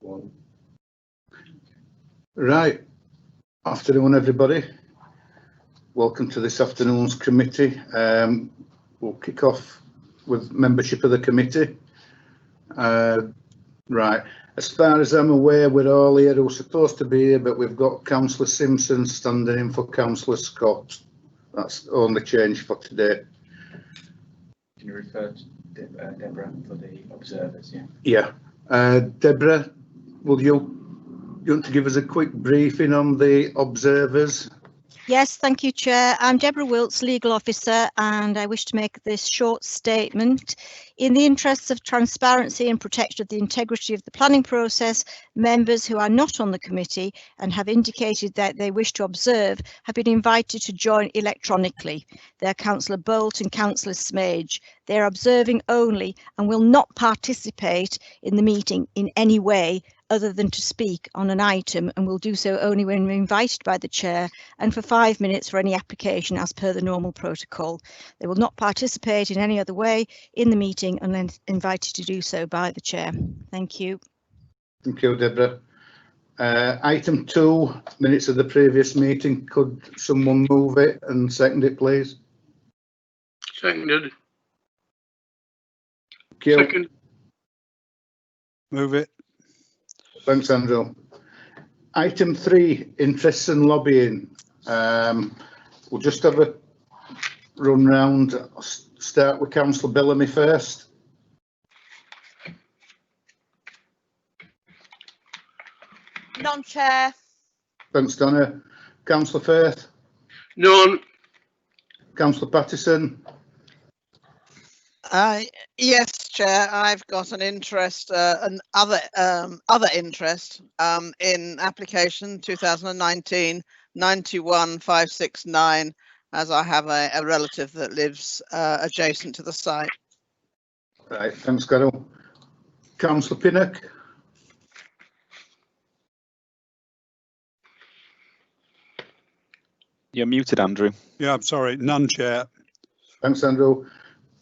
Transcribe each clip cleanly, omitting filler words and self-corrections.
One. Right. Afternoon, everybody. Welcome to this afternoon's committee. We'll kick off with membership of the committee. Right. As far as I'm aware, we're all here who are supposed to be here, but we've got Councillor Simpson standing in for Councillor Scott. That's the only change for today. Can you refer to Deborah for the observers? Yeah. Yeah. Deborah, will you want to give us a quick briefing on the observers? Yes, thank you, Chair. I'm Deborah Wilts, Legal Officer, and I wish to make this short statement. In the interests of transparency and protection of the integrity of the planning process, members who are not on the committee and have indicated that they wish to observe have been invited to join electronically. They're Councillor Bolt and Councillor Smage. They're observing only and will not participate in the meeting in any way other than to speak on an item, and will do so only when invited by the Chair and for 5 minutes for any application as per the normal protocol. They will not participate in any other way in the meeting unless invited to do so by the Chair. Thank you. Thank you, Deborah. Item 2, minutes of the previous meeting. Could someone move it and second it, please? Seconded. Thank you. Second. Move it. Thanks, Andrew. Item 3, interests and lobbying. We'll just have a run round. Start with Councillor Bellamy first. None, Chair. Thanks, Donna. Councillor Firth. None. Councillor Pattison. Yes, Chair. I've got an interest, other interest in application 2019-91-569, as I have a relative that lives adjacent to the site. Right, thanks, Carol. Councillor Pinnock. You're muted, Andrew. Yeah, I'm sorry. None, Chair. Thanks, Andrew.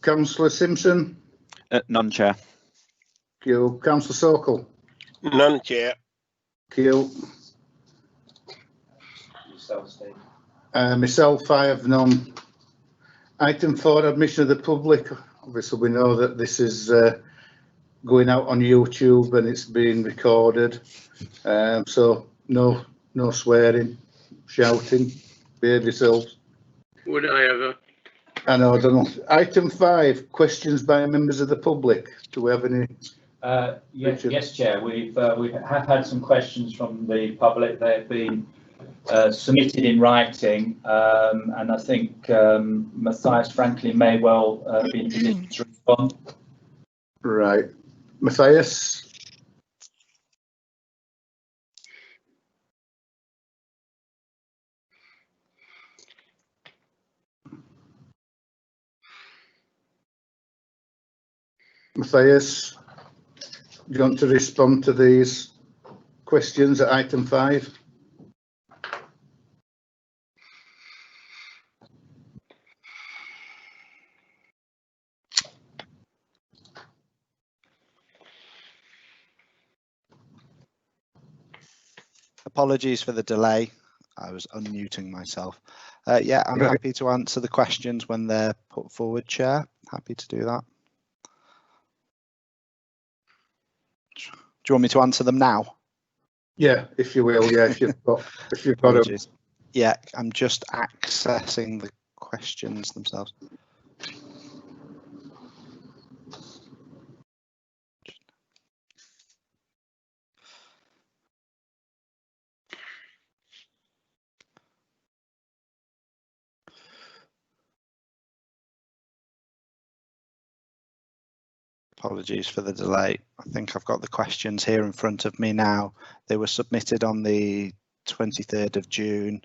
Councillor Simpson. None, Chair. Thank you. Councillor Sokol. None, Chair. Thank you. Yourself, Steve. Myself, I have none. Item 4, admission of the public. Obviously, we know that this is going out on YouTube and it's being recorded. So no swearing, shouting. Behave yourselves. Would I ever? I know, I don't know. Item 5, questions by members of the public. Do we have any? Yes, Chair. We have had some questions from the public. They've been submitted in writing, and I think Matthias Franklin may well be in a position to respond. Right. Matthias? Matthias, do you want to respond to these questions at item 5? Apologies for the delay. I was unmuting myself. Yeah, I'm happy to answer the questions when they're put forward, Chair. Happy to do that. Do you want me to answer them now? Yeah, if you will. Yeah, if you've got it. Yeah, I'm just accessing the questions themselves. Apologies for the delay. I think I've got the questions here in front of me now. They were submitted on the 23rd of June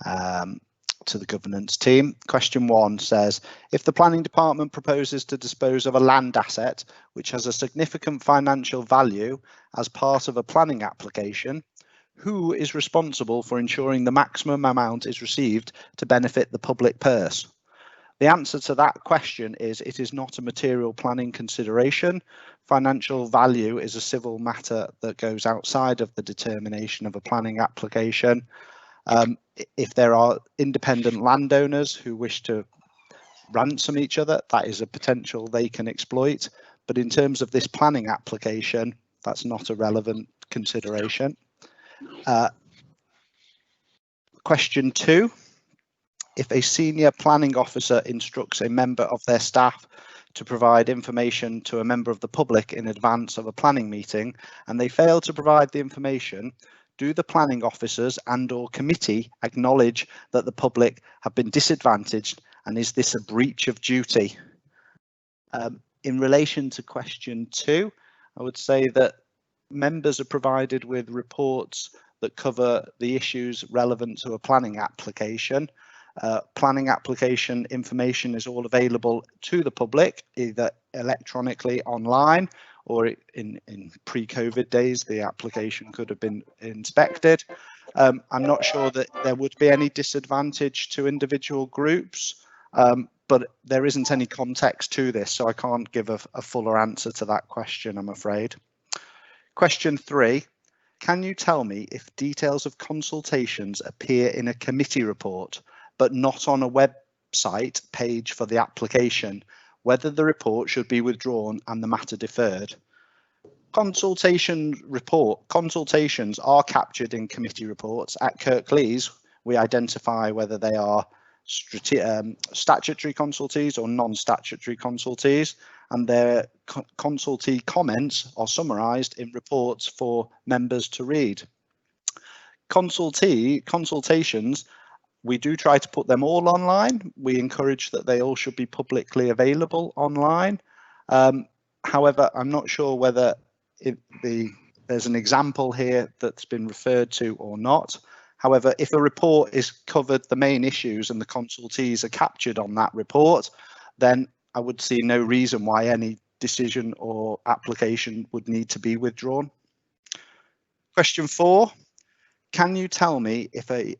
to the governance team. Question 1 says, if the planning department proposes to dispose of a land asset which has a significant financial value as part of a planning application, who is responsible for ensuring the maximum amount is received to benefit the public purse? The answer to that question is it is not a material planning consideration. Financial value is a civil matter that goes outside of the determination of a planning application. If there are independent landowners who wish to ransom each other, that is a potential they can exploit. But in terms of this planning application, that's not a relevant consideration. Question 2. If a senior planning officer instructs a member of their staff to provide information to a member of the public in advance of a planning meeting and they fail to provide the information, do the planning officers and/or committee acknowledge that the public have been disadvantaged, and is this a breach of duty? In relation to question 2, I would say that members are provided with reports that cover the issues relevant to a planning application. Planning application information is all available to the public, either electronically online or in pre-COVID days, the application could have been inspected. I'm not sure that there would be any disadvantage to individual groups, but there isn't any context to this, so I can't give a fuller answer to that question, I'm afraid. Question 3. Can you tell me if details of consultations appear in a committee report, but not on a website page for the application, whether the report should be withdrawn and the matter deferred? Consultations are captured in committee reports. At Kirklees, we identify whether they are statutory consultees or non-statutory consultees, and their consultee comments are summarised in reports for members to read. Consultations, we do try to put them all online. We encourage that they all should be publicly available online. However, I'm not sure whether there's an example here that's been referred to or not. However, if a report is covered the main issues and the consultees are captured on that report, then I would see no reason why any decision or application would need to be withdrawn. Question 4. Can you tell me if a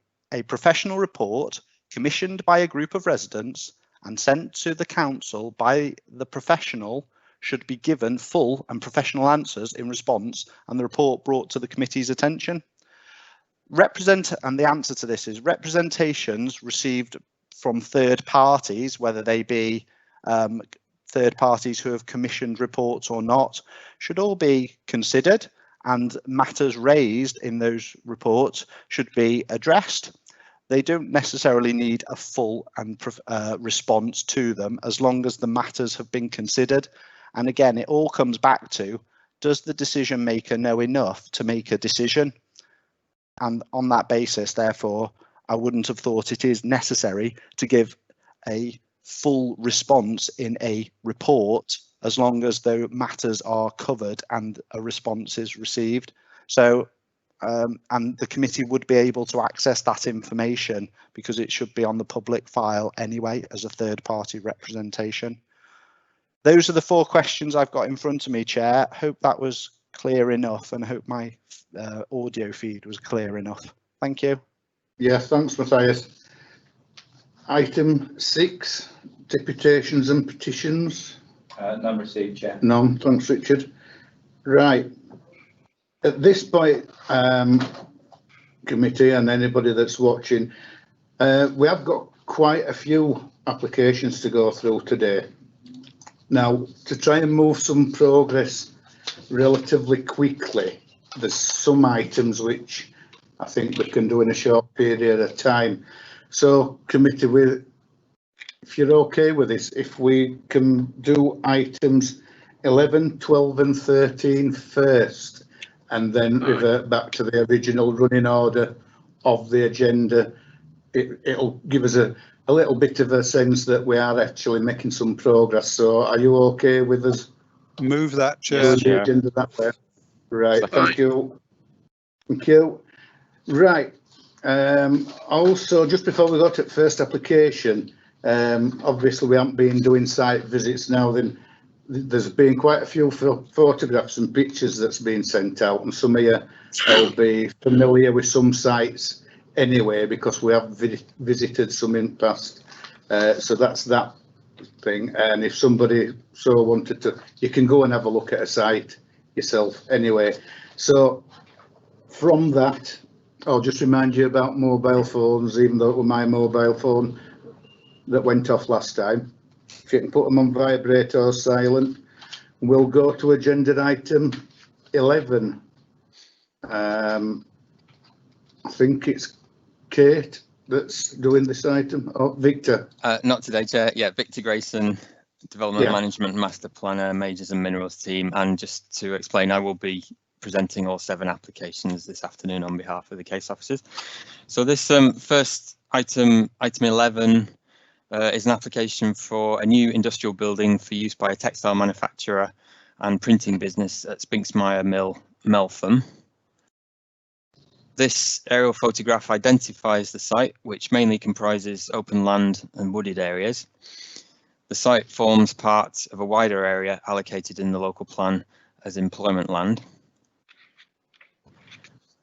professional report commissioned by a group of residents and sent to the council by the professional should be given full and professional answers in response and the report brought to the committee's attention? And the answer to this is representations received from third parties, whether they be third parties who have commissioned reports or not, should all be considered, and matters raised in those reports should be addressed. They don't necessarily need a full and response to them, as long as the matters have been considered. And again, it all comes back to, does the decision maker know enough to make a decision? And on that basis, therefore, I wouldn't have thought it is necessary to give a full response in a report, as long as the matters are covered and a response is received. So, and the committee would be able to access that information because it should be on the public file anyway as a third party representation. Those are the 4 questions I've got in front of me, Chair. Hope that was clear enough, and hope my audio feed was clear enough. Thank you. Yeah, thanks, Matthias. Item 6, deputations and petitions. None received, Chair. None, thanks, Richard. Right. At this point, committee and anybody that's watching, we have got quite a few applications to go through today. Now, to try and move some progress relatively quickly, there's some items which I think we can do in a short period of time. So, committee, if you're okay with this, if we can do items 11, 12 and 13 first, and then revert back to the original running order of the agenda, it'll give us a little bit of a sense that we are actually making some progress. So are you okay with us? Move that, Chair. The agenda that way? Right, thank you. Thank you. Right. Also, just before we go to the first application, obviously we haven't been doing site visits now. Then there's been quite a few photographs and pictures that's been sent out, and some of you will be familiar with some sites anyway because we have visited some in the past. So that's that thing. And if somebody so wanted to, you can go and have a look at a site yourself anyway. So from that, I'll just remind you about mobile phones, even though it was my mobile phone that went off last time. If you can put them on vibrate or silent. We'll go to agenda item 11. I think it's Kate that's doing this item. Oh, Victor. Not today, Chair. Yeah, Victor Grayson, Development Yeah. Management Master Planner, Majors and Minerals team. And just to explain, I will be presenting all 7 applications this afternoon on behalf of the case officers. So this first item 11, is an application for a new industrial building for use by a textile manufacturer and printing business at Spinksmire Mill, Meltham. This aerial photograph identifies the site, which mainly comprises open land and wooded areas. The site forms part of a wider area allocated in the local plan as employment land.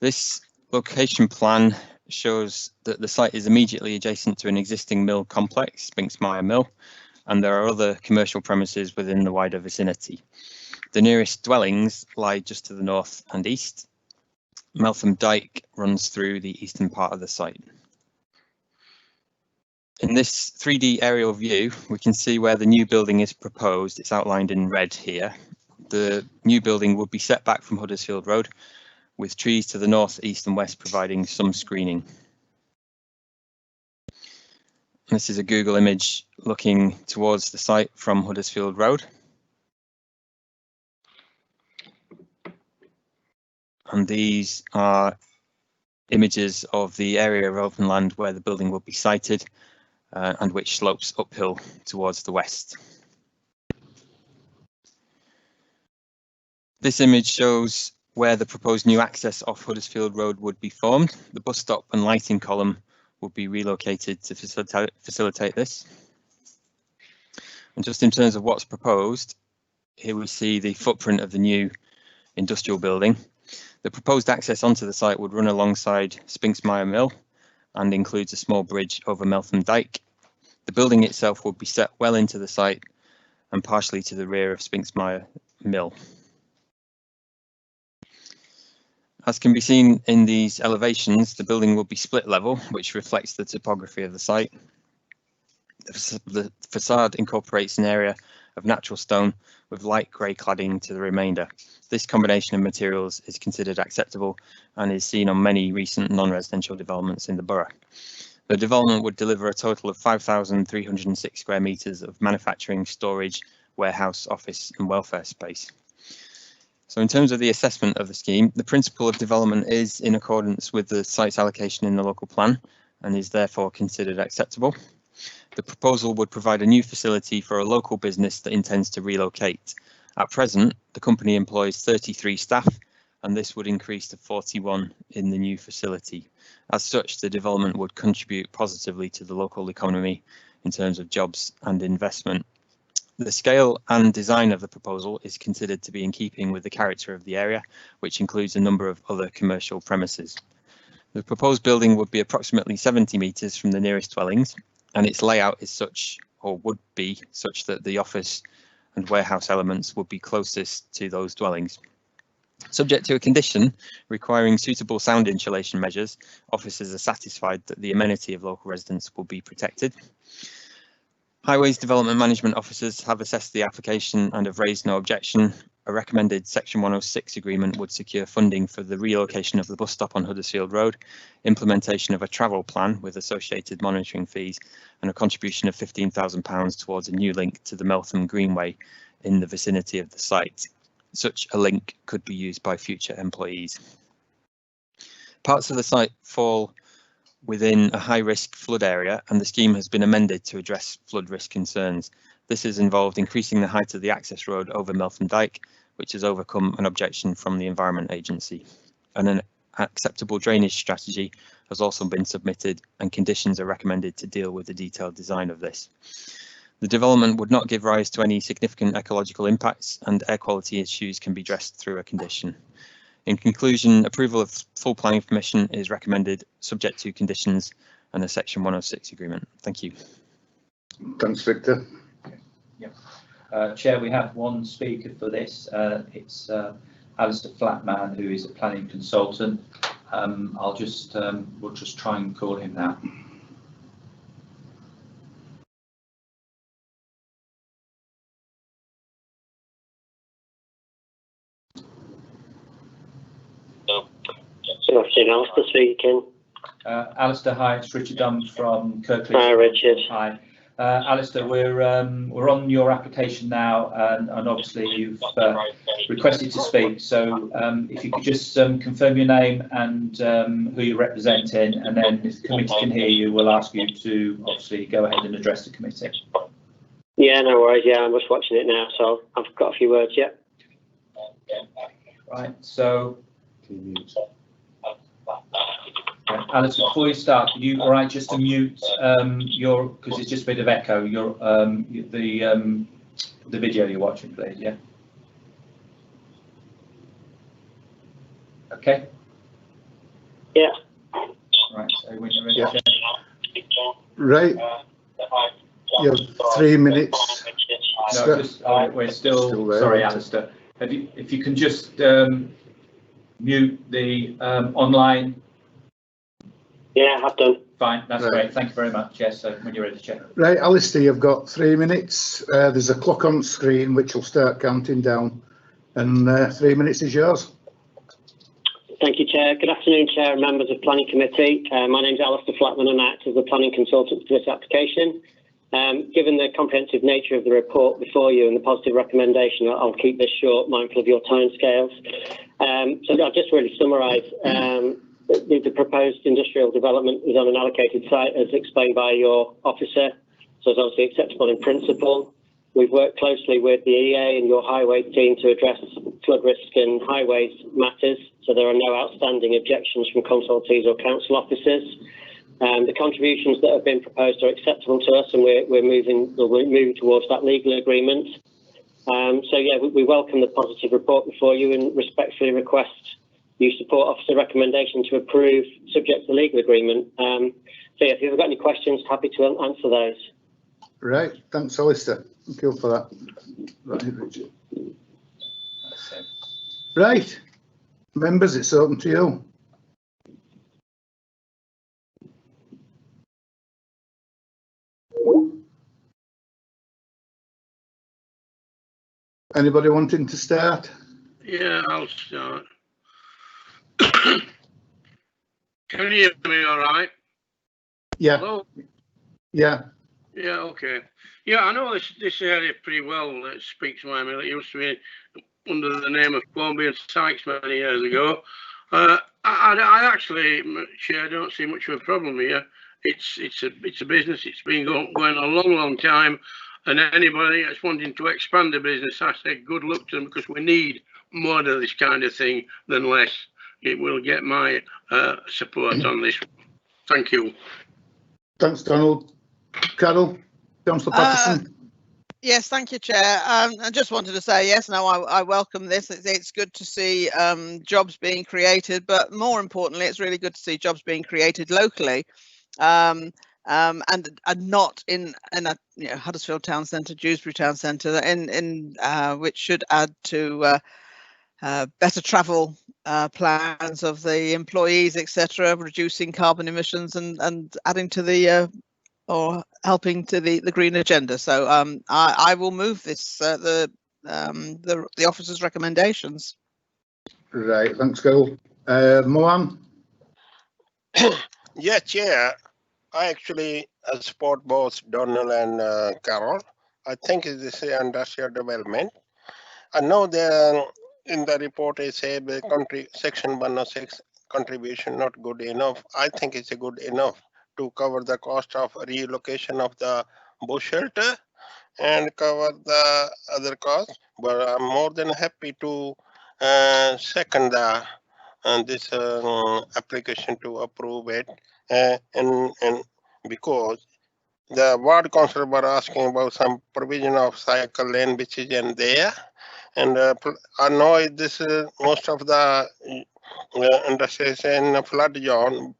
This location plan shows that the site is immediately adjacent to an existing mill complex, Spinksmire Mill, and there are other commercial premises within the wider vicinity. The nearest dwellings lie just to the north and east. Meltham Dyke runs through the eastern part of the site. In this 3D aerial view, we can see where the new building is proposed. It's outlined in red here. The new building would be set back from Huddersfield Road, with trees to the north, east and west providing some screening. This is a Google image looking towards the site from Huddersfield Road. And these are images of the area of open land where the building will be sited and which slopes uphill towards the west. This image shows where the proposed new access off Huddersfield Road would be formed. The bus stop and lighting column will be relocated to facilitate this. And just in terms of what's proposed, here we see the footprint of the new industrial building. The proposed access onto the site would run alongside Spinksmire Mill and includes a small bridge over Meltham Dyke. The building itself would be set well into the site and partially to the rear of Spinksmire Mill. As can be seen in these elevations, the building will be split level, which reflects the topography of the site. The facade incorporates an area of natural stone with light grey cladding to the remainder. This combination of materials is considered acceptable and is seen on many recent non-residential developments in the borough. The development would deliver a total of 5,306 square metres of manufacturing, storage, warehouse, office and welfare space. So in terms of the assessment of the scheme, the principle of development is in accordance with the site's allocation in the local plan and is therefore considered acceptable. The proposal would provide a new facility for a local business that intends to relocate. At present, the company employs 33 staff and this would increase to 41 in the new facility. As such, the development would contribute positively to the local economy in terms of jobs and investment. The scale and design of the proposal is considered to be in keeping with the character of the area, which includes a number of other commercial premises. The proposed building would be approximately 70 metres from the nearest dwellings, and its layout is such, or would be such, that the office and warehouse elements would be closest to those dwellings. Subject to a condition requiring suitable sound insulation measures, officers are satisfied that the amenity of local residents will be protected. Highways Development Management officers have assessed the application and have raised no objection. A recommended Section 106 agreement would secure funding for the relocation of the bus stop on Huddersfield Road, implementation of a travel plan with associated monitoring fees, and a contribution of £15,000 towards a new link to the Meltham Greenway in the vicinity of the site. Such a link could be used by future employees. Parts of the site fall within a high-risk flood area, and the scheme has been amended to address flood risk concerns. This has involved increasing the height of the access road over Meltham Dyke, which has overcome an objection from the Environment Agency. And an acceptable drainage strategy has also been submitted, and conditions are recommended to deal with the detailed design of this. The development would not give rise to any significant ecological impacts, and air quality issues can be addressed through a condition. In conclusion, approval of full planning permission is recommended, subject to conditions and a Section 106 agreement. Thank you. Thanks, Victor. Chair, we have one speaker for this. It's Alistair Flatman, who is a planning consultant. We'll just try and call him now. Good afternoon, Alistair speaking. Alistair, hi, it's Richard Dunn from Kirklees. Hi, Richard. Hi. Alistair, we're on your application now, and obviously you've requested to speak. So if you could just confirm your name and who you're representing, and then if the committee can hear you, we'll ask you to obviously go ahead and address the committee. Yeah, no worries. Yeah, I'm just watching it now, so I've got a few words. Yeah. Right. So. Alice, before you start, are you all right just to mute your, because it's just a bit of echo, your the video you're watching, please? Yeah. Okay. Yeah. Right. So when you're ready, yeah. Right. You have 3 minutes. No, just we're still there. Sorry, Alistair. If you can just mute the online. Yeah, I've done. Fine, that's great. Thank you very much. Yes, so when you're ready to check. Right, Alistair, you've got 3 minutes. There's a clock on screen which will start counting down, and 3 minutes is yours. Thank you, Chair. Good afternoon, Chair and members of Planning Committee. My name is Alistair Flatman and I act as the planning consultant for this application. Given the comprehensive nature of the report before you and the positive recommendation, I'll keep this short, mindful of your timescales. So I'll just really summarise. The proposed industrial development is on an allocated site, as explained by your officer, so it's obviously acceptable in principle. We've worked closely with the EA and your highway team to address flood risk and highways matters, so there are no outstanding objections from consultees or council officers. The contributions that have been proposed are acceptable to us, and we're moving towards that legal agreement. So yeah, we welcome the positive report before you and respectfully request you support officer recommendation to approve subject to legal agreement. So yeah, if you've got any questions, happy to answer those. Right, thanks, Alistair. Thank you for that. Right, Richard. Right, members, it's open to you. Anybody wanting to start? Yeah, I'll start. Can you hear me all right? Yeah. Hello? Yeah. Yeah, okay. Yeah, I know this area pretty well. It speaks my name. It used to be under the name of Colombian Sykes many years ago. I actually, Chair, don't see much of a problem here. It's a business. It's been going a long time. And anybody that's wanting to expand the business, I say good luck to them, because we need more of this kind of thing than less. It will get my support on this. Thank you. Thanks, Donald. Carol, Councillor Patterson. Yes, thank you, Chair. I just wanted to say yes, no, I welcome this. It's good to see jobs being created, but more importantly, it's really good to see jobs being created locally. And not in a Huddersfield Town Centre, Dewsbury Town Centre, which should add to better travel plans of the employees, etc., reducing carbon emissions and adding to the or helping to the green agenda. So I will move this the officer's recommendations. Right, thanks, Carol. Mohan. Yeah, Chair. I actually support both Donald and Carol. I think it is industrial development. I know there in the report it says the country section 106 contribution not good enough. I think it's a good enough to cover the cost of relocation of the bush shelter and cover the other costs. But I'm more than happy to second the this application to approve it. And because the ward councillor were asking about some provision of cycle lane which is in there, and I know this most of the industries in flood zone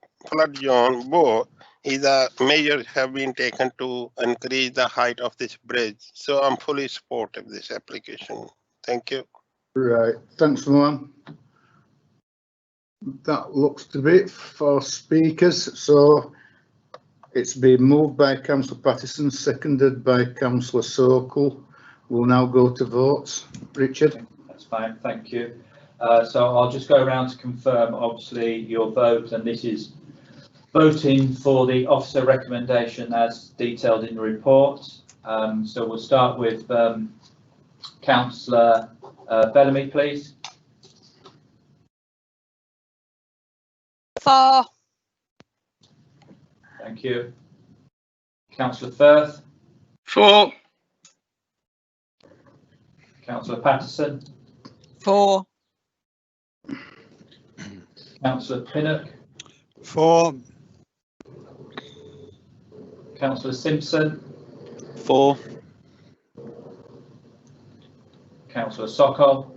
both, either measures have been taken to increase the height of this bridge. So I'm fully supportive of this application. Thank you. Right, thanks, Mohan. That looks to be it for speakers. So it's been moved by Councillor Pattison, seconded by Councillor Sokol. We'll now go to votes. Richard? That's fine, thank you. So I'll just go around to confirm, obviously, your vote, and this is voting for the officer recommendation as detailed in the report. So we'll start with Councillor Bellamy, please. For. Thank you. Councillor Firth. For. Councillor Pattison. For. Councillor Pinnock. For. Councillor Simpson. For. Councillor Sokol.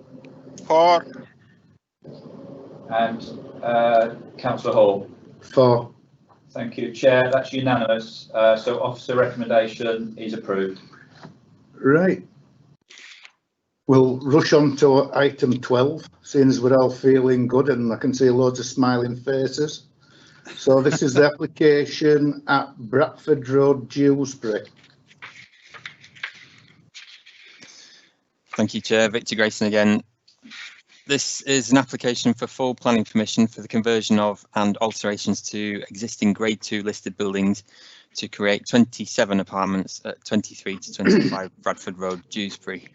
For. And Councillor Hall. For. Thank you, Chair. That's unanimous. So officer recommendation is approved. Right. We'll rush on to item 12, seeing as we're all feeling good and I can see loads of smiling faces. So this is the application at Bradford Road, Dewsbury. Thank you, Chair. Victor Grayson again. This is an application for full planning permission for the conversion of and alterations to existing Grade 2 listed buildings to create 27 apartments at 23 to 25 Bradford Road, Dewsbury.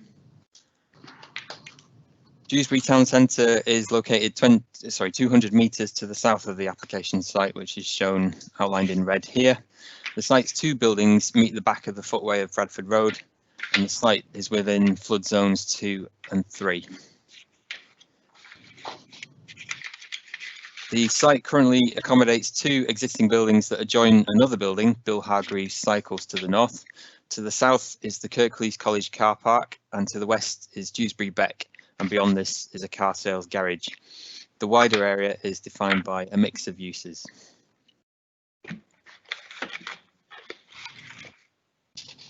Dewsbury Town Centre is located 200 metres to the south of the application site, which is shown outlined in red here. The site's two buildings meet the back of the footway of Bradford Road, and the site is within flood zones 2 and 3. The site currently accommodates two existing buildings that adjoin another building, Bill Hargreaves Cycles, to the north. To the south is the Kirklees College car park, and to the west is Dewsbury Beck, and beyond this is a car sales garage. The wider area is defined by a mix of uses.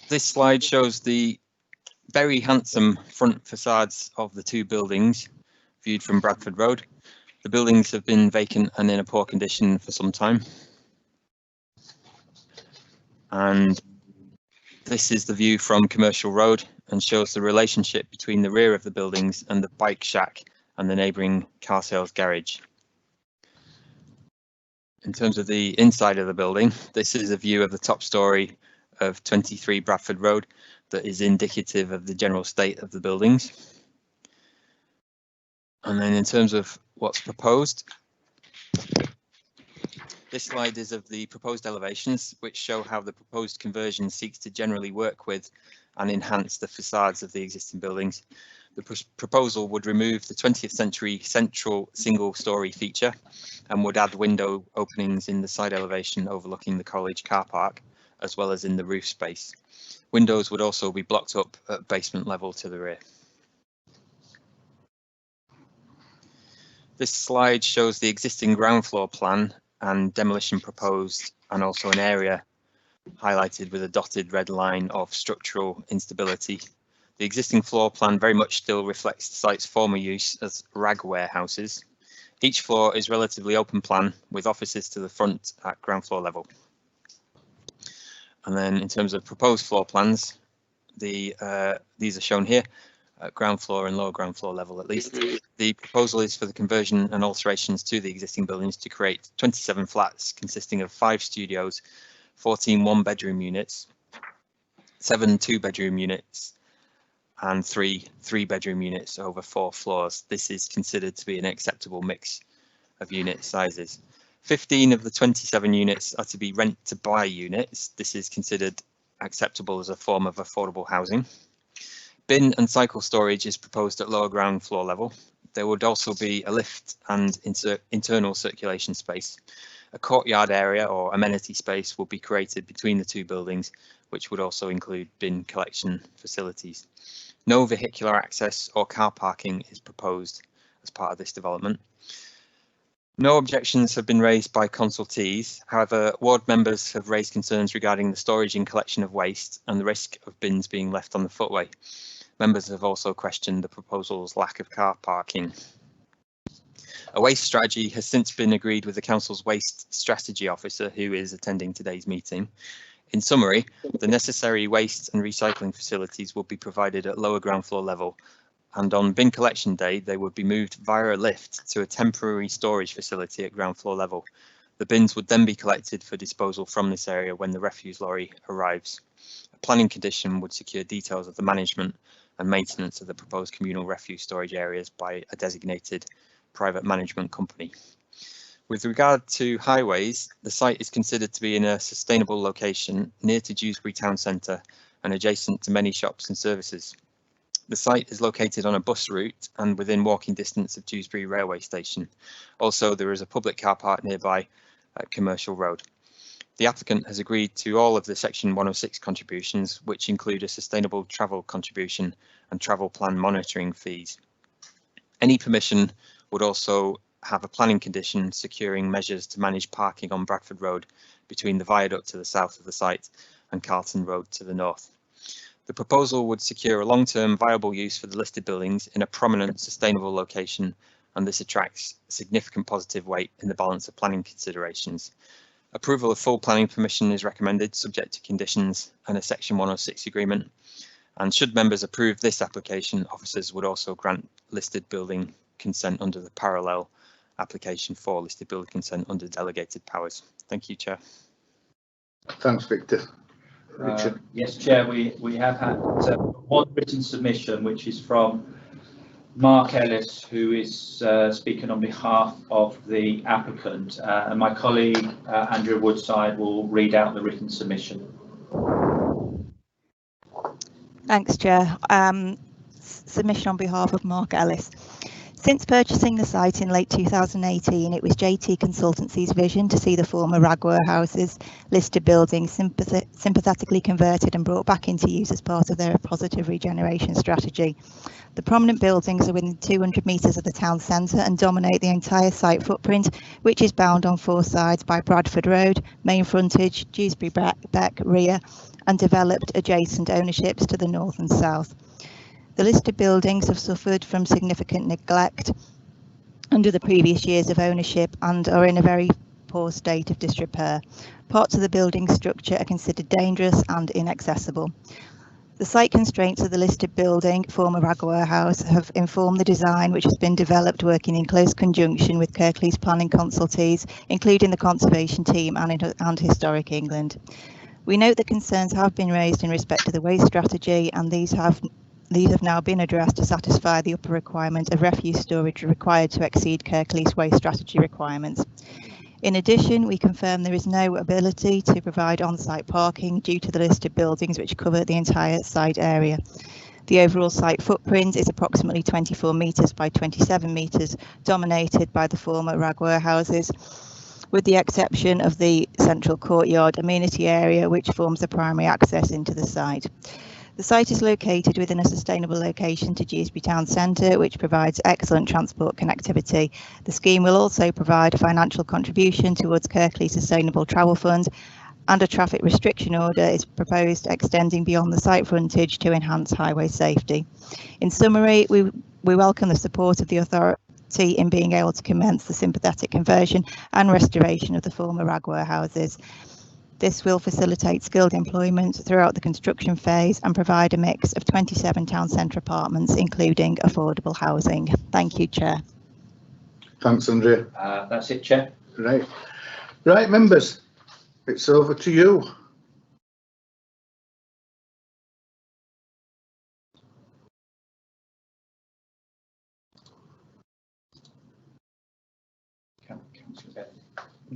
This slide shows the very handsome front facades of the two buildings viewed from Bradford Road. The buildings have been vacant and in a poor condition for some time. And this is the view from Commercial Road and shows the relationship between the rear of the buildings and the bike shack and the neighbouring car sales garage. In terms of the inside of the building, this is a view of the top story of 23 Bradford Road that is indicative of the general state of the buildings. And then in terms of what's proposed, this slide is of the proposed elevations, which show how the proposed conversion seeks to generally work with and enhance the facades of the existing buildings. The proposal would remove the 20th century central single-storey feature and would add window openings in the side elevation overlooking the college car park, as well as in the roof space. Windows would also be blocked up at basement level to the rear. This slide shows the existing ground floor plan and demolition proposed, and also an area highlighted with a dotted red line of structural instability. The existing floor plan very much still reflects the site's former use as rag warehouses. Each floor is relatively open plan with offices to the front at ground floor level. And then in terms of proposed floor plans, these are shown here at ground floor and lower ground floor level at least. The proposal is for the conversion and alterations to the existing buildings to create 27 flats consisting of 5 studios, 14 one-bedroom units, 7 two-bedroom units, and 3 three-bedroom units over 4 floors. This is considered to be an acceptable mix of unit sizes. 15 of the 27 units are to be rent-to-buy units. This is considered acceptable as a form of affordable housing. Bin and cycle storage is proposed at lower ground floor level. There would also be a lift and internal circulation space. A courtyard area or amenity space will be created between the two buildings, which would also include bin collection facilities. No vehicular access or car parking is proposed as part of this development. No objections have been raised by consultees. However, ward members have raised concerns regarding the storage and collection of waste and the risk of bins being left on the footway. Members have also questioned the proposal's lack of car parking. A waste strategy has since been agreed with the council's waste strategy officer, who is attending today's meeting. In summary, the necessary waste and recycling facilities will be provided at lower ground floor level, and on bin collection day they would be moved via a lift to a temporary storage facility at ground floor level. The bins would then be collected for disposal from this area when the refuse lorry arrives. A planning condition would secure details of the management and maintenance of the proposed communal refuse storage areas by a designated private management company. With regard to highways, the site is considered to be in a sustainable location near to Dewsbury Town Centre and adjacent to many shops and services. The site is located on a bus route and within walking distance of Dewsbury Railway Station. Also, there is a public car park nearby at Commercial Road. The applicant has agreed to all of the Section 106 contributions, which include a sustainable travel contribution and travel plan monitoring fees. Any permission would also have a planning condition securing measures to manage parking on Bradford Road between the viaduct to the south of the site and Carlton Road to the north. The proposal would secure a long-term viable use for the listed buildings in a prominent sustainable location, and this attracts significant positive weight in the balance of planning considerations. Approval of full planning permission is recommended, subject to conditions and a Section 106 agreement. And should members approve this application, officers would also grant listed building consent under the parallel application for listed building consent under delegated powers. Thank you, Chair. Thanks, Victor. Richard. Yes, Chair, we have had one written submission, which is from Mark Ellis, who is speaking on behalf of the applicant, and my colleague Andrew Woodside will read out the written submission. Thanks, Chair. Submission on behalf of Mark Ellis. Since purchasing the site in late 2018, it was JT Consultancy's vision to see the former rag warehouses listed buildings sympathetically converted and brought back into use as part of their positive regeneration strategy. The prominent buildings are within 200 metres of the town centre and dominate the entire site footprint, which is bound on four sides by Bradford Road, main frontage, Dewsbury Beck, rear, and developed adjacent ownerships to the north and south. The listed buildings have suffered from significant neglect under the previous years of ownership and are in a very poor state of disrepair. Parts of the building structure are considered dangerous and inaccessible. The site constraints of the listed building, former rag warehouse, have informed the design, which has been developed working in close conjunction with Kirklees planning consultees, including the conservation team and Historic England. We note that concerns have been raised in respect to the waste strategy, and these have now been addressed to satisfy the upper requirement of refuse storage required to exceed Kirklees waste strategy requirements. In addition, we confirm there is no ability to provide on-site parking due to the listed buildings which cover the entire site area. The overall site footprint is approximately 24 metres by 27 metres, dominated by the former rag warehouses, with the exception of the central courtyard amenity area, which forms the primary access into the site. The site is located within a sustainable location to Dewsbury Town Centre, which provides excellent transport connectivity. The scheme will also provide a financial contribution towards Kirklees Sustainable Travel Fund, and a traffic restriction order is proposed extending beyond the site frontage to enhance highway safety. In summary, we welcome the support of the authority in being able to commence the sympathetic conversion and restoration of the former rag warehouses. This will facilitate skilled employment throughout the construction phase and provide a mix of 27 town centre apartments, including affordable housing. Thank you, Chair. Thanks, Andrea. That's it, Chair. Right, members, it's over to you.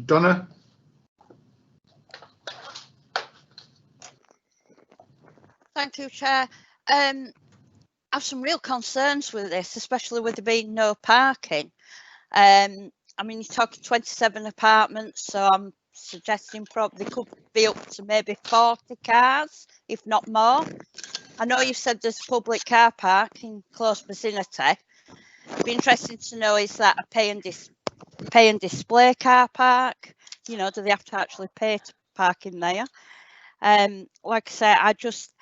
Donna? Thank you, Chair. I have some real concerns with this, especially with there being no parking. I mean, you're talking 27 apartments, so I'm suggesting probably could be up to maybe 40 cars, if not more. I know you said there's a public car park in close vicinity. It'd be interesting to know, is that a pay and display car park? You know, do they have to actually pay to park in there? Like I say, I just,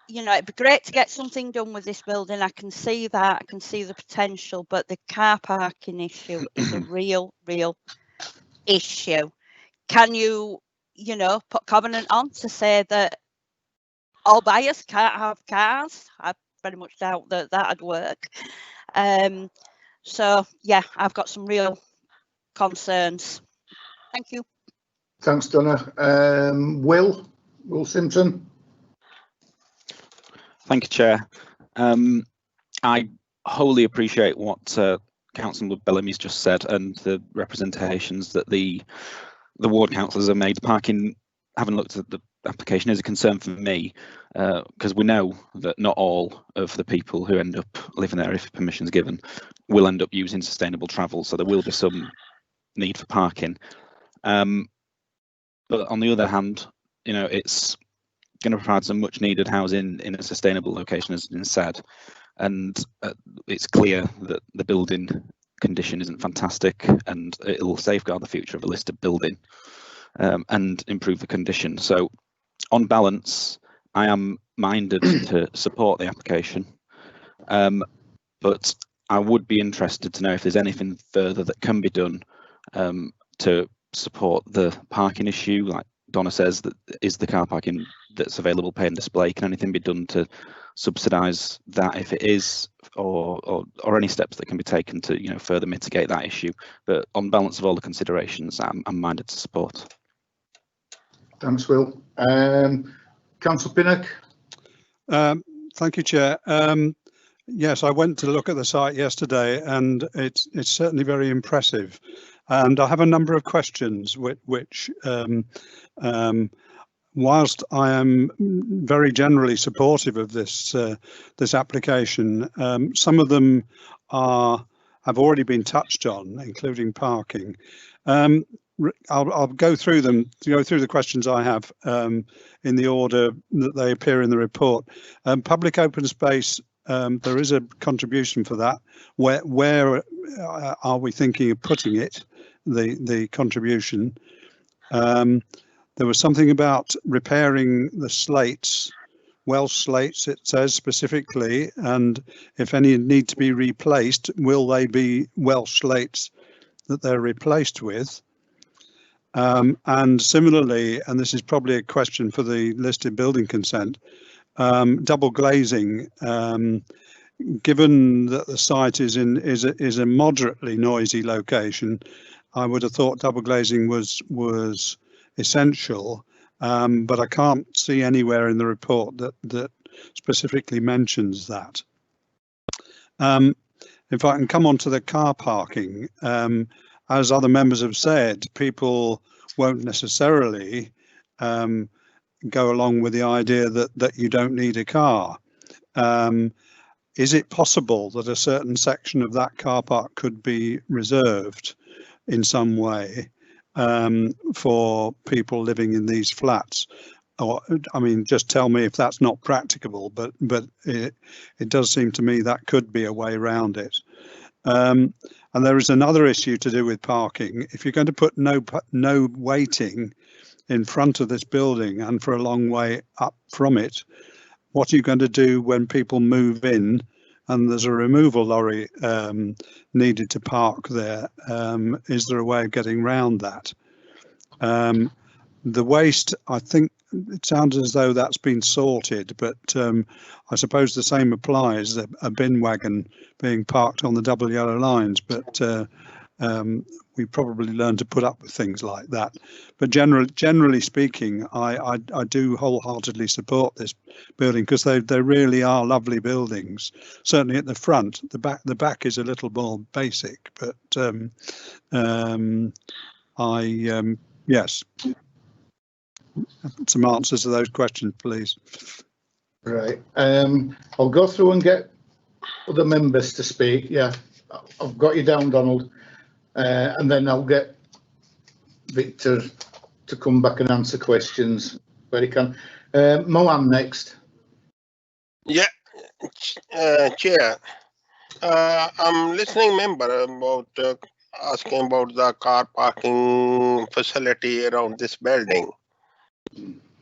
you know, it'd be great to get something done with this building. I can see that, I can see the potential, but the car parking issue is a real issue. Can you, you know, put covenant on to say that all buyers can't have cars? I very much doubt that that'd work. So yeah, I've got some real concerns. Thank you. Thanks, Donna. Will Simpson. Thank you, Chair. I wholly appreciate what Councillor Bellamy's just said and the representations that the ward councillors have made. Parking, having looked at the application, is a concern for me because we know that not all of the people who end up living there, if permission is given, will end up using sustainable travel. So there will be some need for parking. But on the other hand, you know, it's going to provide some much needed housing in a sustainable location, as has been said. And it's clear that the building condition isn't fantastic, and it will safeguard the future of a listed building and improve the condition. So on balance, I am minded to support the application, but I would be interested to know if there's anything further that can be done to support the parking issue. Like Donna says, that is the car parking that's available pay and display. Can anything be done to subsidise that if it is, or any steps that can be taken to, you know, further mitigate that issue? But on balance of all the considerations, I'm minded to support. Thanks, Will. Councillor Pinnock. Thank you, Chair. Yes, I went to look at the site yesterday, and it's certainly very impressive. And I have a number of questions which whilst I am very generally supportive of this this application, some of them have already been touched on, including parking. I'll go through them, through the questions I have in the order that they appear in the report. Public open space, there is a contribution for that. Where are we thinking of putting it? The contribution. There was something about repairing the slates, Welsh slates, it says specifically, and if any need to be replaced, will they be Welsh slates that they're replaced with? And similarly, and this is probably a question for the listed building consent, double glazing. Given that the site is a moderately noisy location, I would have thought double glazing was essential, but I can't see anywhere in the report that specifically mentions that. If I can come on to the car parking, as other members have said, people won't necessarily go along with the idea that you don't need a car. Is it possible that a certain section of that car park could be reserved in some way for people living in these flats? Or, I mean, just tell me if that's not practicable, but it does seem to me that could be a way around it. And there is another issue to do with parking. If you're going to put no waiting in front of this building and for a long way up from it, what are you going to do when people move in and there's a removal lorry needed to park there? Is there a way of getting around that? The waste, I think it sounds as though that's been sorted, but I suppose the same applies, a bin wagon being parked on the double yellow lines, but we probably learn to put up with things like that. But generally speaking, I do wholeheartedly support this building because they really are lovely buildings. Certainly at the front, the back is a little more basic, but yes. Some answers to those questions, please. Right. I'll go through and get other members to speak. Yeah, I've got you down, Donald. And then I'll get Victor to come back and answer questions where he can. Mohan next. Yeah, Chair. I'm listening member about asking about the car parking facility around this building.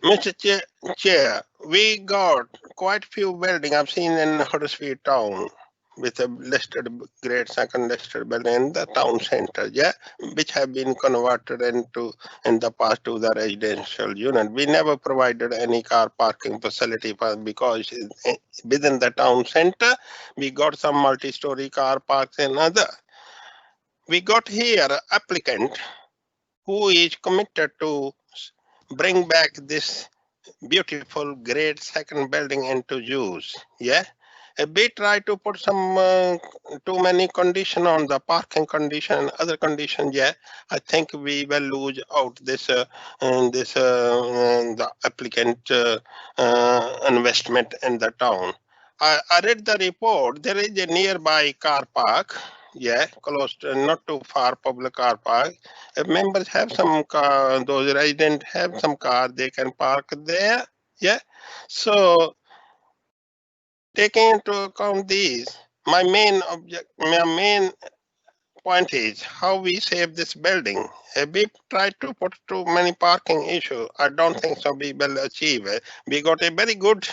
Mr. Chair, we got quite few buildings I've seen in Huddersfield town with a listed grade second listed building in the town center, yeah, which have been converted into in the past to the residential unit. We never provided any car parking facility because within the town center we got some multi-story car parks and other. We got here applicant who is committed to bring back this beautiful grade second building into use, yeah. We try to put some too many condition on the parking condition and other conditions. Yeah, I think we will lose out this the applicant investment in the town. I read the report. There is a nearby car park. Yeah, close to, not too far public car park. If members have some car, those residents have some car, they can park there. Yeah, so taking into account these, my main point is how we save this building. If we try to put too many parking issues, I don't think so we will achieve it. We got a very good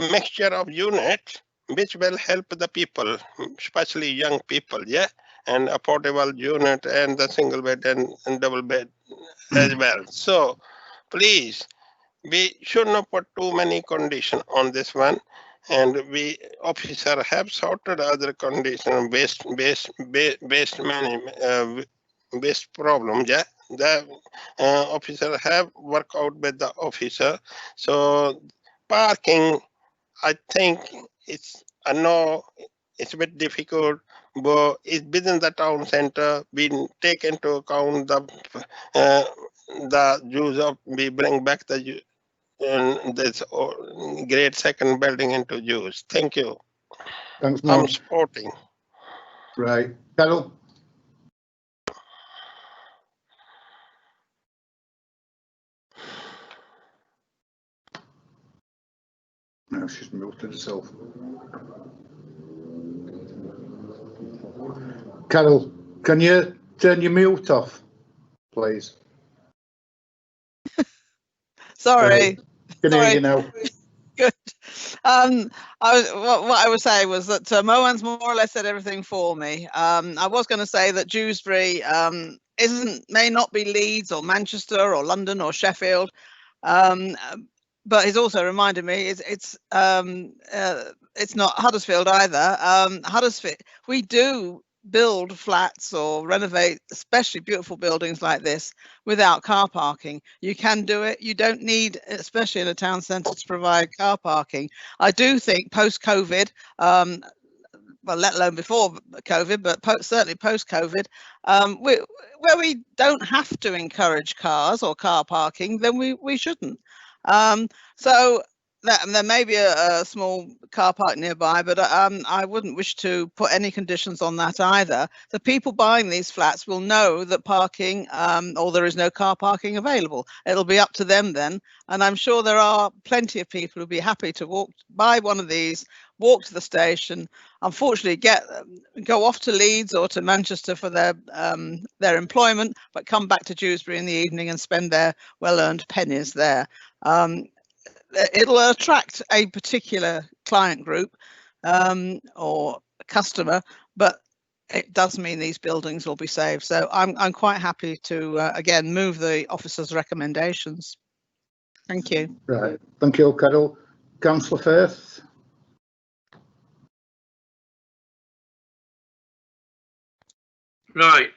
mixture of units which will help the people, especially young people, yeah, and affordable unit and the single bed and double bed as well. So please, we should not put too many conditions on this one, and we officer have sorted other condition waste management waste problem. Yeah, the officer have worked out with the officer. So parking, I think I know it's a bit difficult, but it's within the town center. We take into account the use of, we bring back the this great second building into use. Thank you. Thanks, Mark. I'm supporting. Right, Carol. No, she's muted herself. Carol, can you turn your mute off, please? Sorry. Can hear you now. Good. What I was saying was that Moan's more or less said everything for me. I was going to say that Dewsbury may not be Leeds or Manchester or London or Sheffield, but he's also reminded me it's not Huddersfield either. Huddersfield, we do build flats or renovate especially beautiful buildings like this without car parking. You can do it. You don't need, especially in a town centre, to provide car parking. I do think post-COVID, well, let alone before COVID, but certainly post-COVID, where we don't have to encourage cars or car parking, then we shouldn't. So there may be a small car park nearby, but I wouldn't wish to put any conditions on that either. The people buying these flats will know that parking or there is no car parking available. It'll be up to them then. And I'm sure there are plenty of people who'd be happy to buy one of these, walk to the station, unfortunately go off to Leeds or to Manchester for their employment, but come back to Dewsbury in the evening and spend their well-earned pennies there. It'll attract a particular client group or customer, but it does mean these buildings will be saved. So I'm quite happy to again move the officer's recommendations. Thank you. Right, thank you, Carol. Councillor Firth. Right.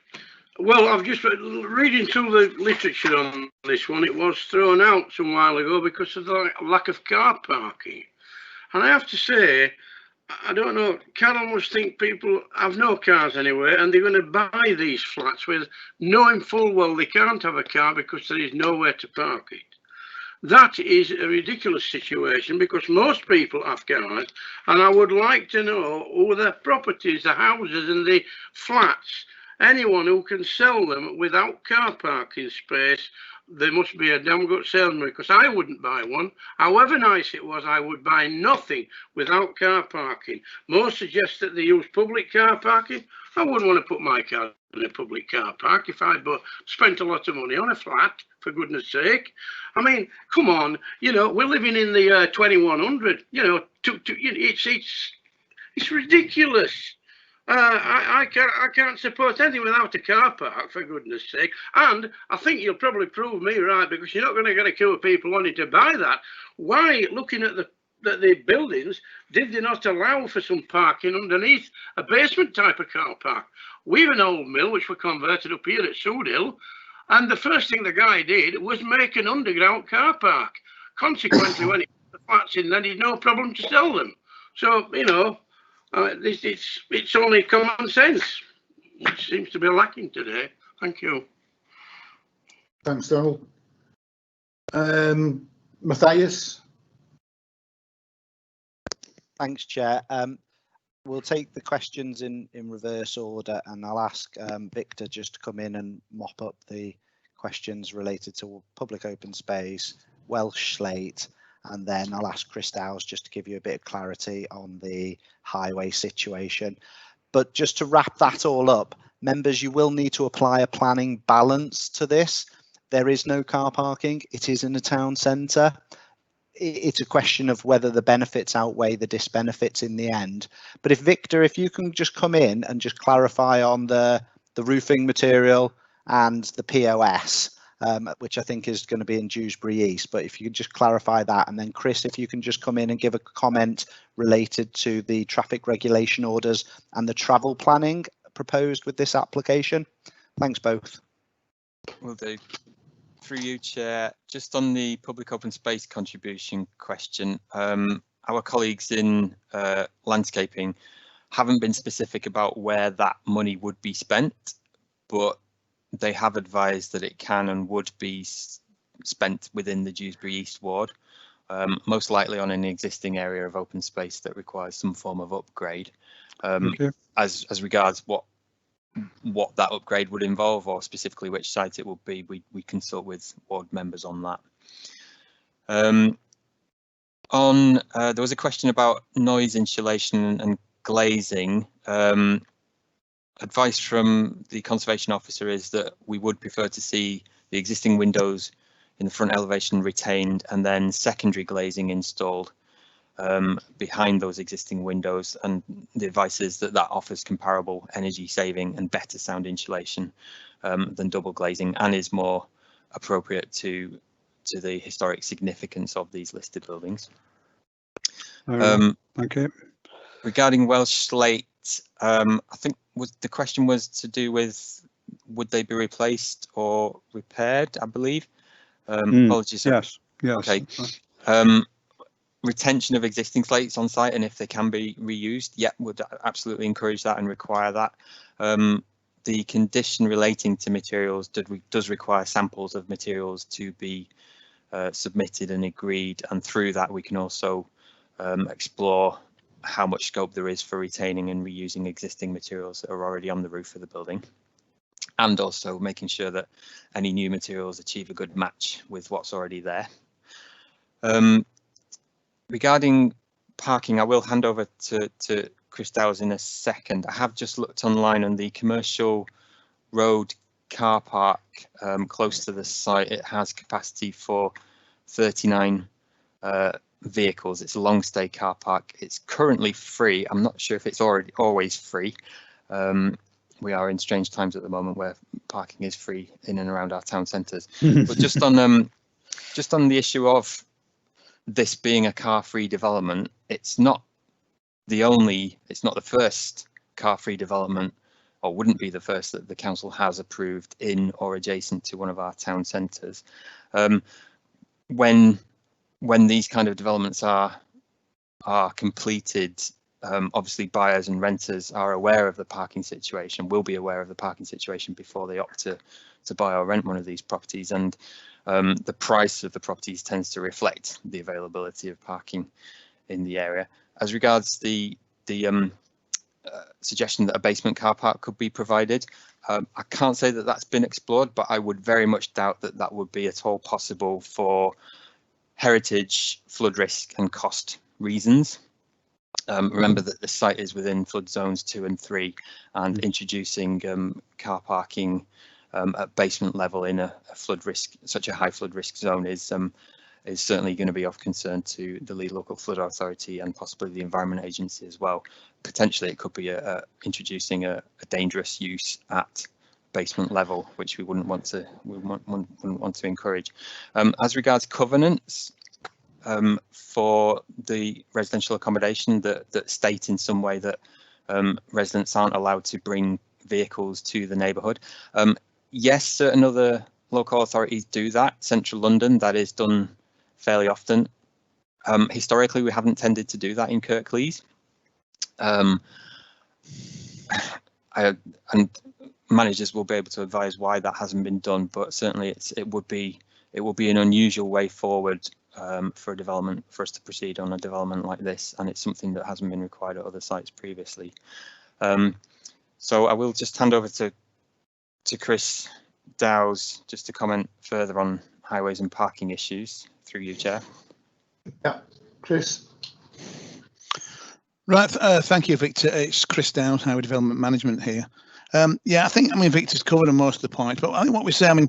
Well, I've just been reading through the literature on this one. It was thrown out some while ago because of the lack of car parking. And I have to say, I don't know, Carol must think people have no cars anyway, and they're going to buy these flats with knowing full well they can't have a car because there is nowhere to park it. That is a ridiculous situation because most people have cars, and I would like to know who the properties, the houses and the flats, anyone who can sell them without car parking space, they must be a damn good salesman, because I wouldn't buy one. However nice it was, I would buy nothing without car parking. Most suggest that they use public car parking. I wouldn't want to put my car in a public car park if I'd spent a lot of money on a flat, for goodness sake. I mean, come on, you know, we're living in the 2100, you know, it's ridiculous. I can't support anything without a car park, for goodness sake. And I think you'll probably prove me right, because you're not going to get a queue of people wanting to buy that. Why, looking at the buildings, did they not allow for some parking underneath a basement type of car park? We've an old mill which were converted up here at Soodhill, and the first thing the guy did was make an underground car park. Consequently, when he put the flats in, then he'd no problem to sell them. So, you know, it's only common sense, which seems to be lacking today. Thank you. Thanks, Donald. Matthias. Thanks, Chair. We'll take the questions in reverse order, and I'll ask Victor just to come in and mop up the questions related to public open space, Welsh Slate, and then I'll ask Chris Dowes just to give you a bit of clarity on the highway situation. But just to wrap that all up, members, you will need to apply a planning balance to this. There is no car parking. It is in a town centre. It's a question of whether the benefits outweigh the disbenefits in the end. But if Victor, if you can just come in and just clarify on the roofing material and the POS, which I think is going to be in Dewsbury East, but if you could just clarify that, and then Chris, if you can just come in and give a comment related to the traffic regulation orders and the travel planning proposed with this application. Thanks both. Will do. Through you, Chair, just on the public open space contribution question, our colleagues in landscaping haven't been specific about where that money would be spent, but they have advised that it can and would be spent within the Dewsbury East ward, most likely on an existing area of open space that requires some form of upgrade. As regards what that upgrade would involve, or specifically which site it will be, we consult with ward members on that. There was a question about noise insulation and glazing. Advice from the conservation officer is that we would prefer to see the existing windows in the front elevation retained and then secondary glazing installed behind those existing windows, and the advice is that offers comparable energy saving and better sound insulation than double glazing, and is more appropriate to the historic significance of these listed buildings. Okay. Regarding Welsh Slate, I think the question was to do with would they be replaced or repaired, I believe. Apologies. Yes. Okay. Retention of existing slates on site, and if they can be reused, yeah, would absolutely encourage that and require that. The condition relating to materials does require samples of materials to be submitted and agreed, and through that we can also explore how much scope there is for retaining and reusing existing materials that are already on the roof of the building, and also making sure that any new materials achieve a good match with what's already there. Regarding parking, I will hand over to Chris Dowes in a second. I have just looked online on the commercial road car park close to the site. It has capacity for 39 vehicles. It's a long stay car park. It's currently free. I'm not sure if it's always free. We are in strange times at the moment where parking is free in and around our town centres. But just on the issue of this being a car-free development, it's not the first car-free development, or wouldn't be the first, that the council has approved in or adjacent to one of our town centres. When these kind of developments are completed, obviously buyers and renters are aware of the parking situation, will be aware of the parking situation before they opt to buy or rent one of these properties, and the price of the properties tends to reflect the availability of parking in the area. As regards the suggestion that a basement car park could be provided. I can't say that that's been explored, but I would very much doubt that that would be at all possible for heritage, flood risk and cost reasons. Remember that the site is within flood zones 2 and 3, and introducing car parking at basement level in a flood risk, such a high flood risk zone is certainly going to be of concern to the Leeds Local Flood Authority and possibly the Environment Agency as well. Potentially it could be introducing a dangerous use at basement level, which we wouldn't want to encourage. As regards covenants for the residential accommodation that state in some way that residents aren't allowed to bring vehicles to the neighbourhood. Yes, certain other local authorities do that. Central London, that is done fairly often. Historically, we haven't tended to do that in Kirklees. And managers will be able to advise why that hasn't been done, but certainly it would be an unusual way forward for a development, for us to proceed on a development like this, and it's something that hasn't been required at other sites previously. So I will just hand over to Chris Dowes just to comment further on highways and parking issues through you, Chair. Yeah, Chris. Right, thank you, Victor. It's Chris Dowes, Highway Development Management here. Yeah, I mean, Victor's covered on most of the points, but I think what we say, I mean,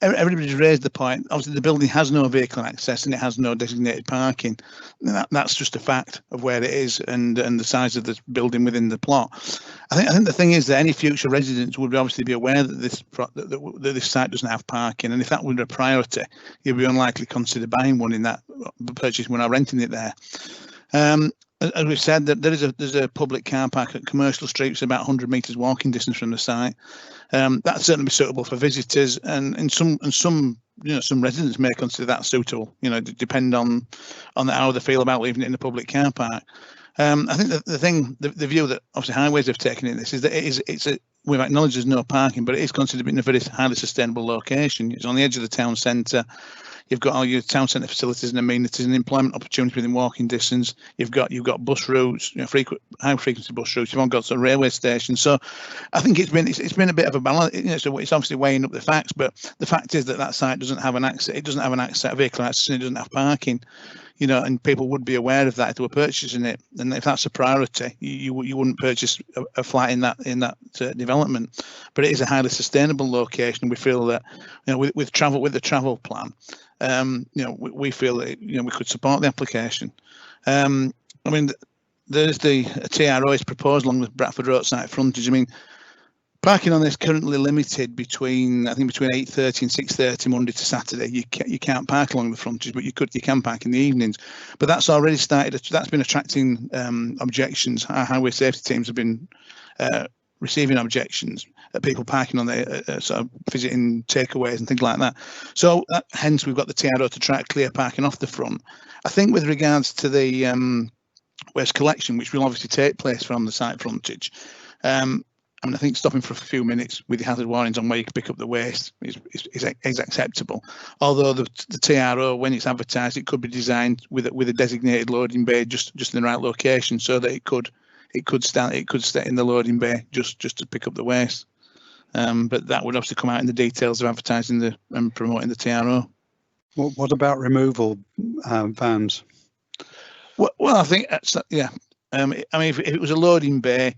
everybody's raised the point. Obviously, the building has no vehicle access and it has no designated parking. That's just a fact of where it is and the size of the building within the plot. I think the thing is that any future residents would obviously be aware that this site doesn't have parking, and if that were a priority, you'd be unlikely to consider buying one in that purchase when I'm renting it there. As we've said, that there's a public car park at Commercial Street, which is about 100 metres walking distance from the site. That's certainly be suitable for visitors, and some residents may consider that suitable. Depend on how they feel about leaving it in a public car park. I think the view that obviously highways have taken in this is that we've acknowledged there's no parking, but it is considered to be in a very highly sustainable location. It's on the edge of the town centre. You've got all your town centre facilities and amenities and employment opportunities within walking distance. You've got bus routes, high frequency bus routes. You've all got some railway stations. So I think it's been a bit of a balance. So it's obviously weighing up the facts, but the fact is that site doesn't have an access. It doesn't have an access, vehicle access, and it doesn't have parking. And people would be aware of that if they were purchasing it. And if that's a priority, you wouldn't purchase a flat in that development. But it is a highly sustainable location. We feel that with the travel plan, we feel that we could support the application. I mean, there's a TRO is proposed along the Bradford Road site frontage. I mean, parking on this currently limited between 8:30 and 6:30 Monday to Saturday. You can't park along the frontage, but you can park in the evenings. But that's already started. That's been attracting objections. Our highway safety teams have been receiving objections at people parking on their sort of visiting takeaways and things like that. So hence we've got the TRO to try to clear parking off the front. I think with regards to the waste collection, which will obviously take place from the site frontage, I think stopping for a few minutes with the hazard warnings on where you can pick up the waste is acceptable. Although the TRO, when it's advertised, it could be designed with a designated loading bay just in the right location, so that it could stay in the loading bay just to pick up the waste. But that would obviously come out in the details of advertising and promoting the TRO. What about removal vans? Well, I think yeah. I mean, if it was a loading bay,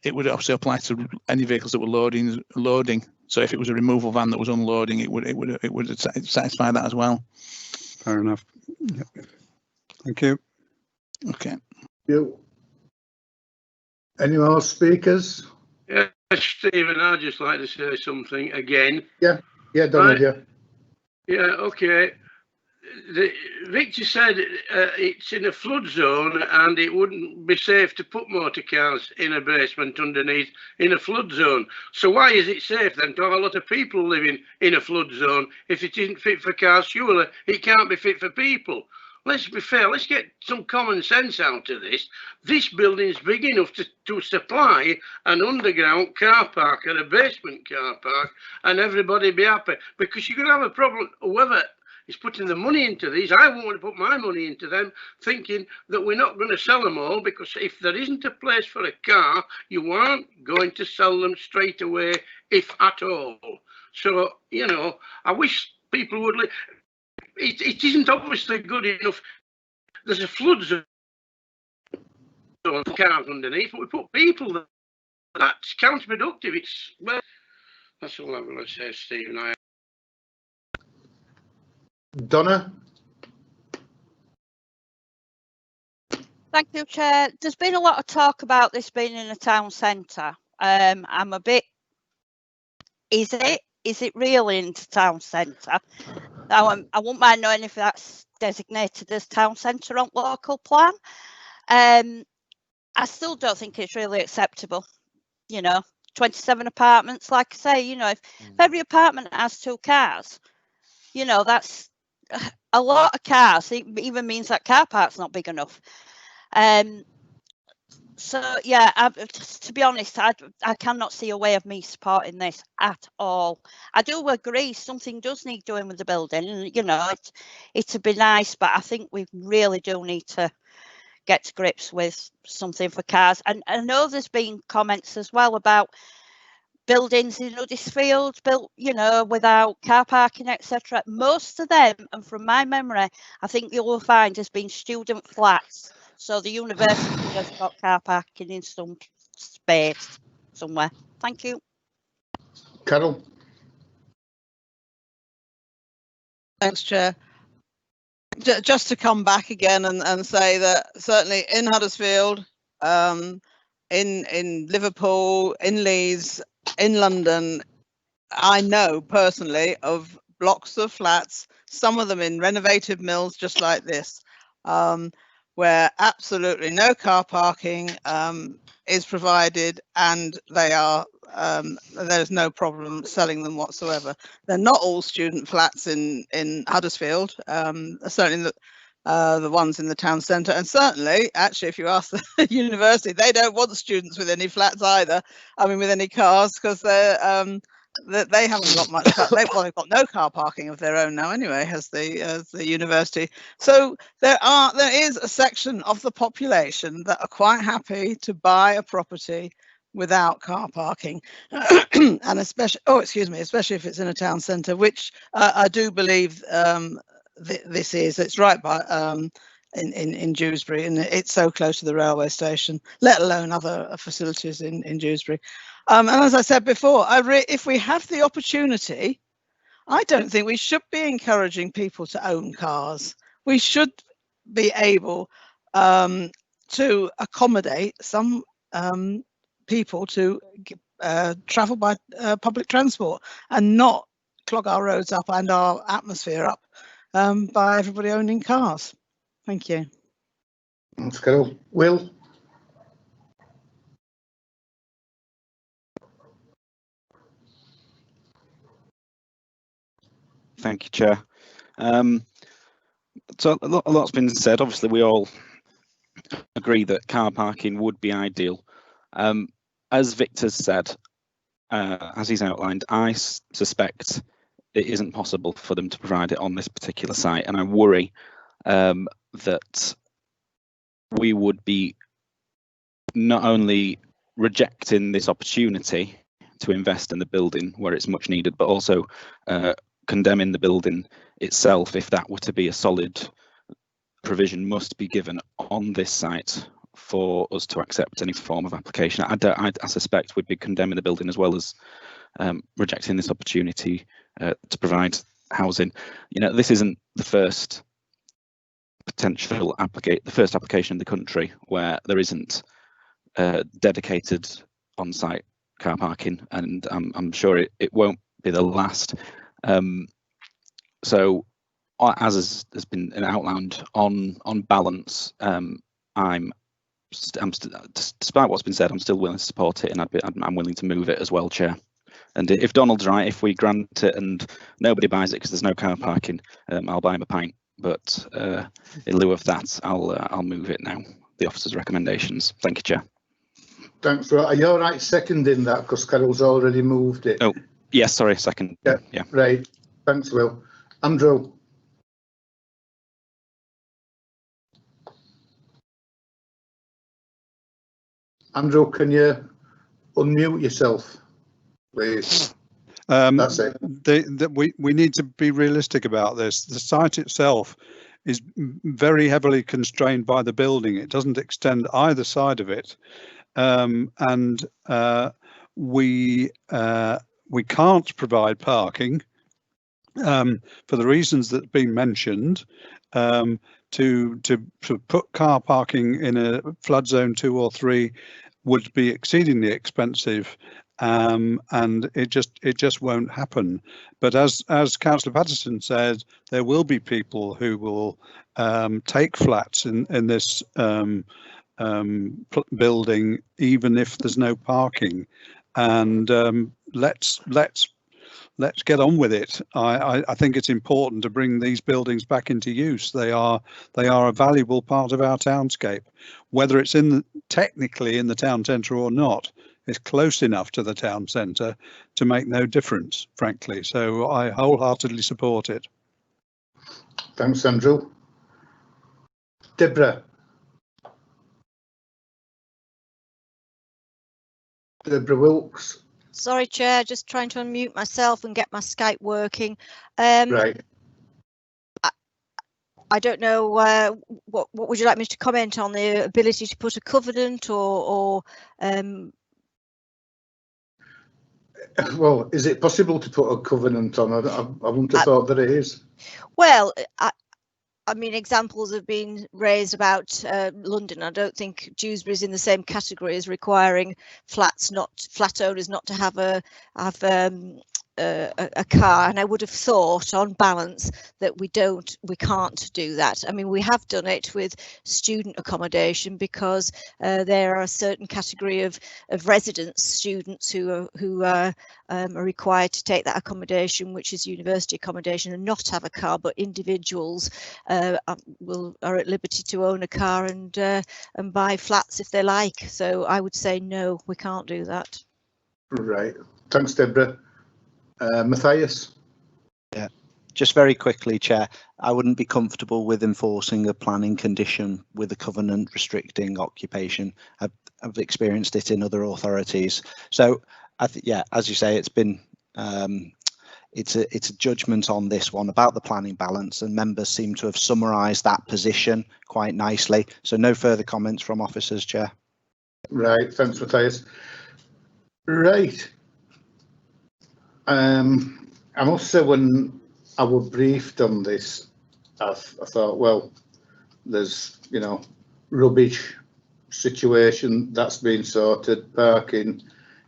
it would also apply to any vehicles that were loading. So if it was a removal van that was unloading, it would satisfy that as well. Fair enough. Yep. Thank you. Okay. You. Any more speakers? Yeah, Stephen, I'd just like to say something again. Yeah, done with you. Yeah, okay. Victor said it's in a flood zone and it wouldn't be safe to put motor cars in a basement underneath in a flood zone. So why is it safe then to have a lot of people living in a flood zone? If it isn't fit for cars, surely it can't be fit for people. Let's be fair, let's get some common sense out of this. This building's big enough to supply an underground car park and a basement car park, and everybody be happy. Because you're going to have a problem whether is putting the money into these. I won't want to put my money into them, thinking that we're not going to sell them all, because if there isn't a place for a car, you aren't going to sell them straight away, if at all. So, you know, I wish people would. It isn't obviously good enough. There's a floods of cars underneath, but we put people there. That's counterproductive. It's, well, that's all I'm going to say, Stephen. Donna? Thank you, Chair. There's been a lot of talk about this being in a town centre. I'm a bit, is it really in the town centre? Now, I wouldn't mind knowing if that's designated as town centre on local plan. I still don't think it's really acceptable. You know, 27 apartments, like I say, you know, if every apartment has 2 cars, you know, that's a lot of cars. It even means that car park's not big enough. So yeah, to be honest, I cannot see a way of me supporting this at all. I do agree something does need doing with the building, and you know, it'd be nice, but I think we really do need to get to grips with something for cars. And I know there's been comments as well about buildings in Huddersfield built, you know, without car parking, etc. Most of them, and from my memory, I think you will find has been student flats. So the university has got car parking in some space somewhere. Thank you. Carol? Thanks, Chair. Just to come back again and say that certainly in Huddersfield, in Liverpool, in Leeds, in London, I know personally of blocks of flats, some of them in renovated mills just like this, where absolutely no car parking is provided, and they are there's no problem selling them whatsoever. They're not all student flats in Huddersfield, certainly the ones in the town centre, and certainly actually if you ask the university, they don't want students with any flats either, I mean with any cars, because they haven't got much. They've got no car parking of their own now anyway, as the university. So there is a section of the population that are quite happy to buy a property without car parking, and especially especially if it's in a town centre, which I do believe this is. It's right by in Dewsbury, and it's so close to the railway station, let alone other facilities in Dewsbury. And as I said before, if we have the opportunity, I don't think we should be encouraging people to own cars. We should be able to accommodate some people to travel by public transport and not clog our roads up and our atmosphere up by everybody owning cars. Thank you. Thanks, Carol. Will? Thank you, Chair. So a lot's been said. Obviously, we all agree that car parking would be ideal. As Victor's said, as he's outlined, I suspect it isn't possible for them to provide it on this particular site, and I worry that we would be not only rejecting this opportunity to invest in the building where it's much needed, but also condemning the building itself if that were to be a solid provision must be given on this site for us to accept any form of application. I suspect we'd be condemning the building as well as rejecting this opportunity to provide housing. You know, this isn't the first application in the country where there isn't dedicated on-site car parking, and I'm sure it won't be the last. So as has been outlined, on balance, despite what's been said, I'm still willing to support it, and I'm willing to move it as well, Chair. And if Donald's right, if we grant it and nobody buys it because there's no car parking, I'll buy him a pint. But in lieu of that, I'll move it now. The officer's recommendations. Thank you, Chair. Thanks. Are you all right seconding that, because Carol's already moved it? Oh, yes, sorry, second. Yeah. Right. Thanks, Will. Andrew? Andrew, can you unmute yourself, please? That's it. We need to be realistic about this. The site itself is very heavily constrained by the building. It doesn't extend either side of it, and we can't provide parking for the reasons that have been mentioned. To put car parking in a flood zone 2 or 3 would be exceedingly expensive, and it just won't happen. But as Councillor Patterson said, there will be people who will take flats in this building, even if there's no parking. And let's get on with it. I think it's important to bring these buildings back into use. They are a valuable part of our townscape, whether it's technically in the town centre or not. It's close enough to the town centre to make no difference, frankly. So I wholeheartedly support it. Thanks, Andrew. Deborah. Deborah Wilkes. Sorry, Chair, just trying to unmute myself and get my Skype working. Right. I don't know, what would you like me to comment on, the ability to put a covenant or Well, is it possible to put a covenant on? I wouldn't have thought that it is. Well, I mean, examples have been raised about London. I don't think Dewsbury is in the same category as requiring flat owners not to have a car, and I would have thought on balance that we can't do that. I mean, we have done it with student accommodation because there are a certain category of residents, students who are required to take that accommodation, which is university accommodation, and not have a car, but individuals are at liberty to own a car and buy flats if they like. So I would say no, we can't do that. Right. Thanks, Deborah. Matthias? Yeah, just very quickly, Chair, I wouldn't be comfortable with enforcing a planning condition with a covenant restricting occupation. I've experienced it in other authorities. So I think, yeah, as you say, it's been it's a judgment on this one about the planning balance, and members seem to have summarised that position quite nicely. So no further comments from officers, Chair. Right, thanks, Matthias. Right. I must say, when I was briefed on this, I thought, well, there's, rubbish situation that's been sorted, parking,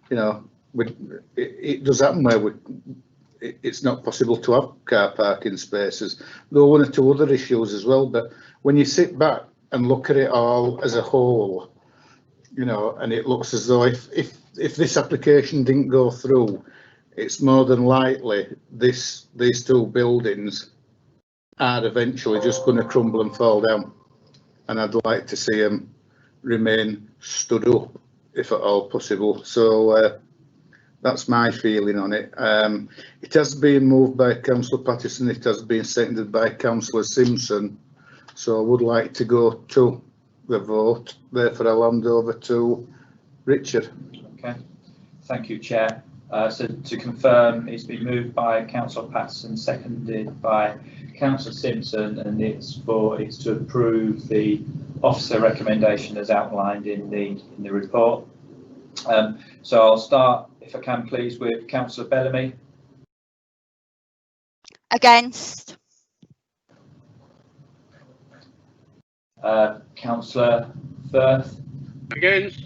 it does happen where it's not possible to have car parking spaces. There were 1 or 2 other issues as well, but when you sit back and look at it all as a whole, and it looks as though if this application didn't go through, it's more than likely these 2 buildings are eventually just going to crumble and fall down, and I'd like to see them remain stood up if at all possible. So that's my feeling on it. It has been moved by Councillor Patterson, it has been seconded by Councillor Simpson, so I would like to go to the vote. Therefore I'll hand over to Richard. Okay, thank you, Chair. So to confirm, it's been moved by Councillor Patterson, seconded by Councillor Simpson, and it's to approve the officer recommendation as outlined in the report. So I'll start, if I can please, with Councillor Bellamy. Against. Councillor Firth. Against.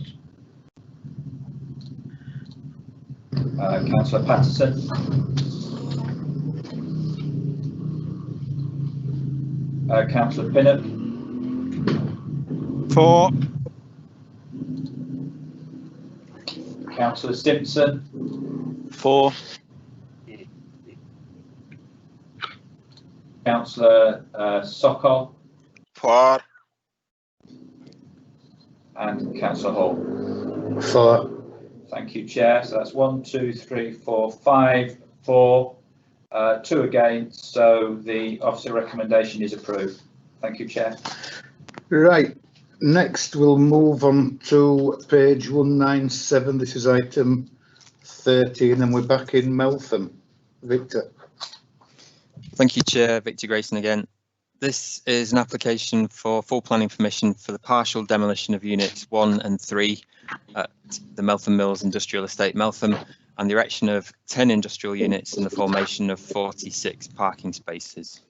Councillor Patterson. Councillor Pinnock. For. Councillor Simpson. For. Councillor Sokol. For. And Councillor Hall. For. Thank you, Chair. So that's 1, 2, 3, 4, 5 for, 2 against. So the officer recommendation is approved. Thank you, Chair. Right. Next, we'll move on to page 197. This is item 13, and we're back in Meltham. Victor. Thank you, Chair. Victor Grayson again. This is an application for full planning permission for the partial demolition of units 1 and 3 at the Meltham Mills Industrial Estate, Meltham, and the erection of 10 industrial units and the formation of 46 parking spaces.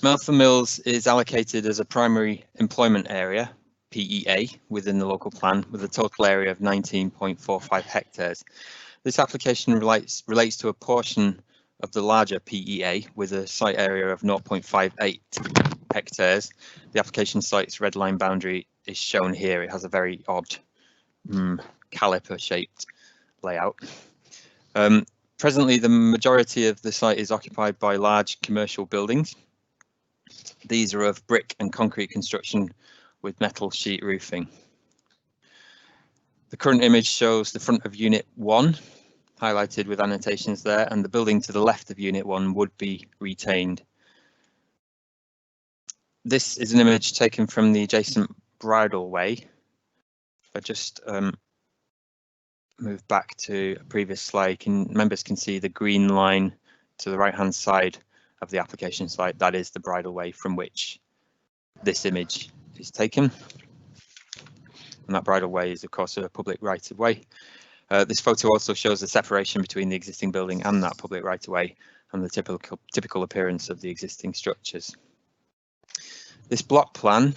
Meltham Mills is allocated as a primary employment area, PEA, within the local plan with a total area of 19.45 hectares. This application relates to a portion of the larger PEA with a site area of 0.58 hectares. The application site's red line boundary is shown here. It has a very odd caliper shaped layout. Presently, the majority of the site is occupied by large commercial buildings. These are of brick and concrete construction with metal sheet roofing. The current image shows the front of Unit 1, highlighted with annotations there, and the building to the left of Unit 1 would be retained. This is an image taken from the adjacent bridle way. If I just move back to a previous slide, members can see the green line to the right-hand side of the application site. That is the bridle way from which this image is taken. And that bridle way is, of course, a public right-of-way. This photo also shows the separation between the existing building and that public right-of-way and the typical appearance of the existing structures. This block plan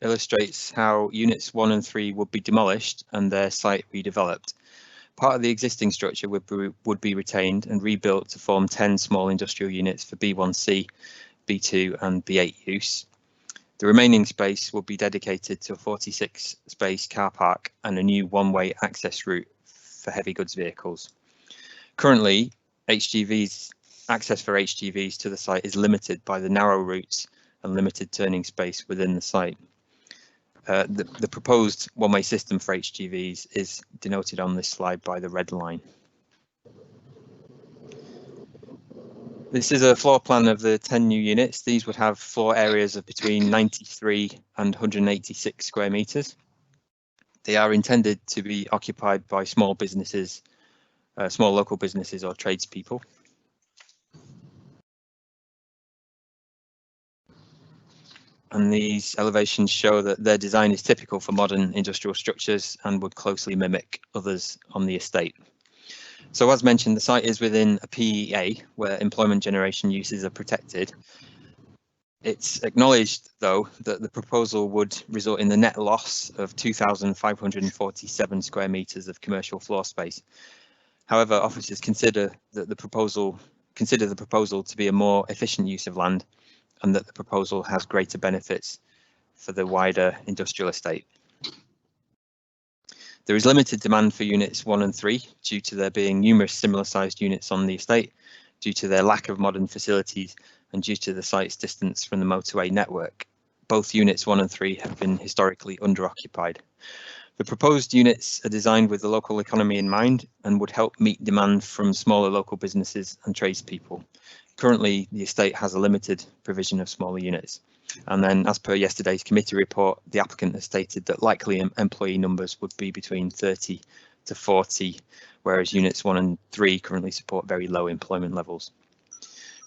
illustrates how units 1 and 3 would be demolished and their site redeveloped. Part of the existing structure would be retained and rebuilt to form 10 small industrial units for B1C, B2 and B8 use. The remaining space will be dedicated to a 46 space car park and a new one-way access route for heavy goods vehicles. Currently, access for HGVs to the site is limited by the narrow routes and limited turning space within the site. The proposed one-way system for HGVs is denoted on this slide by the red line. This is a floor plan of the 10 new units. These would have floor areas of between 93 and 186 square meters. They are intended to be occupied by small businesses, small local businesses or tradespeople. And these elevations show that their design is typical for modern industrial structures and would closely mimic others on the estate. So as mentioned, the site is within a PEA where employment generation uses are protected. It's acknowledged, though, that the proposal would result in the net loss of 2,547 square meters of commercial floor space. However, officers consider the proposal to be a more efficient use of land and that the proposal has greater benefits for the wider industrial estate. There is limited demand for units 1 and 3 due to there being numerous similar sized units on the estate, due to their lack of modern facilities and due to the site's distance from the motorway network. Both units 1 and 3 have been historically underoccupied. The proposed units are designed with the local economy in mind and would help meet demand from smaller local businesses and tradespeople. Currently, the estate has a limited provision of smaller units. And then, as per yesterday's committee report, the applicant has stated that likely employee numbers would be between 30 to 40, whereas units 1 and 3 currently support very low employment levels.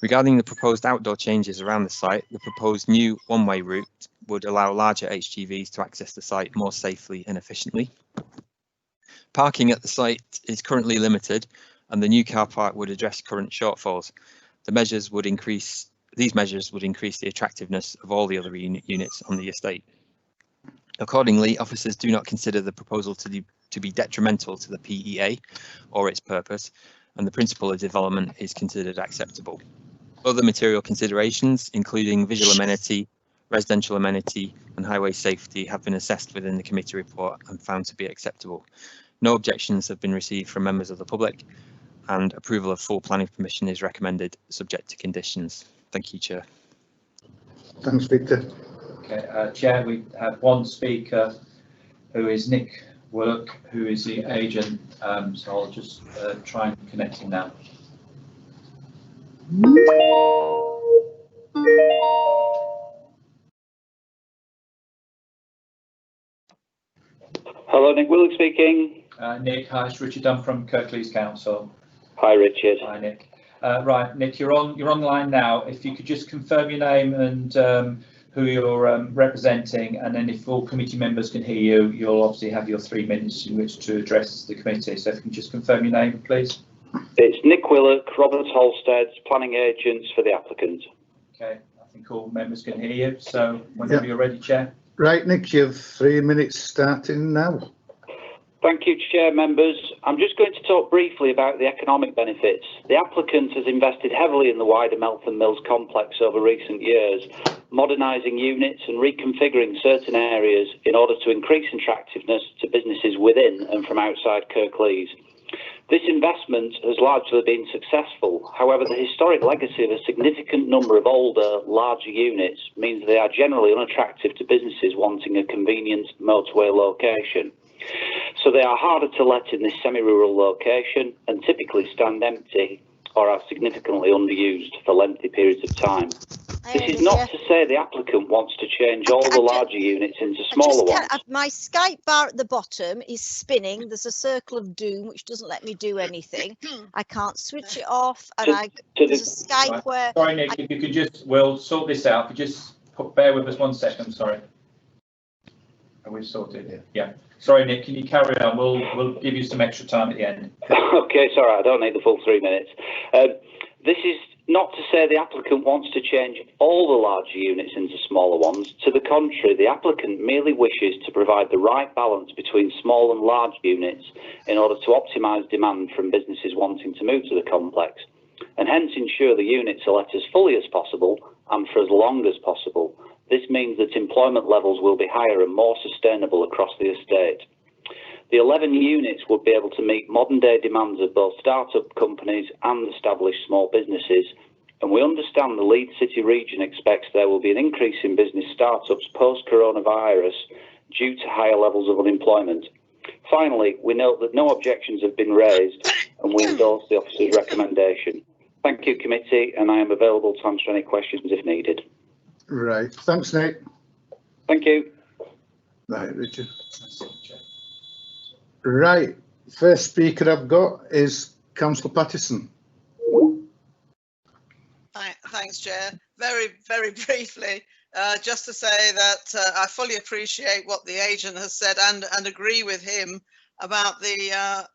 Regarding the proposed outdoor changes around the site, the proposed new one-way route would allow larger HGVs to access the site more safely and efficiently. Parking at the site is currently limited, and the new car park would address current shortfalls. These measures would increase the attractiveness of all the other units on the estate. Accordingly, officers do not consider the proposal to be detrimental to the PEA or its purpose, and the principle of development is considered acceptable. Other material considerations, including visual amenity, residential amenity, and highway safety, have been assessed within the committee report and found to be acceptable. No objections have been received from members of the public, and approval of full planning permission is recommended, subject to conditions. Thank you, Chair. Thanks, Victor. Okay, Chair, we have one speaker who is Nick Willock, who is the agent, so I'll just try and connect him now. Hello, Nick Willock speaking. Nick, hi, it's Richard Dunn from Kirklees Council. Hi, Richard. Hi, Nick. Right, Nick, you're online now. If you could just confirm your name and who you're representing, and then if all committee members can hear you, you'll obviously have your 3 minutes in which to address the committee. So if you can just confirm your name, please. It's Nick Willock, Robert Halstead, planning agents for the applicant. Okay, I think all members can hear you. So whenever you're ready, Chair. Right, Nick, you have 3 minutes starting now. Thank you, Chair, members. I'm just going to talk briefly about the economic benefits. The applicant has invested heavily in the wider Meltham Mills complex over recent years, modernising units and reconfiguring certain areas in order to increase attractiveness to businesses within and from outside Kirklees. This investment has largely been successful. However, the historic legacy of a significant number of older, larger units means they are generally unattractive to businesses wanting a convenient motorway location. So they are harder to let in this semi-rural location and typically stand empty or are significantly underused for lengthy periods of time. This is not to say the applicant wants to change all the larger units into smaller ones. My Skype bar at the bottom is spinning. There's a circle of doom which doesn't let me do anything. I can't switch it off, and there's a Skype where. Sorry, Nick, if you could just, we'll sort this out. If you just bear with us 1 second. Sorry. And we've sorted it. Yeah. Sorry, Nick. Can you carry on? We'll give you some extra time at the end. Okay, sorry, I don't need the full 3 minutes. This is not to say the applicant wants to change all the larger units into smaller ones. To the contrary, the applicant merely wishes to provide the right balance between small and large units in order to optimise demand from businesses wanting to move to the complex, and hence ensure the units are let as fully as possible and for as long as possible. This means that employment levels will be higher and more sustainable across the estate. The 11 units would be able to meet modern day demands of both start-up companies and established small businesses, and we understand the Leeds City region expects there will be an increase in business start-ups post-coronavirus due to higher levels of unemployment. Finally, we note that no objections have been raised and we endorse the officer's recommendation. Thank you, committee, and I am available to answer any questions if needed. Right, thanks, Nick. Thank you. Right, Richard. Right, first speaker I've got is Councillor Pattison. Thanks, Chair. Very, very briefly, just to say that I fully appreciate what the agent has said and agree with him about the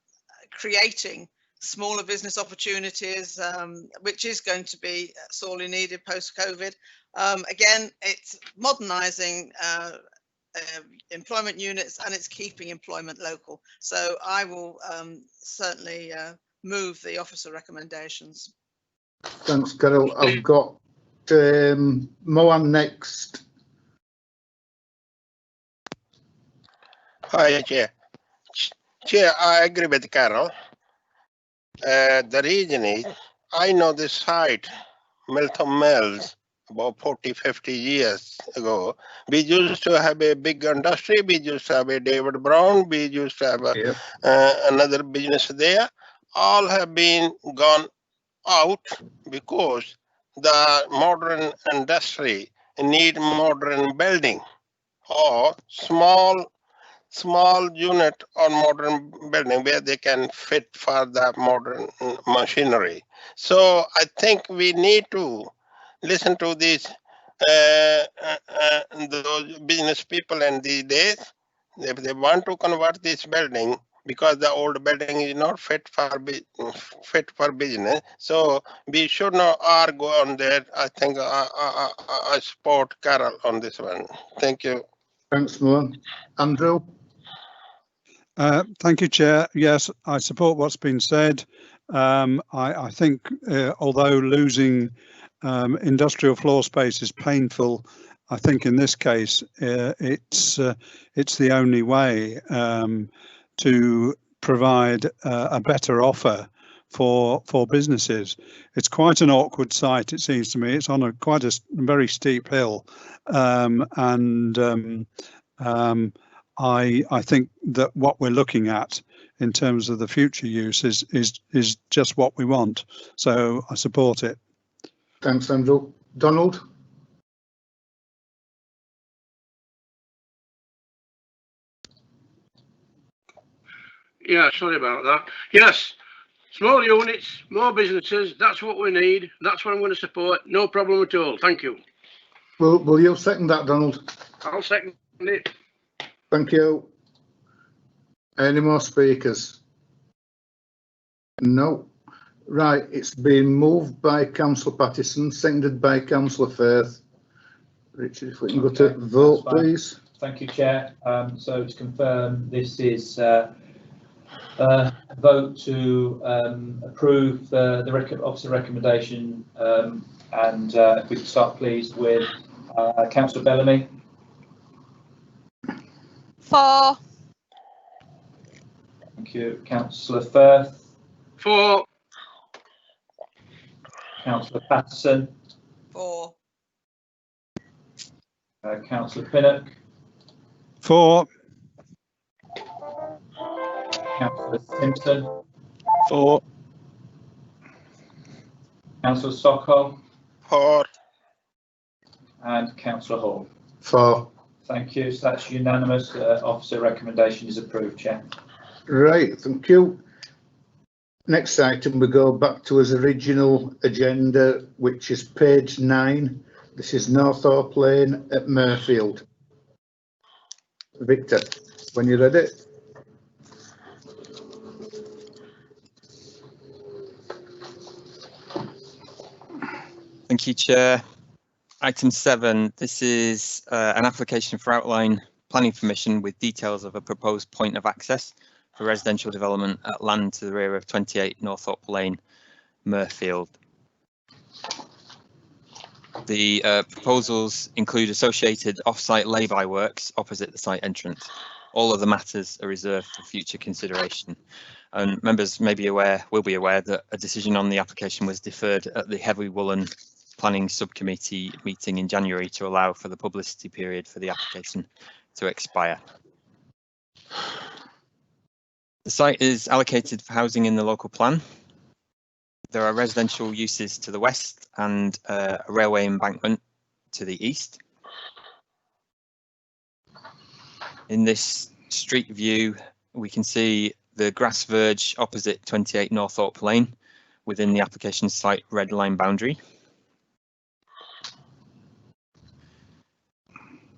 creating smaller business opportunities, which is going to be sorely needed post-COVID. Again, it's modernising employment units and it's keeping employment local. So I will certainly move the officer recommendations. Thanks, Carol. I've got Mohan next. Hi, Chair. Chair, I agree with Carol. The reason is, I know this site, Meltham Mills, about 40-50 years ago. We used to have a big industry. We used to have a David Brown. We used to have another business there. All have been gone out because the modern industry need modern building or small unit or modern building where they can fit for the modern machinery. So I think we need to listen to these those business people in these days. If they want to convert this building, because the old building is not fit for business, so we should not argue on that. I think I support Carol on this one. Thank you. Thanks, Mohan. Andrew. Thank you, Chair. Yes, I support what's been said. I think although losing industrial floor space is painful, I think in this case it's the only way to provide a better offer for businesses. It's quite an awkward site, it seems to me. It's on quite a very steep hill, I think that what we're looking at in terms of the future use is just what we want. So I support it. Thanks, Andrew. Donald? Yeah, sorry about that. Yes, small units, more businesses, that's what we need. That's what I'm going to support. No problem at all. Thank you. Will you second that, Donald? I'll second it. Thank you. Any more speakers? No. Right, it's been moved by Councillor Pattison, seconded by Councillor Firth. Richard, if we can go to vote, please. Thank you, Chair. So to confirm, this is a vote to approve the officer recommendation, and if we could start, please, with Councillor Bellamy. For. Thank you. Councillor Firth. For. Councillor Pattison. For. Councillor Pinnock. For. Councillor Simpson. For. Councillor Stockholm. For. And Councillor Hall. For. Thank you. So that's unanimous. Officer recommendation is approved, Chair. Right, thank you. Next item, we go back to his original agenda, which is page 9. This is Northorpe Lane at Murfield. Victor, when you're ready. Thank you, Chair. Item 7, this is an application for outline planning permission with details of a proposed point of access for residential development at land to the rear of 28 Northorpe Lane, Murfield. The proposals include associated off-site lay-by works opposite the site entrance. All of the matters are reserved for future consideration. And members will be aware that a decision on the application was deferred at the Heavy Woolen Planning Subcommittee meeting in January to allow for the publicity period for the application to expire. The site is allocated for housing in the local plan. There are residential uses to the west and a railway embankment to the east. In this street view, we can see the grass verge opposite 28 Northorpe Lane within the application site red line boundary.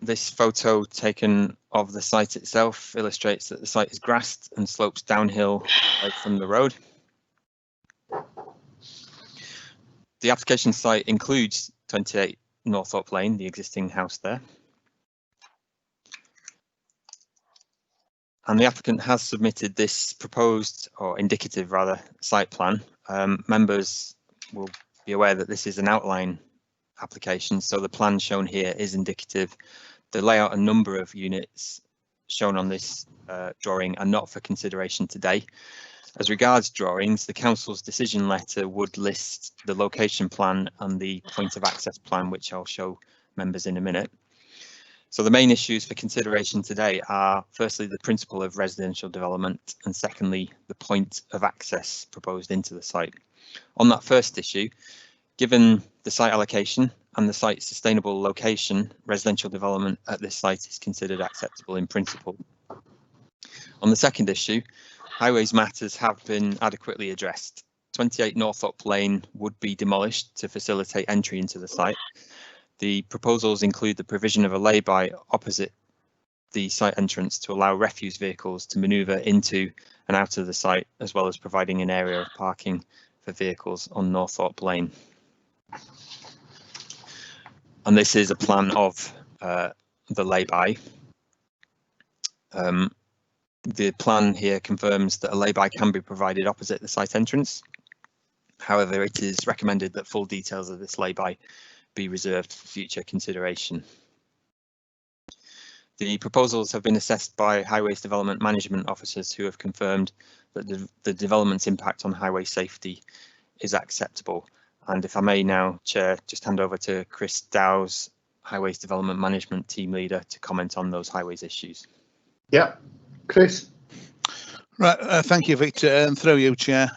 This photo taken of the site itself illustrates that the site is grassed and slopes downhill from the road. The application site includes 28 Northorpe Lane, the existing house there. And the applicant has submitted this proposed, or indicative rather, site plan. Members will be aware that this is an outline application, so the plan shown here is indicative. The layout and number of units shown on this drawing are not for consideration today. As regards drawings, the council's decision letter would list the location plan and the point of access plan, which I'll show members in a minute. So the main issues for consideration today are firstly the principle of residential development and secondly the point of access proposed into the site. On that first issue, given the site allocation and the site's sustainable location, residential development at this site is considered acceptable in principle. On the second issue, highways matters have been adequately addressed. 28 Northorpe Lane would be demolished to facilitate entry into the site. The proposals include the provision of a lay-by opposite the site entrance to allow refuse vehicles to manoeuvre into and out of the site, as well as providing an area of parking for vehicles on Northorpe Lane. And this is a plan of the lay-by. The plan here confirms that a lay-by can be provided opposite the site entrance. However, it is recommended that full details of this lay-by be reserved for future consideration. The proposals have been assessed by Highways Development Management officers who have confirmed that the development's impact on highway safety is acceptable. And if I may now, Chair, just hand over to Chris Dowes, Highways Development Management Team Leader, to comment on those highways issues. Yeah, Chris. Right, thank you, Victor, and through you, Chair.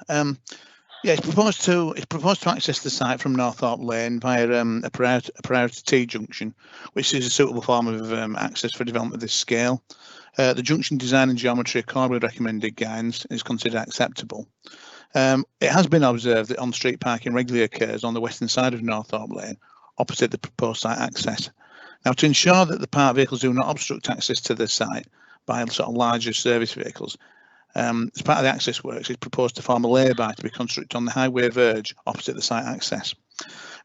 Yeah, it's proposed to access the site from Northorpe Lane via a priority T junction, which is a suitable form of access for development of this scale. The junction design and geometry accorded with recommended guidance is considered acceptable. It has been observed that on-street parking regularly occurs on the western side of Northope Lane, opposite the proposed site access. Now, to ensure that the parked vehicles do not obstruct access to the site by sort of larger service vehicles, as part of the access works, it's proposed to form a lay-by to be constructed on the highway verge opposite the site access.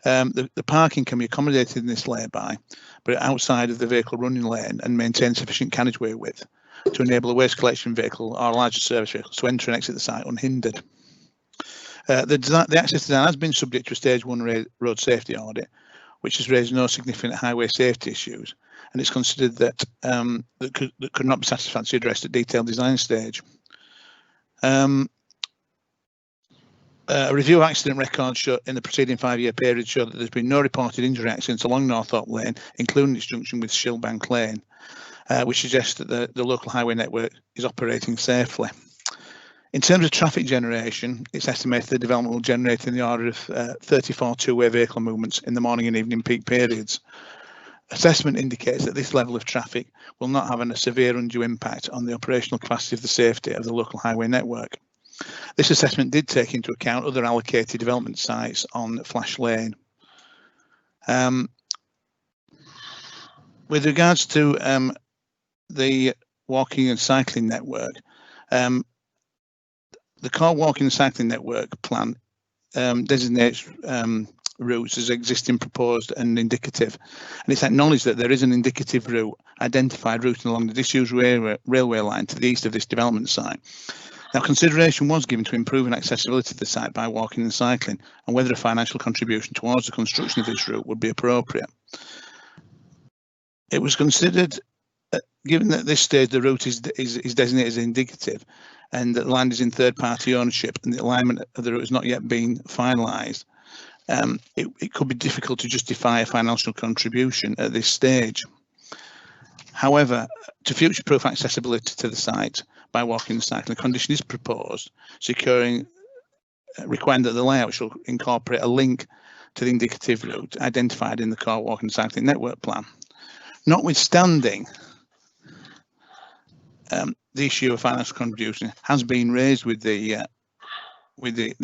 The parking can be accommodated in this lay-by, but outside of the vehicle running lane, and maintain sufficient carriageway width to enable a waste collection vehicle or larger service vehicles to enter and exit the site unhindered. The access design has been subject to a stage 1 road safety audit, which has raised no significant highway safety issues, and it's considered that that could not be satisfactorily addressed at detailed design stage. A review of accident records in the preceding 5-year period showed that there's been no reported injury accidents along Northope Lane, including its junction with Shillbank Lane, which suggests that the local highway network is operating safely. In terms of traffic generation, it's estimated the development will generate in the order of 34 two-way vehicle movements in the morning and evening peak periods. Assessment indicates that this level of traffic will not have a severe undue impact on the operational capacity of the safety of the local highway network. This assessment did take into account other allocated development sites on Flash Lane. With regards to the walking and cycling network, the car walking and cycling network plan designates routes as existing, proposed and indicative, and it's acknowledged that there is an indicative route identified routing along the disused railway line to the east of this development site. Now, consideration was given to improving accessibility to the site by walking and cycling, and whether a financial contribution towards the construction of this route would be appropriate. It was considered, given that at this stage the route is designated as indicative, and that the land is in third-party ownership, and the alignment of the route has not yet been finalised, it could be difficult to justify a financial contribution at this stage. However, to future-proof accessibility to the site by walking and cycling, a condition is proposed requiring that the layout shall incorporate a link to the indicative route identified in the car walking and cycling network plan. Notwithstanding, the issue of financial contribution has been raised with the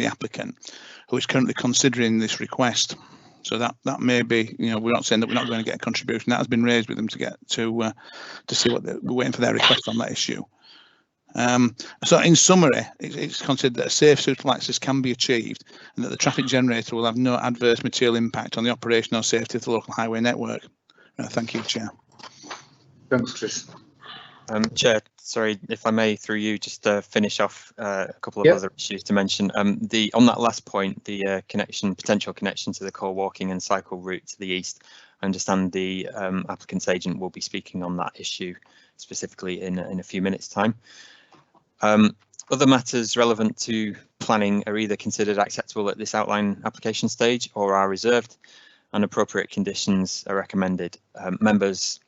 applicant, who is currently considering this request. So that may be, we're not saying that we're not going to get a contribution. That has been raised with them to see what we're waiting for their request on that issue. So in summary, it's considered that a safe, suitable access can be achieved, and that the traffic generator will have no adverse material impact on the operation or safety of the local highway network. Thank you, Chair. Thanks, Chris. Chair, sorry, if I may, through you, just to finish off a couple of other issues to mention. On that last point, the potential connection to the core walking and cycle route to the east, I understand the applicant's agent will be speaking on that issue specifically in a few minutes' time. Other matters relevant to planning are either considered acceptable at this outline application stage or are reserved, and appropriate conditions are recommended. Members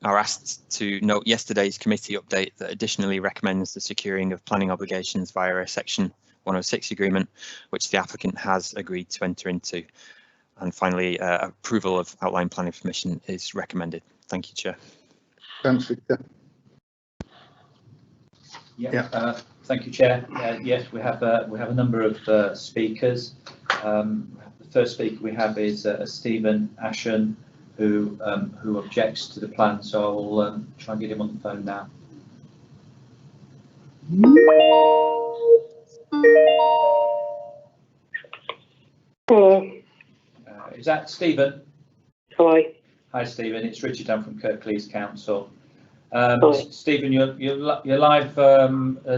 are asked to note yesterday's committee update that additionally recommends the securing of planning obligations via a Section 106 agreement, which the applicant has agreed to enter into. And finally, approval of outline planning permission is recommended. Thank you, Chair. Thanks, Victor. Thank you, Chair. Yes, we have a number of speakers. The first speaker we have is Stephen Ashton, who objects to the plan. So I will try and get him on the phone now. Hello. Is that Stephen? Hi. Hi, Stephen. It's Richard Dunn from Kirklees Council. Stephen, you're live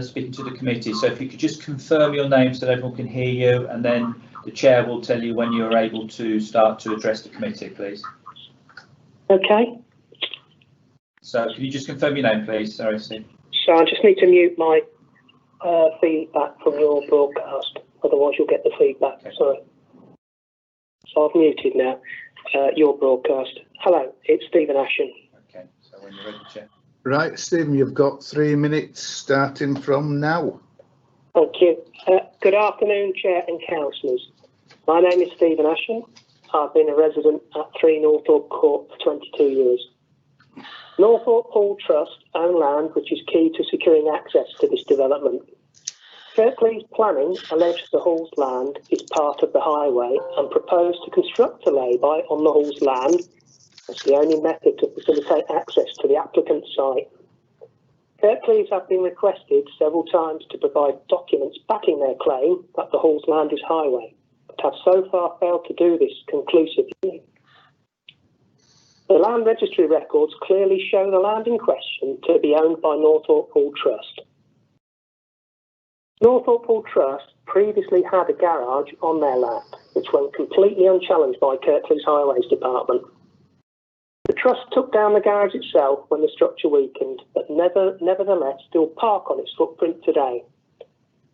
speaking to the committee. So if you could just confirm your name so that everyone can hear you, and then the chair will tell you when you're able to start to address the committee, please. Okay. So can you just confirm your name, please? Sorry, Steve. So I just need to mute my feedback from your broadcast, otherwise you'll get the feedback. Okay. Sorry. So I've muted now your broadcast. Hello, it's Stephen Ashton. Okay, so when you're ready, Chair. Right, Stephen, you've got 3 minutes starting from now. Thank you. Good afternoon, Chair and Councillors. My name is Stephen Ashton. I've been a resident at 3 Northope Court for 22 years. Northorpe Hall Trust own land which is key to securing access to this development. Kirklees planning alleged the Hall's land is part of the highway and proposed to construct a lay-by on the Hall's land as the only method to facilitate access to the applicant's site. Kirklees have been requested several times to provide documents backing their claim that the Hall's land is highway, but have so far failed to do this conclusively. The land registry records clearly show the land in question to be owned by Northorpe Hall Trust. Northorpe Hall Trust previously had a garage on their land, which went completely unchallenged by Kirklees Highways Department. The Trust took down the garage itself when the structure weakened, but nevertheless still park on its footprint today.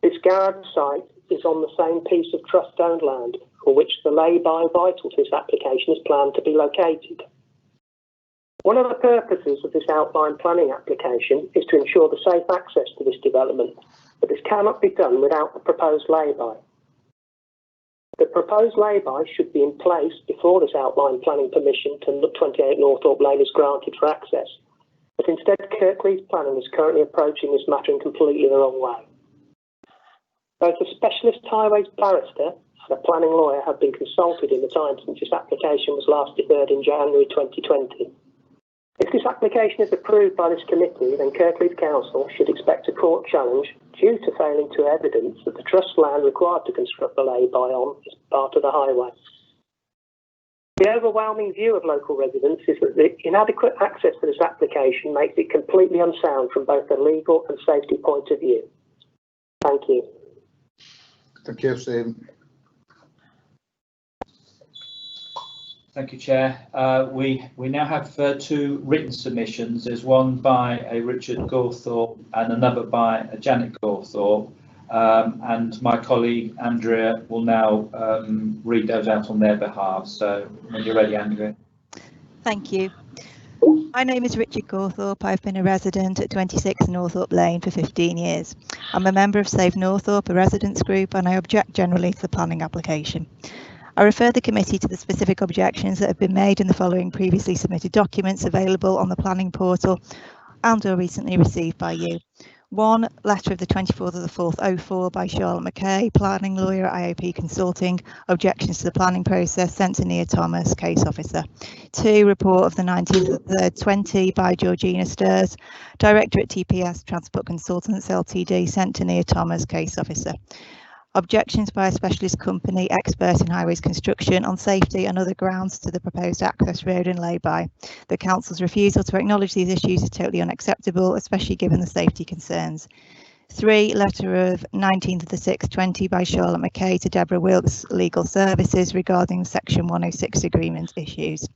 This garage site is on the same piece of Trust-owned land for which the lay-by vital to this application is planned to be located. One of the purposes of this outline planning application is to ensure the safe access to this development, but this cannot be done without the proposed lay-by. The proposed lay-by should be in place before this outline planning permission to 28 Northorpe Lane is granted for access, but instead Kirklees planning is currently approaching this matter in completely the wrong way. Both a specialist highways barrister and a planning lawyer have been consulted in the time since this application was last deferred in January 2020. If this application is approved by this committee, then Kirklees Council should expect a court challenge due to failing to evidence that the trust land required to construct the lay-by on is part of the highway. The overwhelming view of local residents is that the inadequate access to this application makes it completely unsound from both a legal and safety point of view. Thank you. Thank you, Stephen. Thank you, Chair. We now have two written submissions. There's one by a Richard Gawthorpe and another by a Janet Gawthorpe. And my colleague Andrea will now read those out on their behalf. So when you're ready, Andrea. Thank you. My name is Richard Gawthorpe. I've been a resident at 26 Northorpe Lane for 15 years. I'm a member of Save Northorpe, a residents group, and I object generally to the planning application. I refer the committee to the specific objections that have been made in the following previously submitted documents available on the planning portal and or recently received by you. 1. Letter of the 24th of the 4th 04 by Charlotte Mackay, planning lawyer at IOP Consulting, objections to the planning process, sent to Nia Thomas, case officer. 2. Report of the 19th of the 3rd 20 by Georgina Sturs, director at TPS Transport Consultants Ltd, sent to Nia Thomas, case officer. Objections by a specialist company expert in highways construction on safety and other grounds to the proposed access road and lay-by. The council's refusal to acknowledge these issues is totally unacceptable, especially given the safety concerns. 3. Letter of 19th of the 6th 20 by Charlotte Mackay to Deborah Wilkes Legal Services regarding Section 106 agreement issues.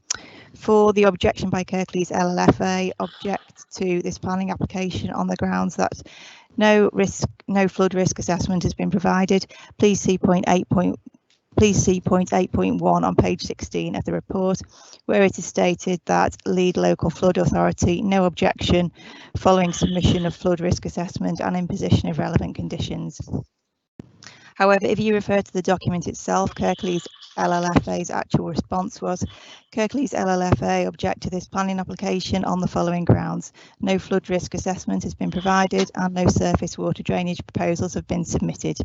4. The objection by Kirklees LLFA object to this planning application on the grounds that no flood risk assessment has been provided. Please see point 8.1 on page 16 of the report, where it is stated that lead local flood authority, no objection following submission of flood risk assessment and imposition of relevant conditions. However, if you refer to the document itself, Kirklees LLFA's actual response was, Kirklees LLFA object to this planning application on the following grounds. No flood risk assessment has been provided and no surface water drainage proposals have been submitted.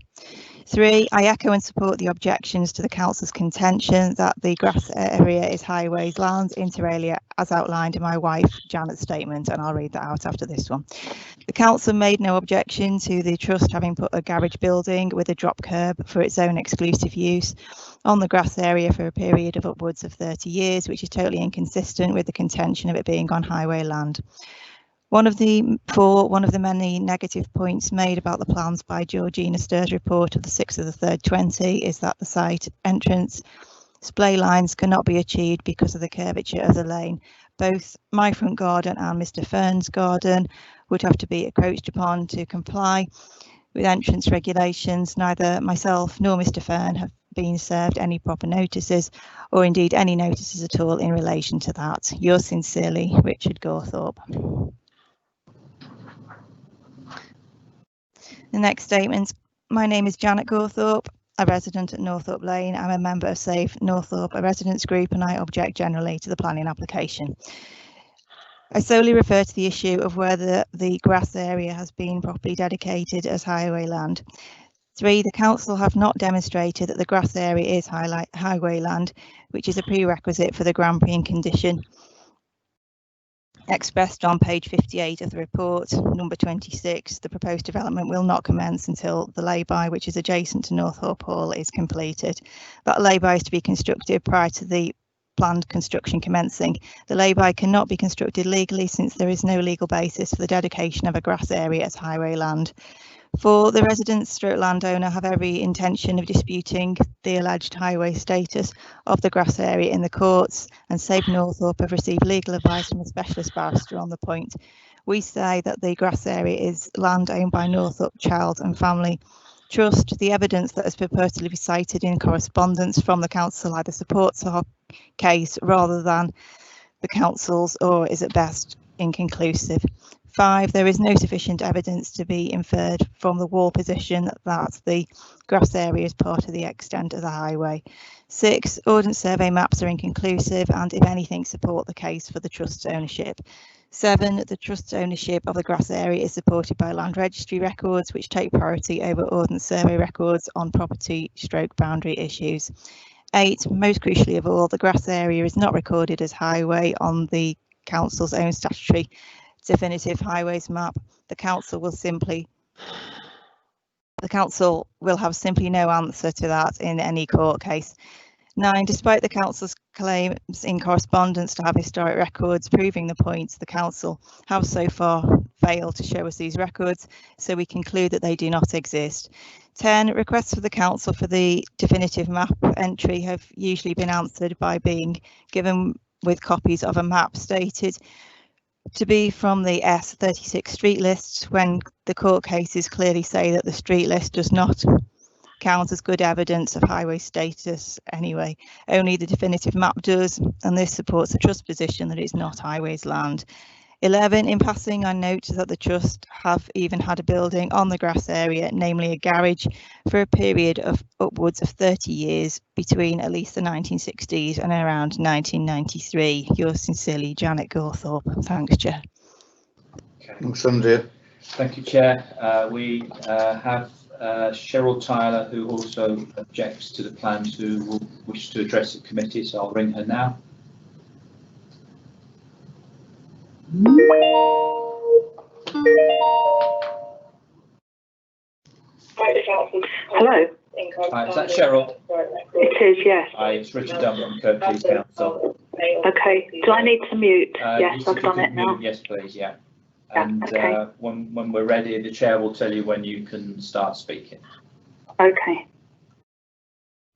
3. I echo and support the objections to the council's contention that the grass area is highways land inter alia as outlined in my wife Janet's statement, and I'll read that out after this one. The council made no objection to the trust having put a garage building with a drop curb for its own exclusive use on the grass area for a period of upwards of 30 years, which is totally inconsistent with the contention of it being on highway land. One of the many negative points made about the plans by Georgina Sturs' report of the 6th of the 3rd 20 is that the site entrance splay lines cannot be achieved because of the curvature of the lane. Both my front garden and Mr. Fern's garden would have to be encroached upon to comply with entrance regulations. Neither myself nor Mr. Fern have been served any proper notices or indeed any notices at all in relation to that. Yours sincerely, Richard Gawthorpe. The next statement. My name is Janet Gawthorpe, a resident at Northorpe Lane. I'm a member of Save Northorpe, a residents group, and I object generally to the planning application. I solely refer to the issue of whether the grass area has been properly dedicated as highway land. 3, the council have not demonstrated that the grass area is highway land, which is a prerequisite for the granting condition expressed on page 58 of the report. Number 26, the proposed development will not commence until the lay-by, which is adjacent to Northope Hall, is completed. That lay-by is to be constructed prior to the planned construction commencing. The lay-by cannot be constructed legally since there is no legal basis for the dedication of a grass area as highway land. 4, the residents / landowner have every intention of disputing the alleged highway status of the grass area in the courts, and Save Northope have received legal advice from a specialist barrister on the point. We say that the grass area is land owned by Northope Child and Family Trust. The evidence that has purportedly been cited in correspondence from the council either supports our case rather than the council's, or is at best inconclusive. 5, there is no sufficient evidence to be inferred from the wall position that the grass area is part of the extent of the highway. 6, ordnance survey maps are inconclusive and, if anything, support the case for the trust's ownership. 7, the trust's ownership of the grass area is supported by land registry records, which take priority over ordnance survey records on property / boundary issues. 8, most crucially of all, the grass area is not recorded as highway on the council's own statutory definitive highways map. The council will have simply no answer to that in any court case. 9, despite the council's claims in correspondence to have historic records proving the points, the council have so far failed to show us these records, so we conclude that they do not exist. 10, requests for the council for the definitive map entry have usually been answered by being given with copies of a map stated to be from the S36 street list, when the court cases clearly say that the street list does not count as good evidence of highway status anyway. Only the definitive map does, and this supports the trust position that it's not highways land. 11, in passing, I note that the trust have even had a building on the grass area, namely a garage, for a period of upwards of 30 years between at least the 1960s and around 1993. Yours sincerely, Janet Gawthorpe. Thanks, Chair. Thanks, Andrea. Thank you, Chair. We have Cheryl Tyler, who also objects to the plans, who will wish to address the committee, so I'll ring her now. Hello. Hi, is that Cheryl? It is, yes. Hi, it's Richard Dunn from Kirklees Council. Okay. Do I need to mute? Yes, I've done it now. Yes, please, yeah. And okay. When we're ready, the chair will tell you when you can start speaking. Okay.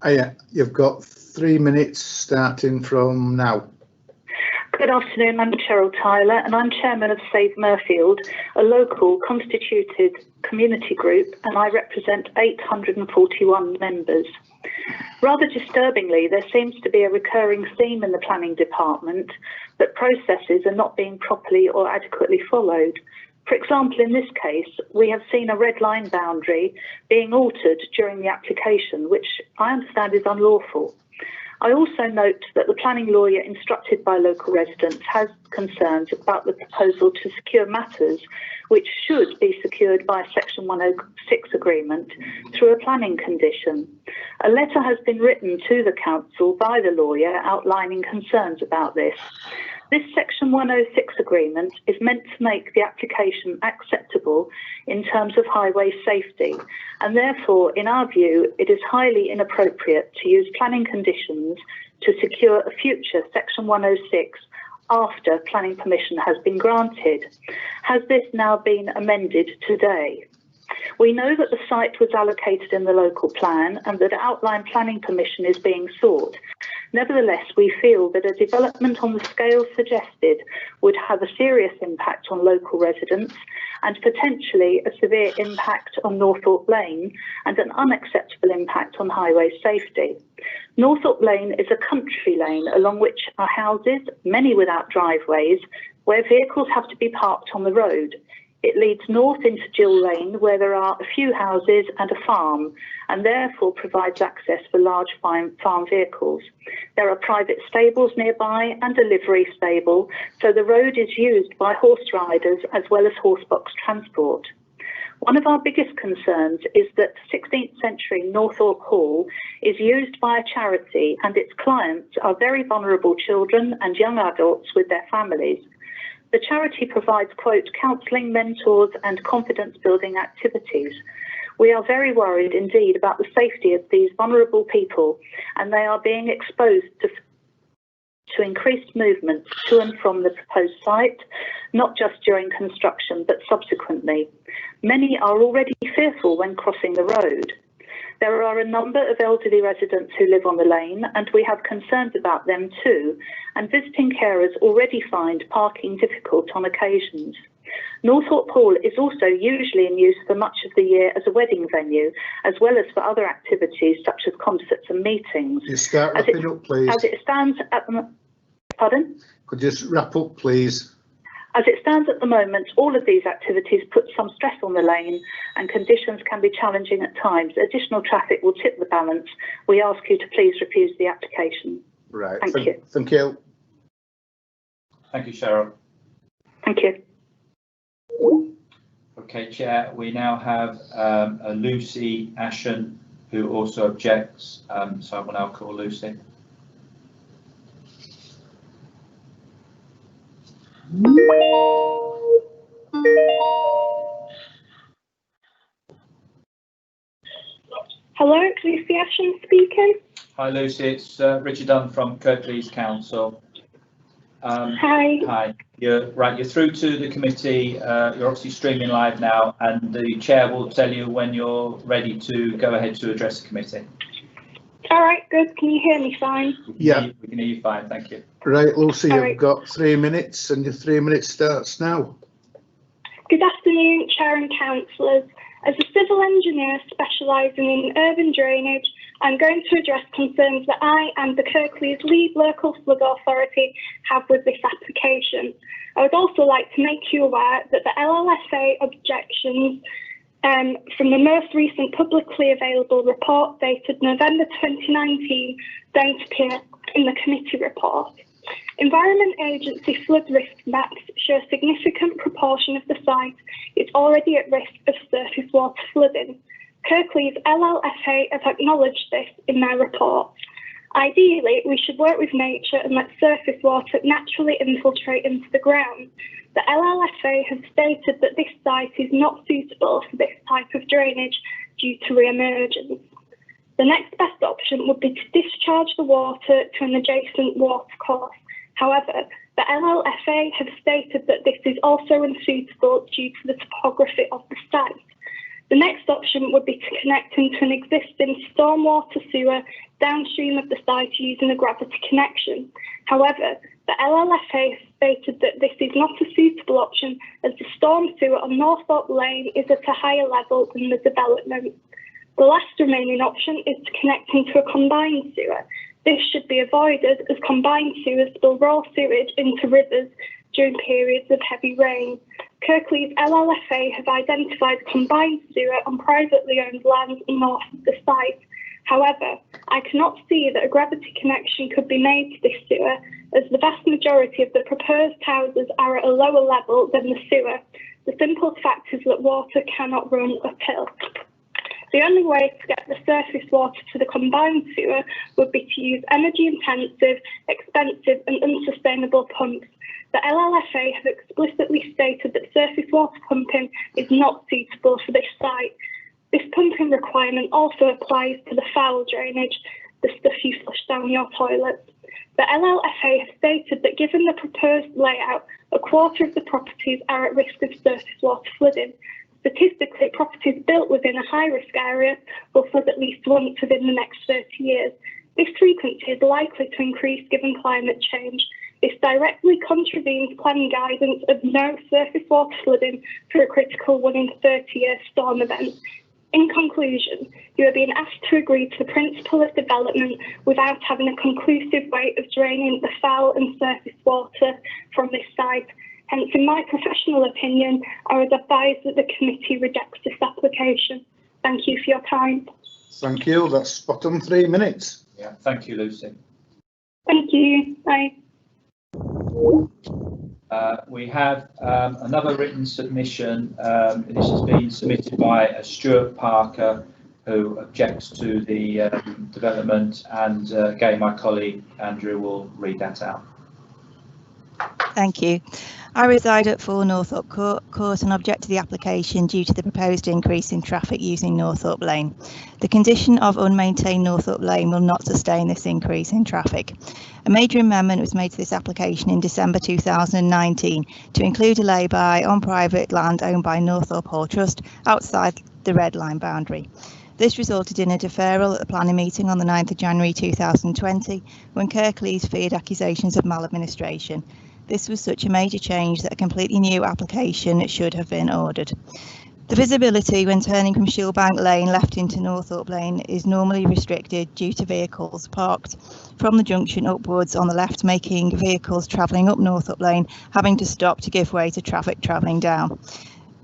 Oh, yeah, you've got 3 minutes starting from now. Good afternoon, I'm Cheryl Tyler and I'm chairman of Save Murfield, a local constituted community group, and I represent 841 members. Rather disturbingly, there seems to be a recurring theme in the planning department that processes are not being properly or adequately followed. For example, in this case, we have seen a red line boundary being altered during the application, which I understand is unlawful. I also note that the planning lawyer instructed by local residents has concerns about the proposal to secure matters which should be secured by a Section 106 agreement through a planning condition. A letter has been written to the council by the lawyer outlining concerns about this. This Section 106 agreement is meant to make the application acceptable in terms of highway safety, and therefore, in our view, it is highly inappropriate to use planning conditions to secure a future Section 106 after planning permission has been granted. Has this now been amended today? We know that the site was allocated in the local plan and that outline planning permission is being sought. Nevertheless, we feel that a development on the scale suggested would have a serious impact on local residents and potentially a severe impact on Northope Lane and an unacceptable impact on highway safety. Northope Lane is a country lane along which are houses, many without driveways, where vehicles have to be parked on the road. It leads north into Gill Lane, where there are a few houses and a farm, and therefore provides access for large farm vehicles. There are private stables nearby and a livery stable, so the road is used by horse riders as well as horsebox transport. One of our biggest concerns is that 16th century Northorpe Hall is used by a charity, and its clients are very vulnerable children and young adults with their families. The charity provides, quote, counselling, mentors and confidence building activities. We are very worried indeed about the safety of these vulnerable people, and they are being exposed to increased movement to and from the proposed site, not just during construction, but subsequently. Many are already fearful when crossing the road. There are a number of elderly residents who live on the lane, and we have concerns about them too, and visiting carers already find parking difficult on occasions. Northorpe Hall is also usually in use for much of the year as a wedding venue, as well as for other activities such as concerts and meetings. You start wrapping up, please. As it stands at the pardon? Could you just wrap up, please? As it stands at the moment, all of these activities put some stress on the lane, and conditions can be challenging at times. Additional traffic will tip the balance. We ask you to please refuse the application. Right. Thank you. Thank you. Thank you, Cheryl. Thank you. Okay, Chair, we now have a Lucy Ashen who also objects, so I will now call Lucy. Hello, it's Lucy Ashen speaking. Hi Lucy, it's Richard Dunn from Kirklees Council. Hi. Hi. You're through to the committee. You're obviously streaming live now, and the chair will tell you when you're ready to go ahead to address the committee. All right, good. Can you hear me fine? Yeah. We can hear you fine, thank you. Right, Lucy, All you've right. got 3 minutes, and your 3 minutes starts now. Good afternoon, Chair and Councillors. As a civil engineer specialising in urban drainage, I'm going to address concerns that I and the Kirklees Lead Local Flood Authority have with this application. I would also like to make you aware that the LLFA objections from the most recent publicly available report dated November 2019 don't appear in the committee report. Environment Agency flood risk maps show a significant proportion of the site is already at risk of surface water flooding. Kirklees LLFA have acknowledged this in their report. Ideally, we should work with nature and let surface water naturally infiltrate into the ground. The LLFA have stated that this site is not suitable for this type of drainage due to re-emergence. The next best option would be to discharge the water to an adjacent watercourse. However, the LLFA have stated that this is also unsuitable due to the topography of the site. The next option would be to connect into an existing stormwater sewer downstream of the site using a gravity connection. However, the LLFA has stated that this is not a suitable option as the storm sewer on Northorpe Lane is at a higher level than the development. The last remaining option is to connect into a combined sewer. This should be avoided as combined sewers spill raw sewage into rivers during periods of heavy rain. Kirklees LLFA have identified combined sewer on privately owned land north of the site. However, I cannot see that a gravity connection could be made to this sewer as the vast majority of the proposed houses are at a lower level than the sewer. The simple fact is that water cannot run uphill. The only way to get the surface water to the combined sewer would be to use energy-intensive, expensive and unsustainable pumps. The LLFA have explicitly stated that surface water pumping is not suitable for this site. This pumping requirement also applies to the foul drainage, the stuff you flush down your toilets. The LLFA have stated that given the proposed layout, a quarter of the properties are at risk of surface water flooding. Statistically, properties built within a high-risk area will flood at least once within the next 30 years. This frequency is likely to increase given climate change. This directly contravenes planning guidance of no surface water flooding for a critical 1 in 30-year storm event. In conclusion, you are being asked to agree to the principle of development without having a conclusive way of draining the foul and surface water from this site. Hence, in my professional opinion, I would advise that the committee rejects this application. Thank you for your time. Thank you. That's spot on 3 minutes. Yeah, thank you, Lucy. Thank you. Bye. We have another written submission. This has been submitted by Stuart Parker, who objects to the development, and again, my colleague Andrew will read that out. Thank you. I reside at 4 Northorpe Court and object to the application due to the proposed increase in traffic using Northorpe Lane. The condition of unmaintained Northorpe Lane will not sustain this increase in traffic. A major amendment was made to this application in December 2019 to include a lay-by on private land owned by Northorpe Hall Trust outside the red line boundary. This resulted in a deferral at the planning meeting on the 9th of January 2020 when Kirklees feared accusations of maladministration. This was such a major change that a completely new application should have been ordered. The visibility when turning from Shillbank Lane left into Northorpe Lane is normally restricted due to vehicles parked from the junction upwards on the left, making vehicles travelling up Northorpe Lane having to stop to give way to traffic travelling down.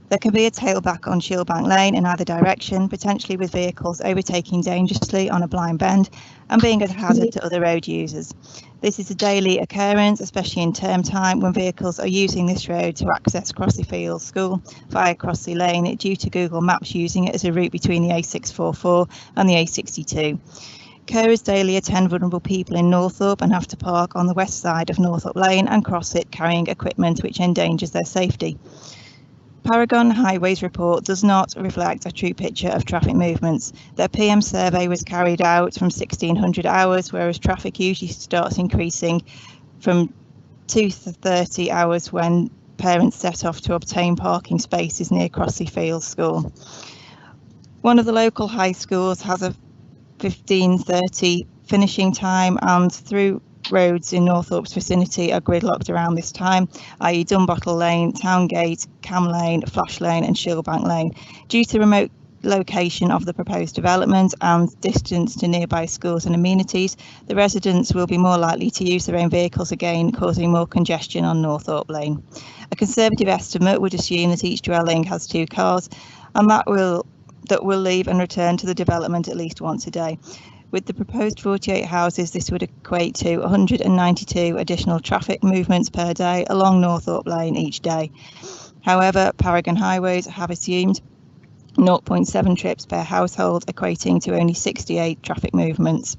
There can be a tailback on Shillbank Lane in either direction, potentially with vehicles overtaking dangerously on a blind bend and being a hazard to other road users. This is a daily occurrence, especially in term time when vehicles are using this road to access Crossley Fields School via Crossley Lane due to Google Maps using it as a route between the A644 and the A62. Carers daily attend vulnerable people in Northorpe and have to park on the west side of Northorpe Lane and cross it carrying equipment which endangers their safety. Paragon Highways report does not reflect a true picture of traffic movements. Their PM survey was carried out from 1600 hours, whereas traffic usually starts increasing from 2:30 hours when parents set off to obtain parking spaces near Crossley Fields School. One of the local high schools has a 15:30 finishing time, and through roads in Northorpe's vicinity are gridlocked around this time, i.e. Dunbottle Lane, Towngate, Cam Lane, Flash Lane and Shillbank Lane. Due to remote location of the proposed development and distance to nearby schools and amenities, the residents will be more likely to use their own vehicles again, causing more congestion on Northorpe Lane. A conservative estimate would assume that each dwelling has 2 cars, and that will leave and return to the development at least once a day. With the proposed 48 houses, this would equate to 192 additional traffic movements per day along Northorpe Lane each day. However, Paragon Highways have assumed 0.7 trips per household, equating to only 68 traffic movements.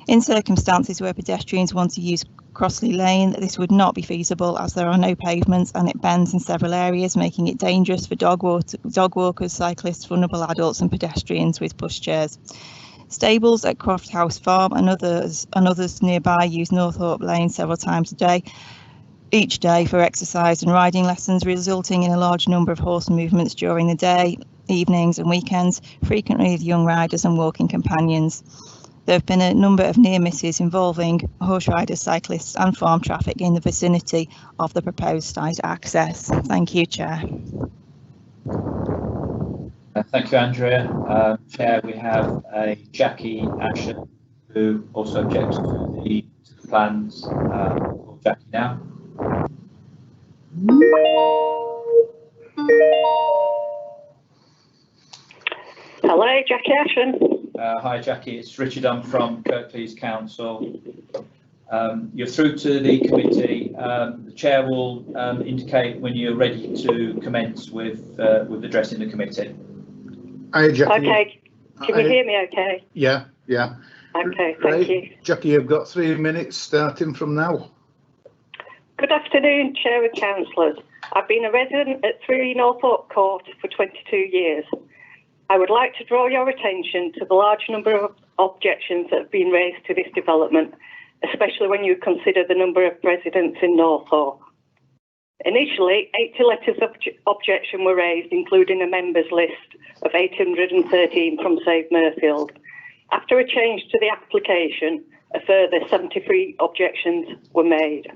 In circumstances where pedestrians want to use Crossley Lane, this would not be feasible as there are no pavements and it bends in several areas, making it dangerous for dog walkers, cyclists, vulnerable adults and pedestrians with pushchairs. Stables at Croft House Farm and others nearby use Northorpe Lane several times each day for exercise and riding lessons, resulting in a large number of horse movements during the day, evenings and weekends, frequently with young riders and walking companions. There have been a number of near misses involving horse riders, cyclists and farm traffic in the vicinity of the proposed site access. Thank you, Chair. Thank you, Andrea. Chair, we have Jackie Asher, who also objects to the plans. Jackie now. Hello, Jackie Asher. Hi, Jackie. It's Richard. I'm from Kirklees Council. You're through to the committee. The chair will indicate when you're ready to commence with addressing the committee. Hi, Jackie. Okay, can you hear me okay? Yeah. Okay, thank you. Jackie, you've got 3 minutes starting from now. Good afternoon, Chair and Councillors. I've been a resident at 3 Northorpe Court for 22 years. I would like to draw your attention to the large number of objections that have been raised to this development, especially when you consider the number of residents in Northorpe. Initially, 80 letters of objection were raised, including a members list of 813 from Save Murfield. After a change to the application, a further 73 objections were made.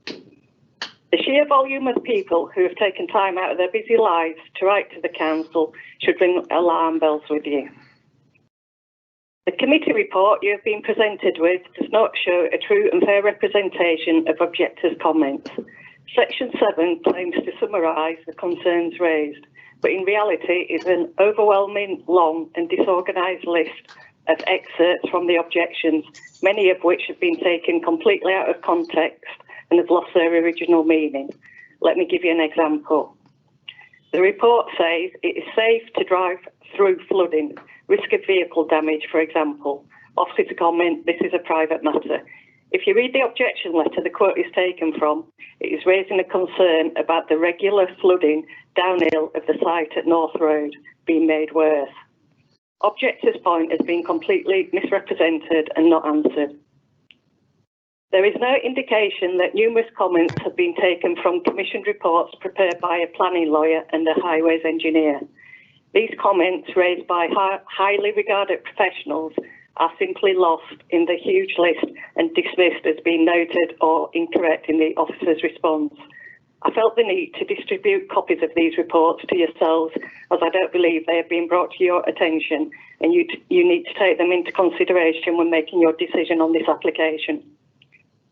The sheer volume of people who have taken time out of their busy lives to write to the council should ring alarm bells with you. The committee report you have been presented with does not show a true and fair representation of objectors' comments. Section 7 claims to summarise the concerns raised, but in reality is an overwhelming, long and disorganised list of excerpts from the objections, many of which have been taken completely out of context and have lost their original meaning. Let me give you an example. The report says it is safe to drive through flooding, risk of vehicle damage, for example. Officer comment, this is a private matter. If you read the objection letter the quote is taken from, it is raising a concern about the regular flooding downhill of the site at North Road being made worse. Objector's point has been completely misrepresented and not answered. There is no indication that numerous comments have been taken from commissioned reports prepared by a planning lawyer and a highways engineer. These comments raised by highly regarded professionals are simply lost in the huge list and dismissed as being noted or incorrect in the officer's response. I felt the need to distribute copies of these reports to yourselves, as I don't believe they have been brought to your attention, and you need to take them into consideration when making your decision on this application.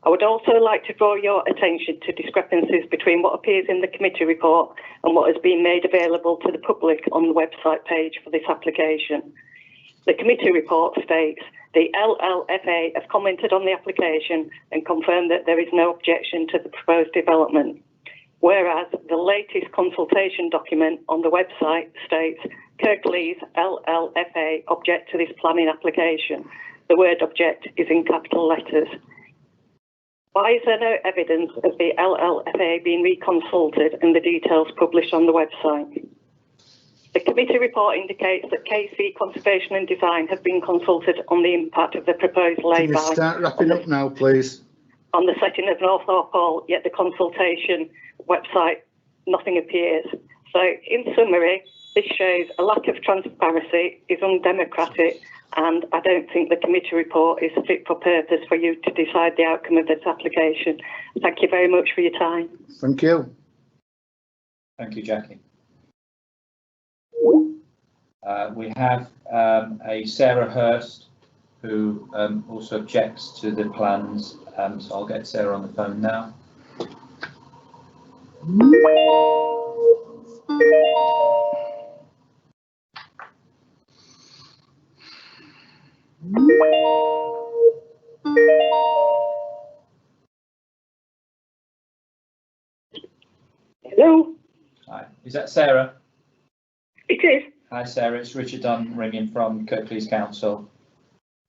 I would also like to draw your attention to discrepancies between what appears in the committee report and what has been made available to the public on the website page for this application. The committee report states the LLFA have commented on the application and confirmed that there is no objection to the proposed development, whereas the latest consultation document on the website states Kirklees LLFA object to this planning application. The word object is in capital letters. Why is there no evidence of the LLFA being reconsulted and the details published on the website? The committee report indicates that KC Conservation and Design have been consulted on the impact of the proposed Can you lay-by start wrapping up now, please? on the setting of North Thorpe Hall, yet the consultation website, nothing appears. So in summary, this shows a lack of transparency, is undemocratic, and I don't think the committee report is fit for purpose for you to decide the outcome of this application. Thank you very much for your time. Thank you. Thank you, Jackie. We have a Sarah Hurst who also objects to the plans, so I'll get Sarah on the phone now. Hello? Hi, is that Sarah? It is. Hi Sarah, it's Richard Dunn ringing from Kirklees Council.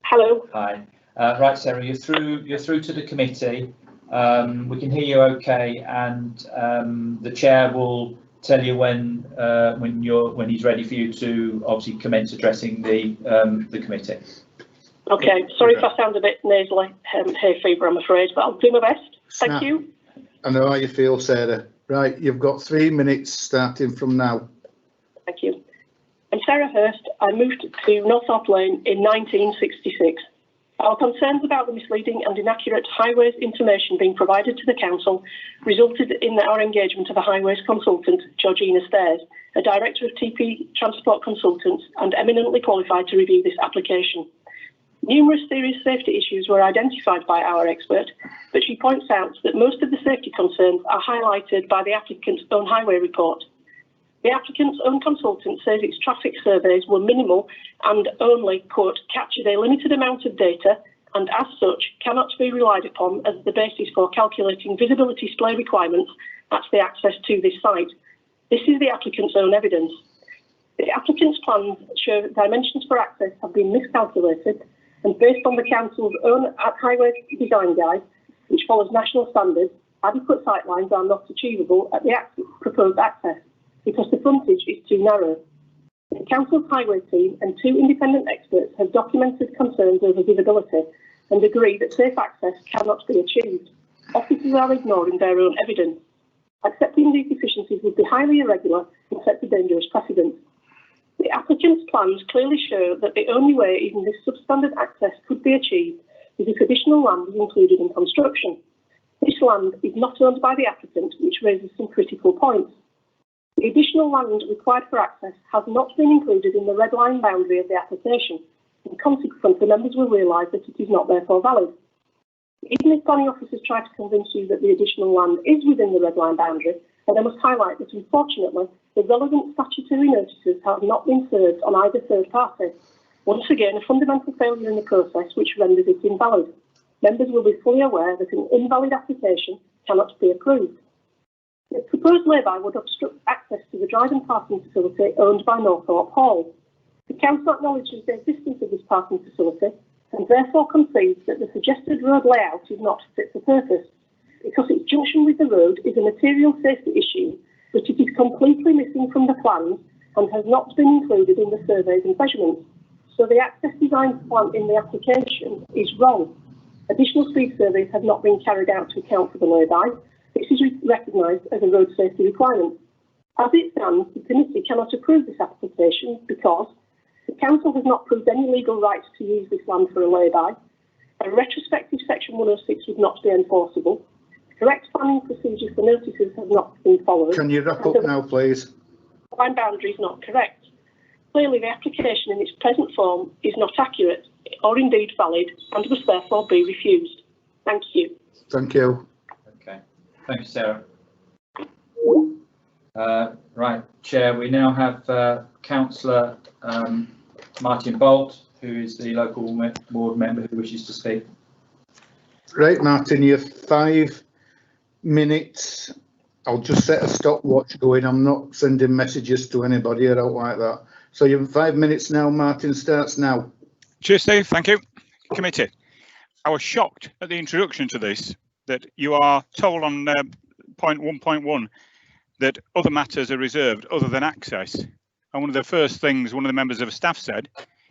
Hello. Hi. Right Sarah, you're through to the committee. We can hear you okay, and the chair will tell you when he's ready for you to obviously commence addressing the committee. Okay, sorry if I sound a bit nasally, hay fever I'm afraid, but I'll do my best. Thank you. I know how you feel, Sarah. Right, you've got 3 minutes starting from now. Thank you. I'm Sarah Hurst. I moved to North Thorpe Lane in 1966. Our concerns about the misleading and inaccurate highways information being provided to the council resulted in our engagement of a highways consultant, Georgina Stairs, a director of TP Transport Consultants and eminently qualified to review this application. Numerous serious safety issues were identified by our expert, but she points out that most of the safety concerns are highlighted by the applicant's own highway report. The applicant's own consultant says its traffic surveys were minimal and only, quote, captured a limited amount of data and as such cannot be relied upon as the basis for calculating visibility display requirements at the access to this site. This is the applicant's own evidence. The applicant's plans show that dimensions for access have been miscalculated, and based on the council's own highway design guide, which follows national standards, adequate sightlines are not achievable at the proposed access, because the frontage is too narrow. The council's highway team and 2 independent experts have documented concerns over visibility and agree that safe access cannot be achieved. Officers are ignoring their own evidence. Accepting these deficiencies would be highly irregular and set a dangerous precedent. The applicant's plans clearly show that the only way even this substandard access could be achieved is if additional land is included in construction. This land is not owned by the applicant, which raises some critical points. The additional land required for access has not been included in the red line boundary of the application, and consequently members will realise that it is not therefore valid. Even if planning officers try to convince you that the additional land is within the red line boundary, then I must highlight that unfortunately the relevant statutory notices have not been served on either third party. Once again, a fundamental failure in the process which renders it invalid. Members will be fully aware that an invalid application cannot be approved. The proposed lay-by would obstruct access to the drive and parking facility owned by Northorpe Hall. The Council acknowledges the existence of this parking facility and therefore concedes that the suggested road layout is not fit for purpose, because its junction with the road is a material safety issue, but it is completely missing from the plans and has not been included in the surveys and measurements. So the access design plan in the application is wrong. Additional speed surveys have not been carried out to account for the lay-by. This is recognised as a road safety requirement. As it stands, the committee cannot approve this application because the council has not proved any legal right to use this land for a lay-by. A retrospective section 106 would not be enforceable. Correct planning procedures for notices have not been followed. Can you wrap up now, please? Line boundary is not correct. Clearly, the application in its present form is not accurate or indeed valid and must therefore be refused. Thank you. Thank you. Okay, thank you, Sarah. Right, Chair, we now have Councillor Martin Bolt, who is the local ward member who wishes to speak. Right, Martin, you have 5 minutes. I'll just set a stopwatch going. I'm not sending messages to anybody. I don't like that. So you have 5 minutes now. Martin starts now. Cheers, Steve. Thank you. Committee, I was shocked at the introduction to this that you are told on point 1.1 that other matters are reserved other than access. And one of the first things one of the members of staff said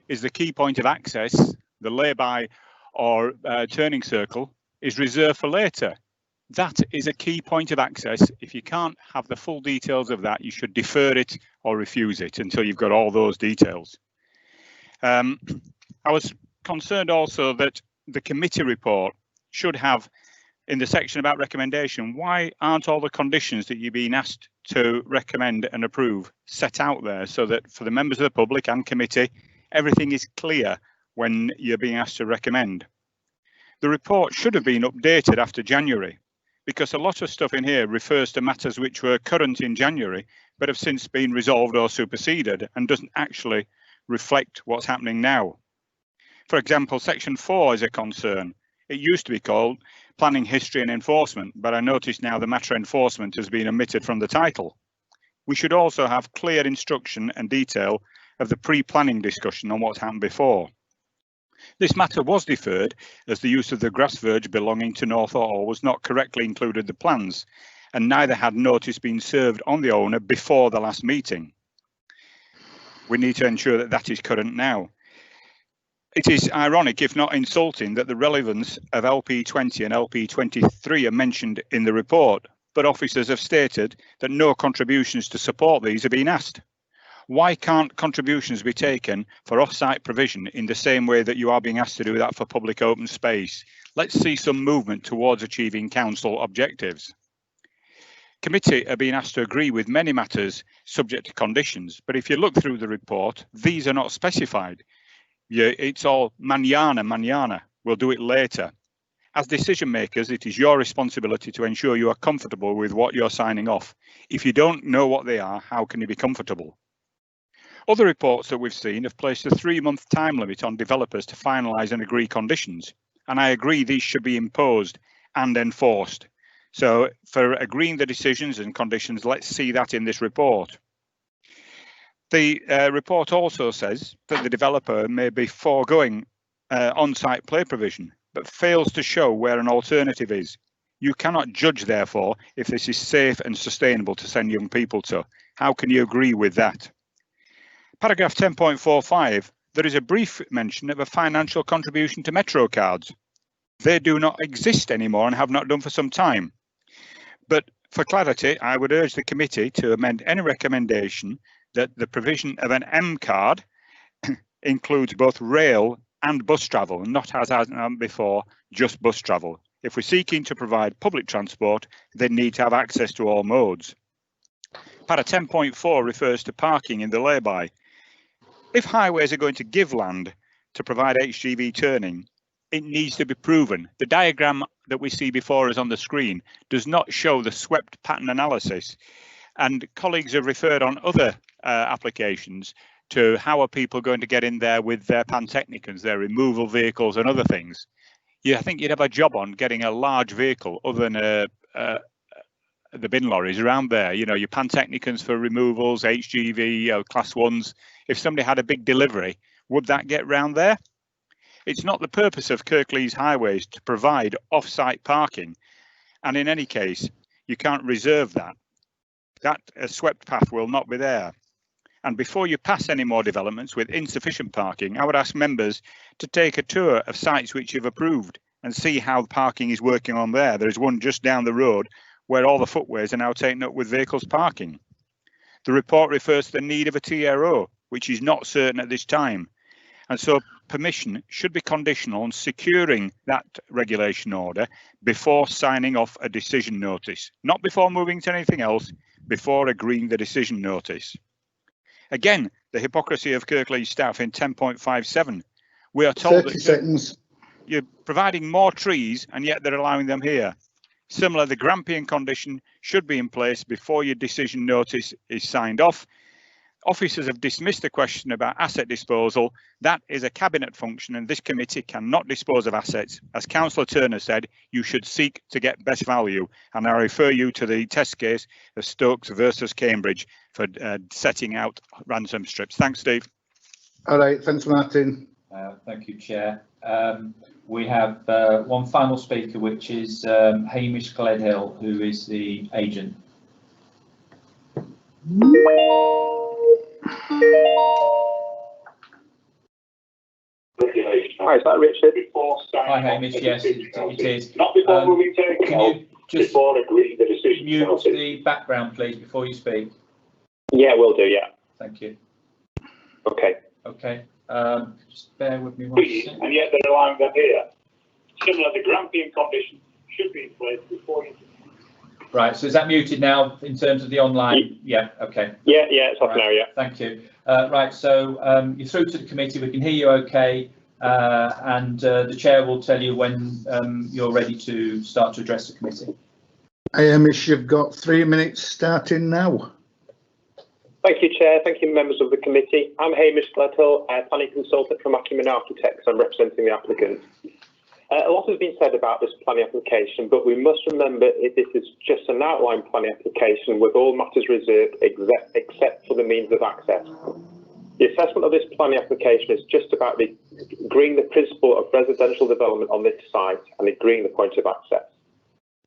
is the key point of access, the lay-by or turning circle, is reserved for later. That is a key point of access. If you can't have the full details of that, you should defer it or refuse it until you've got all those details. I was concerned also that the committee report should have, in the section about recommendation, why aren't all the conditions that you're being asked to recommend and approve set out there so that for the members of the public and committee, everything is clear when you're being asked to recommend. The report should have been updated after January, because a lot of stuff in here refers to matters which were current in January but have since been resolved or superseded and doesn't actually reflect what's happening now. For example, section 4 is a concern. It used to be called planning history and enforcement, but I notice now the matter enforcement has been omitted from the title. We should also have clear instruction and detail of the pre-planning discussion on what's happened before. This matter was deferred as the use of the grass verge belonging to Northorpe Hall was not correctly included in the plans, and neither had notice been served on the owner before the last meeting. We need to ensure that that is current now. It is ironic, if not insulting, that the relevance of LP20 and LP23 are mentioned in the report, but officers have stated that no contributions to support these are being asked. Why can't contributions be taken for off-site provision in the same way that you are being asked to do that for public open space? Let's see some movement towards achieving council objectives. Committee are being asked to agree with many matters subject to conditions, but if you look through the report, these are not specified. It's all mañana, we'll do it later. As decision makers, it is your responsibility to ensure you are comfortable with what you're signing off. If you don't know what they are, how can you be comfortable? Other reports that we've seen have placed a 3-month time limit on developers to finalise and agree conditions, and I agree these should be imposed and enforced. So for agreeing the decisions and conditions, let's see that in this report. The report also says that the developer may be foregoing on-site play provision, but fails to show where an alternative is. You cannot judge, therefore, if this is safe and sustainable to send young people to. How can you agree with that? Paragraph 10.45, there is a brief mention of a financial contribution to Metro cards. They do not exist anymore and have not done for some time. But for clarity, I would urge the committee to amend any recommendation that the provision of an M card includes both rail and bus travel, not as before, just bus travel. If we're seeking to provide public transport, they need to have access to all modes. Para 10.4 refers to parking in the lay-by. If highways are going to give land to provide HGV turning, it needs to be proven. The diagram that we see before us on the screen does not show the swept pattern analysis. And colleagues have referred on other applications to how are people going to get in there with their pantechnicons, their removal vehicles and other things. I think you'd have a job on getting a large vehicle other than the bin lorries around there. You know, your pantechnicons for removals, HGV, class ones. If somebody had a big delivery, would that get round there? It's not the purpose of Kirklees highways to provide off-site parking. And in any case, you can't reserve that. That swept path will not be there. And before you pass any more developments with insufficient parking, I would ask members to take a tour of sites which you've approved and see how the parking is working on there. There is one just down the road where all the footways are now taken up with vehicles parking. The report refers to the need of a TRO, which is not certain at this time. And so permission should be conditional on securing that regulation order before signing off a decision notice, not before moving to anything else, before agreeing the decision notice. Again, the hypocrisy of Kirklees staff in 10.57. We are told 30 seconds. You're providing more trees and yet they're allowing them here. Similar, the Grampian condition should be in place before your decision notice is signed off. Officers have dismissed the question about asset disposal. That is a cabinet function and this committee cannot dispose of assets. As Councillor Turner said, you should seek to get best value. And I refer you to the test case of Stokes versus Cambridge for setting out ransom strips. Thanks, Steve. All right, thanks, Martin. Thank you, Chair. We have one final speaker, which is Hamish Gledhill, who is the agent. Hi, is that Richard? Hi, Hamish. Yes, it is. Not before moving to can you just before agreeing the decision. Mute the background, please, before you speak. Yeah, will do. Yeah. Thank you. Okay. Okay. Just bear with me one second. And yet they're allowing them here. Similar, the Grampian condition should be in place before you. Right, so is that muted now in terms of the online? Yeah, okay. Yeah, it's off now, yeah. Thank you. Right, so you're through to the committee, we can hear you okay, and the chair will tell you when you're ready to start to address the committee. Hamish, you've got 3 minutes starting now. Thank you, Chair. Thank you, members of the committee. I'm Hamish Gledhill, planning consultant from Acumen Architects. I'm representing the applicant. A lot has been said about this planning application, but we must remember this is just an outline planning application with all matters reserved except for the means of access. The assessment of this planning application is just about agreeing the principle of residential development on this site and agreeing the point of access.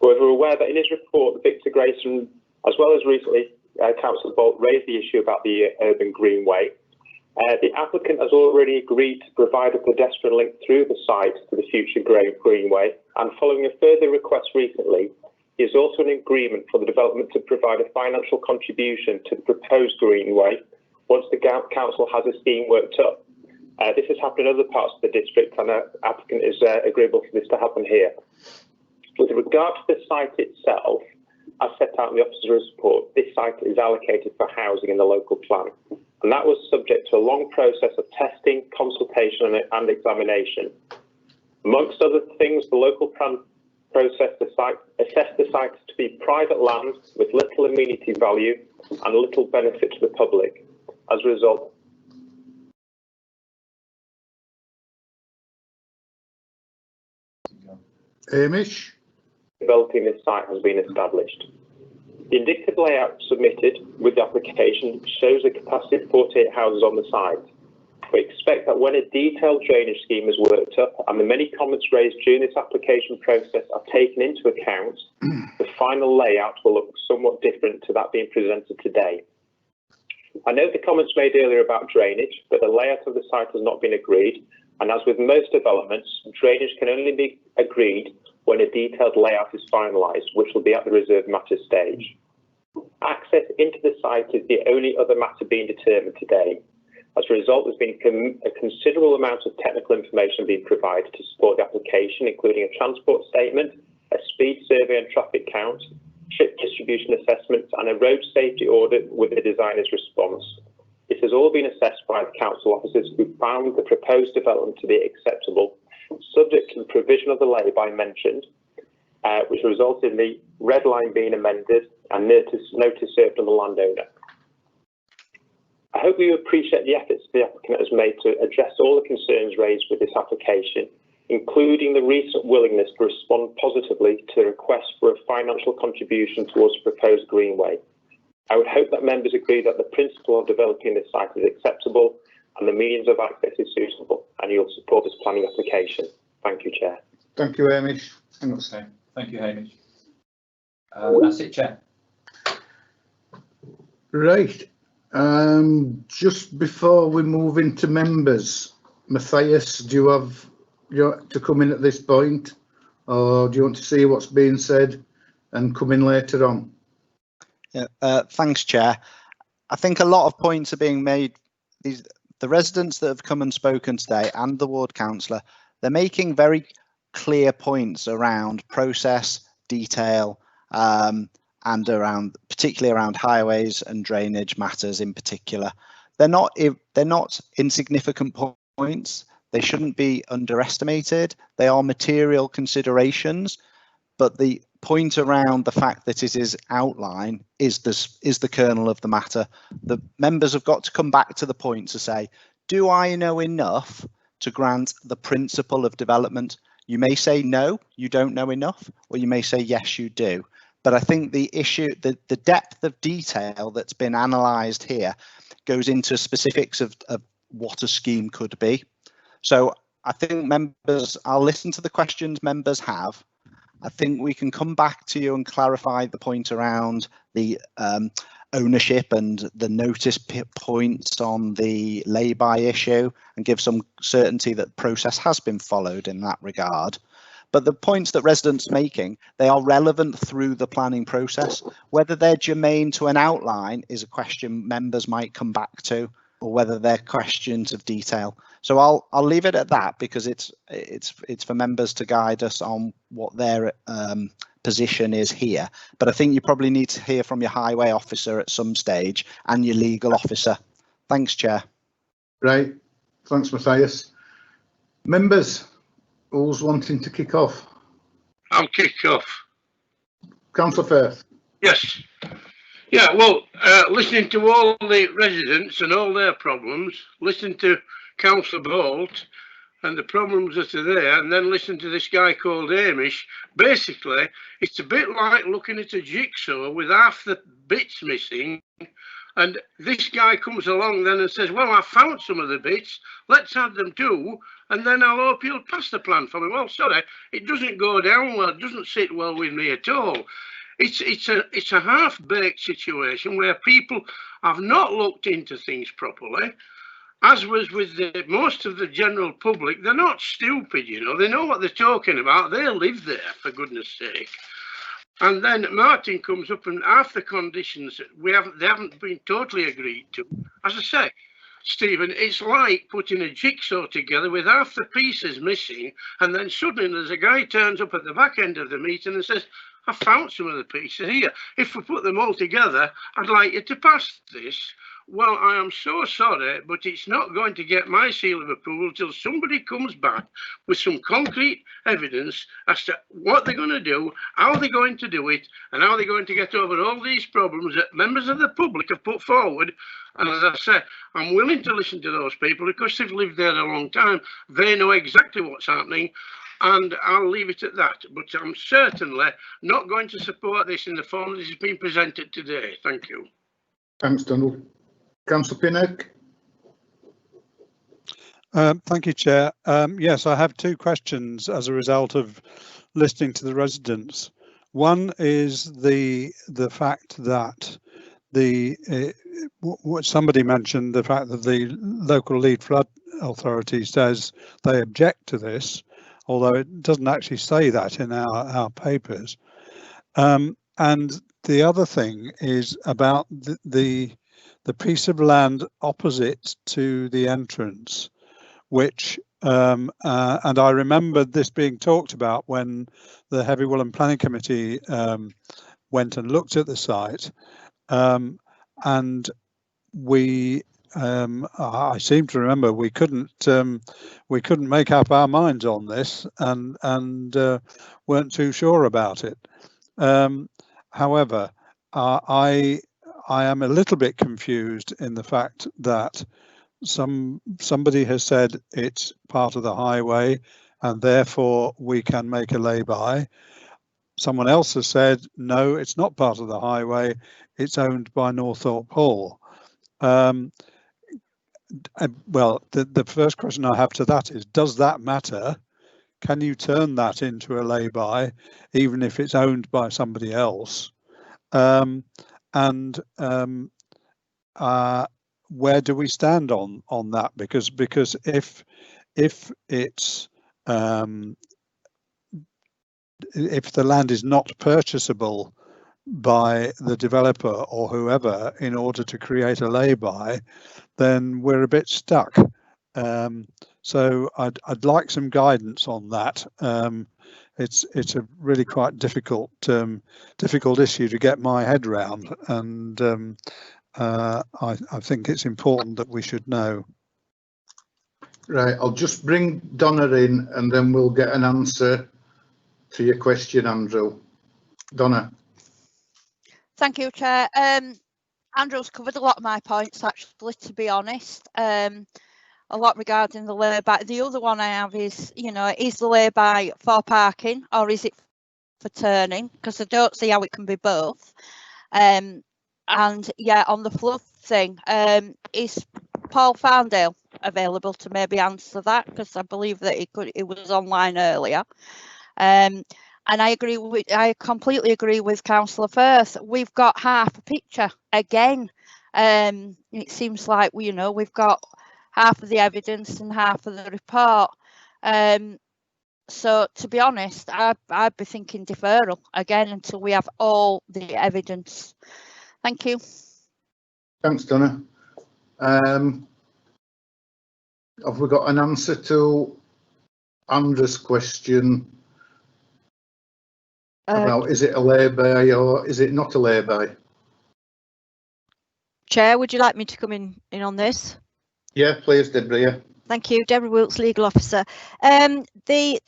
However, we're aware that in his report, Victor Grayson, as well as recently Councillor Bolt, raised the issue about the urban greenway. The applicant has already agreed to provide a pedestrian link through the site to the future greenway, and following a further request recently, is also an agreement for the development to provide a financial contribution to the proposed greenway once the council has a scheme worked up. This has happened in other parts of the district, and the applicant is agreeable for this to happen here. With regard to the site itself, as set out in the officer's report, this site is allocated for housing in the local plan. And that was subject to a long process of testing, consultation and examination. Amongst other things, the local plan assessed the site to be private land with little amenity value and little benefit to the public. As a result, Hamish? developing this site has been established. The indicative layout submitted with the application shows a capacity of 48 houses on the site. We expect that when a detailed drainage scheme is worked up and the many comments raised during this application process are taken into account, the final layout will look somewhat different to that being presented today. I note the comments made earlier about drainage, but the layout of the site has not been agreed, and as with most developments, drainage can only be agreed when a detailed layout is finalised, which will be at the reserved matters stage. Access into the site is the only other matter being determined today. As a result, there's been a considerable amount of technical information being provided to support the application, including a transport statement, a speed survey and traffic count, trip distribution assessments, and a road safety audit with the designer's response. This has all been assessed by the council officers who found the proposed development to be acceptable subject to the provision of the lay-by mentioned, which resulted in the red line being amended and notice served on the landowner. I hope you appreciate the efforts the applicant has made to address all the concerns raised with this application, including the recent willingness to respond positively to the request for a financial contribution towards the proposed greenway. I would hope that members agree that the principle of developing this site is acceptable and the means of access is suitable, and you'll support this planning application. Thank you, Chair. Thank you, Hamish. Okay. Thank you, Hamish. That's it, Chair. Right. Just before we move into members, Matthias, do you have to come in at this point, or do you want to see what's being said and come in later on? Yeah, thanks, Chair. I think a lot of points are being made. The residents that have come and spoken today and the ward councillor, they're making very clear points around process, detail, and around particularly around highways and drainage matters in particular. They're not insignificant points. They shouldn't be underestimated. They are material considerations, but the point around the fact that it is outline is the kernel of the matter. The members have got to come back to the point to say, do I know enough to grant the principle of development? You may say no, you don't know enough, or you may say yes, you do. But I think the issue, the depth of detail that's been analysed here goes into specifics of what a scheme could be. So I think members, I'll listen to the questions members have. I think we can come back to you and clarify the point around the ownership and the notice points on the lay-by issue and give some certainty that process has been followed in that regard. But the points that residents are making, they are relevant through the planning process. Whether they're germane to an outline is a question members might come back to, or whether they're questions of detail. So I'll leave it at that, because it's for members to guide us on what their position is here. But I think you probably need to hear from your highway officer at some stage and your legal officer. Thanks, Chair. Right. Thanks, Matthias. Members, who's wanting to kick off? I'll kick off. Councillor Firth. Yes. Yeah, well, listening to all the residents and all their problems, listen to Councillor Bolt and the problems that are there, and then listen to this guy called Hamish. Basically, it's a bit like looking at a jigsaw with half the bits missing, and this guy comes along then and says, well, I found some of the bits, let's add them too, and then I'll hope you'll pass the plan for me. Well, sorry, it doesn't go down well, it doesn't sit well with me at all. It's a half-baked situation where people have not looked into things properly. As was with most of the general public, they're not stupid, you know, they know what they're talking about, they live there, for goodness sake. And then Martin comes up and half the conditions they haven't been totally agreed to. As I say, Stephen, it's like putting a jigsaw together with half the pieces missing, and then suddenly there's a guy turns up at the back end of the meeting and says, I found some of the pieces here. If we put them all together, I'd like you to pass this. Well, I am so sorry, but it's not going to get my seal of approval till somebody comes back with some concrete evidence as to what they're going to do, how they're going to do it, and how they're going to get over all these problems that members of the public have put forward. And as I say, I'm willing to listen to those people because they've lived there a long time. They know exactly what's happening. And I'll leave it at that. But I'm certainly not going to support this in the form that has been presented today. Thank you. Thanks, Donald. Councillor Pinnock. Thank you, Chair. Yes, I have two questions as a result of listening to the residents. One is the fact that what somebody mentioned, the fact that the local lead flood authority says they object to this, although it doesn't actually say that in our papers. And the other thing is about the piece of land opposite to the entrance, which, and I remember this being talked about when the Heavy Woolen Planning Committee went and looked at the site, and we I seem to remember we couldn't make up our minds on this, and weren't too sure about it. However, I am a little bit confused in the fact that somebody has said it's part of the highway and therefore we can make a lay-by. Someone else has said no, it's not part of the highway, it's owned by Northorpe Hall. Well, the first question I have to that is, does that matter? Can you turn that into a lay-by even if it's owned by somebody else? Where do we stand on that? Because if it's if the land is not purchasable by the developer or whoever in order to create a lay-by, then we're a bit stuck. So I'd like some guidance on that. It's a really quite difficult issue to get my head around, and I think it's important that we should know. Right, I'll just bring Donna in and then we'll get an answer to your question, Andrew. Donna. Thank you, Chair. Andrew's covered a lot of my points, actually, to be honest. A lot regarding the lay-by. The other one I have is, is the lay-by for parking or is it for turning? Because I don't see how it can be both. And yeah, on the flood thing, is Paul Farndale available to maybe answer that? Because I believe that it was online earlier. And I completely agree with Councillor Firth. We've got half a picture again. It seems like we've got half of the evidence and half of the report. So to be honest, I'd be thinking deferral again until we have all the evidence. Thank you. Thanks, Donna. Have we got an answer to Andrew's question about is it a lay-by or is it not a lay-by? Chair, would you like me to come in on this? Yeah, please, Deborah. Yeah. Thank you, Deborah Wilkes, legal officer. The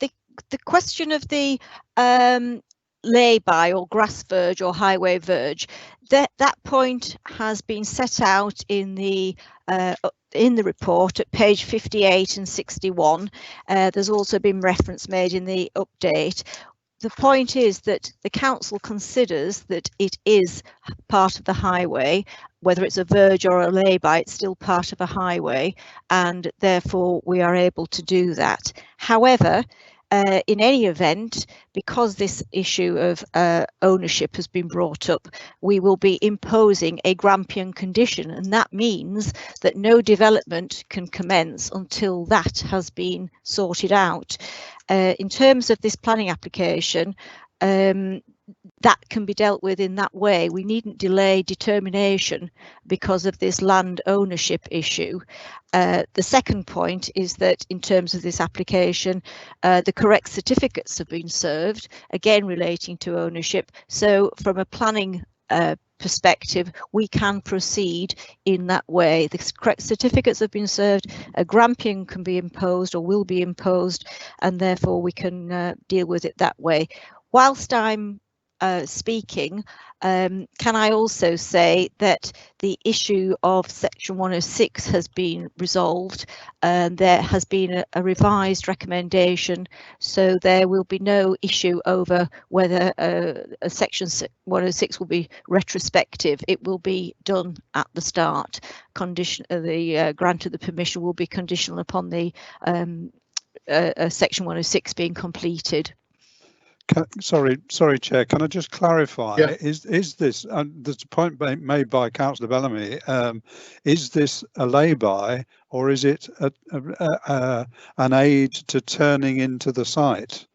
question of the lay-by or grass verge or highway verge, that point has been set out in the report at page 58 and 61. There's also been reference made in the update. The point is that the council considers that it is part of the highway, whether it's a verge or a lay-by, it's still part of a highway, and therefore we are able to do that. However, in any event, because this issue of ownership has been brought up, we will be imposing a Grampian condition, and that means that no development can commence until that has been sorted out. In terms of this planning application, that can be dealt with in that way. We needn't delay determination because of this land ownership issue. The second point is that in terms of this application, the correct certificates have been served, again relating to ownership. So from a planning perspective, we can proceed in that way. The correct certificates have been served, a Grampian can be imposed or will be imposed, and therefore we can deal with it that way. Whilst I'm speaking, can I also say that the issue of section 106 has been resolved, and there has been a revised recommendation, so there will be no issue over whether a section 106 will be retrospective. It will be done at the start. The grant of the permission will be conditional upon the section 106 being completed. Sorry, Chair. Can I just clarify? Yeah. Is this? There's a point made by Councillor Bellamy. Is this a lay-by or is it an aid to turning into the site?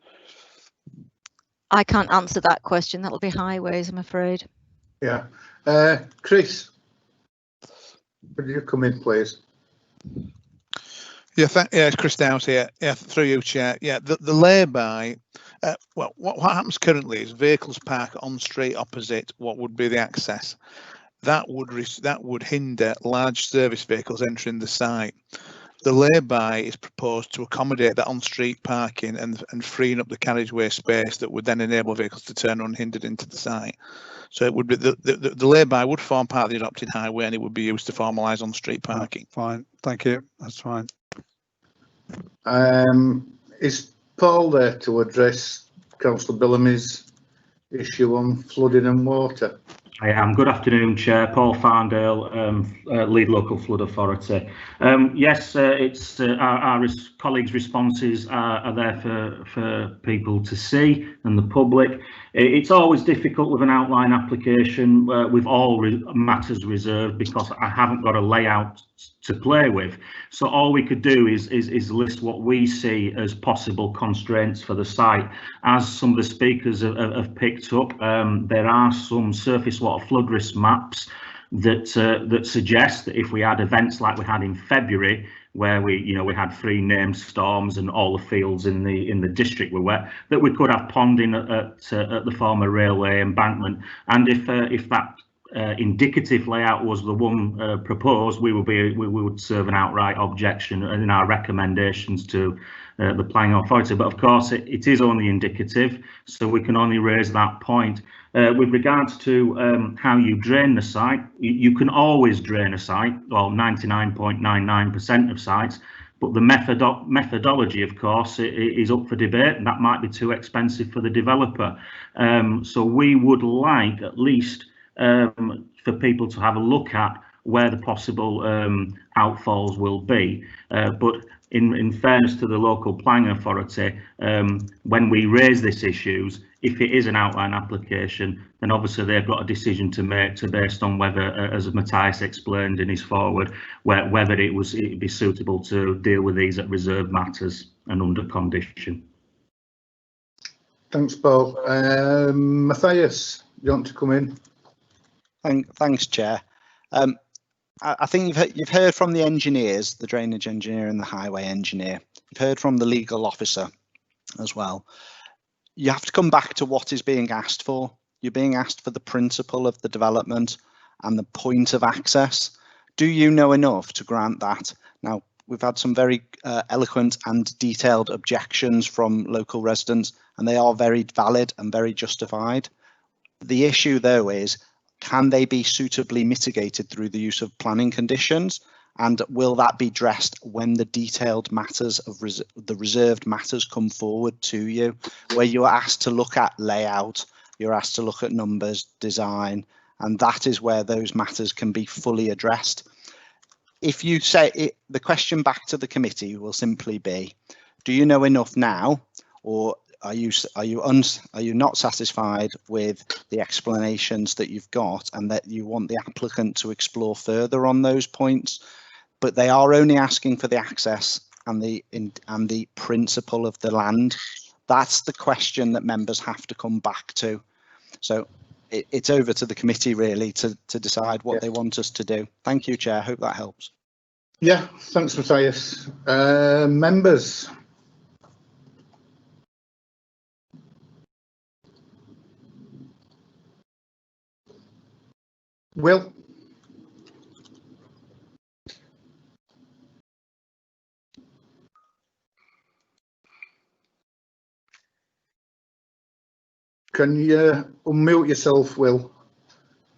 I can't answer that question. That'll be highways, I'm afraid. Yeah. Chris, would you come in, please? Yeah, it's Chris Dowse here. Yeah, through you, Chair. Yeah, the lay-by. Well, what happens currently is vehicles park on street opposite what would be the access. that would hinder large service vehicles entering the site. The lay-by is proposed to accommodate that on-street parking and freeing up the carriageway space that would then enable vehicles to turn unhindered into the site. So it would be the lay-by would form part of the adopted highway, and it would be used to formalise on-street parking. Fine, thank you. That's fine. Is Paul there to address Councillor Bellamy's issue on flooding and water? I am. Good afternoon, Chair. Paul Farndale, Lead Local Flood Authority. Yes, it's our colleagues' responses are there for people to see and the public. It's always difficult with an outline application with all matters reserved because I haven't got a layout to play with. So all we could do is list what we see as possible constraints for the site. As some of the speakers have picked up, there are some surface water flood risk maps that suggest that if we had events like we had in February, where we had 3 named storms and all the fields in the district were wet, that we could have ponding at the former railway embankment. And if that indicative layout was the one proposed, we would serve an outright objection in our recommendations to the planning authority. But of course it is only indicative, so we can only raise that point. With regards to how you drain the site, you can always drain a site, well 99.99% of sites, but the methodology, of course, is up for debate, and that might be too expensive for the developer. So we would like at least for people to have a look at where the possible outfalls will be. But in fairness to the local planning authority, when we raise these issues, if it is an outline application, then obviously they've got a decision to make based on whether, as Matthias explained in his forward, whether it'd be suitable to deal with these at reserved matters and under condition. Thanks, Paul. Matthias, you want to come in? Thanks, Chair. I think you've heard from the engineers, the drainage engineer and the highway engineer. You've heard from the legal officer as well. You have to come back to what is being asked for. You're being asked for the principle of the development and the point of access. Do you know enough to grant that? Now, we've had some very eloquent and detailed objections from local residents, and they are very valid and very justified. The issue, though, is can they be suitably mitigated through the use of planning conditions? And will that be addressed when the detailed matters of the reserved matters come forward to you, where you're asked to look at layout, you're asked to look at numbers, design, and that is where those matters can be fully addressed. If you say it, the question back to the committee will simply be, do you know enough now, or are you not satisfied with the explanations that you've got and that you want the applicant to explore further on those points? But they are only asking for the access and the principle of the land. That's the question that members have to come back to. So it's over to the committee really to decide what they want us to do. Thank you, Chair. Hope that helps. Yeah, thanks, Matthias. Members. Will. Can you unmute yourself, Will?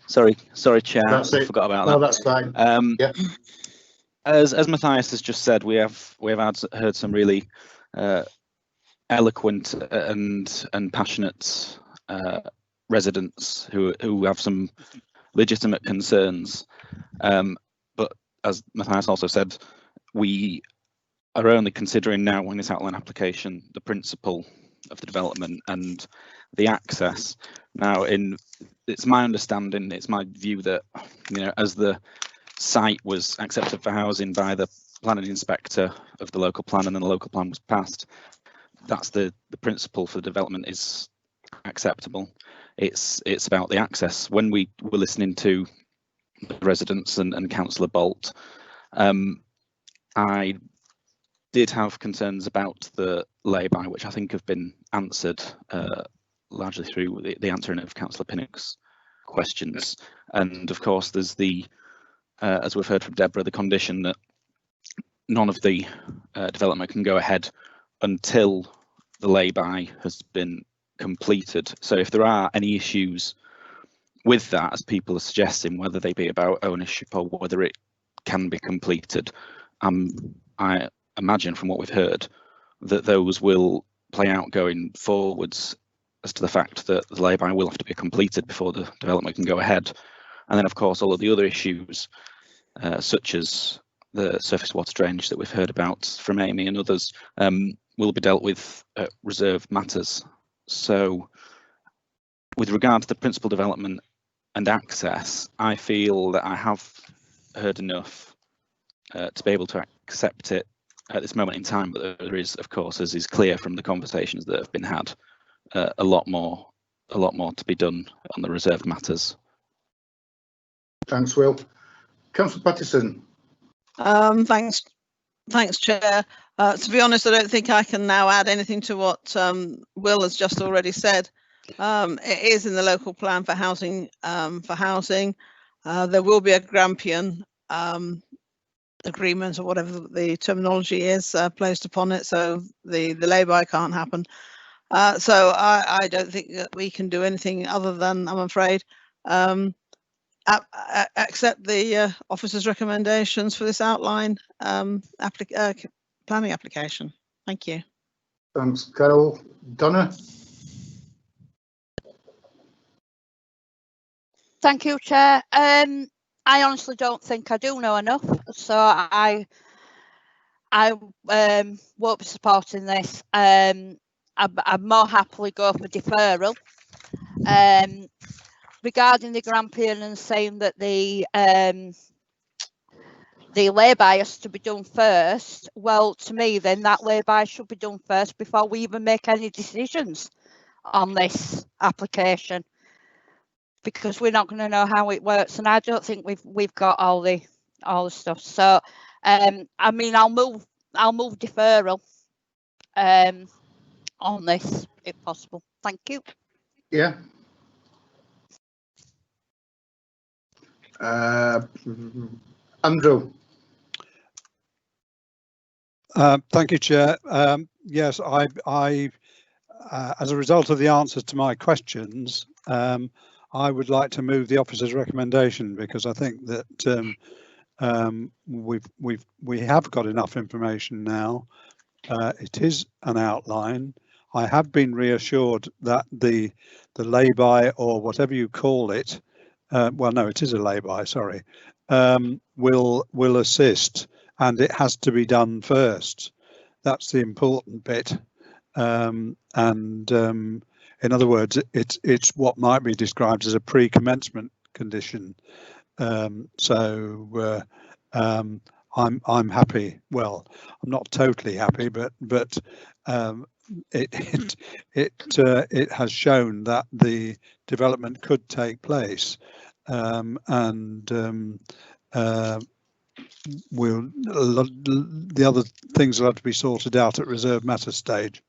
Sorry, Chair. That's I it. forgot about that. No, that's fine. Yeah. As Matthias has just said, we have heard some really eloquent and passionate residents who have some legitimate concerns. But as Matthias also said, we are only considering now in this outline application the principle of the development and the access. Now, it's my understanding, it's my view that, as the site was accepted for housing by the planning inspector of the local plan and then the local plan was passed, that's the principle for the development is acceptable. It's about the access. When we were listening to the residents and Councillor Bolt, I did have concerns about the lay-by, which I think have been answered largely through the answering of Councillor Pinnock's questions. And of course, there's the, as we've heard from Deborah, the condition that none of the development can go ahead until the lay-by has been completed. So if there are any issues with that, as people are suggesting, whether they be about ownership or whether it can be completed, I imagine from what we've heard that those will play out going forwards as to the fact that the lay-by will have to be completed before the development can go ahead. And then of course all of the other issues such as the surface water drainage that we've heard about from Amy and others will be dealt with at reserved matters. So with regard to the principal development and access, I feel that I have heard enough to be able to accept it at this moment in time, but there is, of course, as is clear from the conversations that have been had, a lot more to be done on the reserved matters. Thanks, Will. Councillor Pattison. Thanks, Chair. To be honest, I don't think I can now add anything to what Will has just already said. It is in the local plan for housing. There will be a Grampian agreement or whatever the terminology is placed upon it, so the lay-by can't happen. So I don't think that we can do anything other than, I'm afraid, accept the officer's recommendations for this outline planning application. Thank you. Thanks, Carol. Donna. Thank you, Chair. I honestly don't think I do know enough, so I won't be supporting this. I'd more happily go for deferral. Regarding the Grampian and saying that the lay-by has to be done first, well, to me, then that lay-by should be done first before we even make any decisions on this application, because we're not going to know how it works, and I don't think we've got all the stuff. So, I mean, I'll move deferral on this if possible. Thank you. Yeah. Andrew. Thank you, Chair. Yes, I as a result of the answers to my questions, I would like to move the officer's recommendation, because I think that we have got enough information now. It is an outline. I have been reassured that the lay-by, or whatever you call it, well, no, it is a lay-by, sorry, will assist, and it has to be done first. That's the important bit. In other words, it's what might be described as a pre-commencement condition. So I'm happy. Well, I'm not totally happy, but it has shown that the development could take place, and the other things will have to be sorted out at reserve matter stage.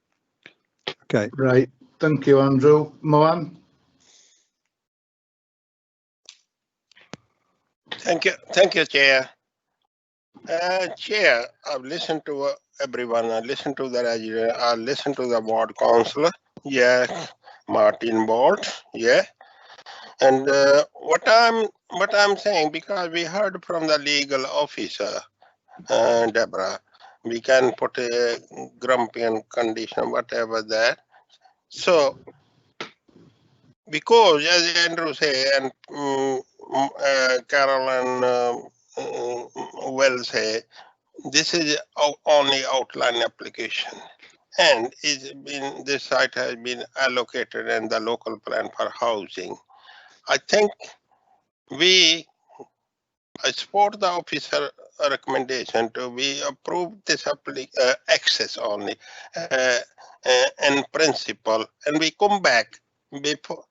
Okay. Right. Thank you, Andrew. Mohan. Thank you, Chair. Chair, I've listened to everyone. I listened to the resident. I listened to the ward councillor. Yeah, Martin Bolt. Yeah, and what I'm saying, because we heard from the legal officer, Deborah, we can put a Grampian condition, whatever that. So, because as Andrew say, and Carol and Well say, this is only outline application, and this site has been allocated in the local plan for housing. I think I support the officer recommendation to be approved this access only in principle, and we come back before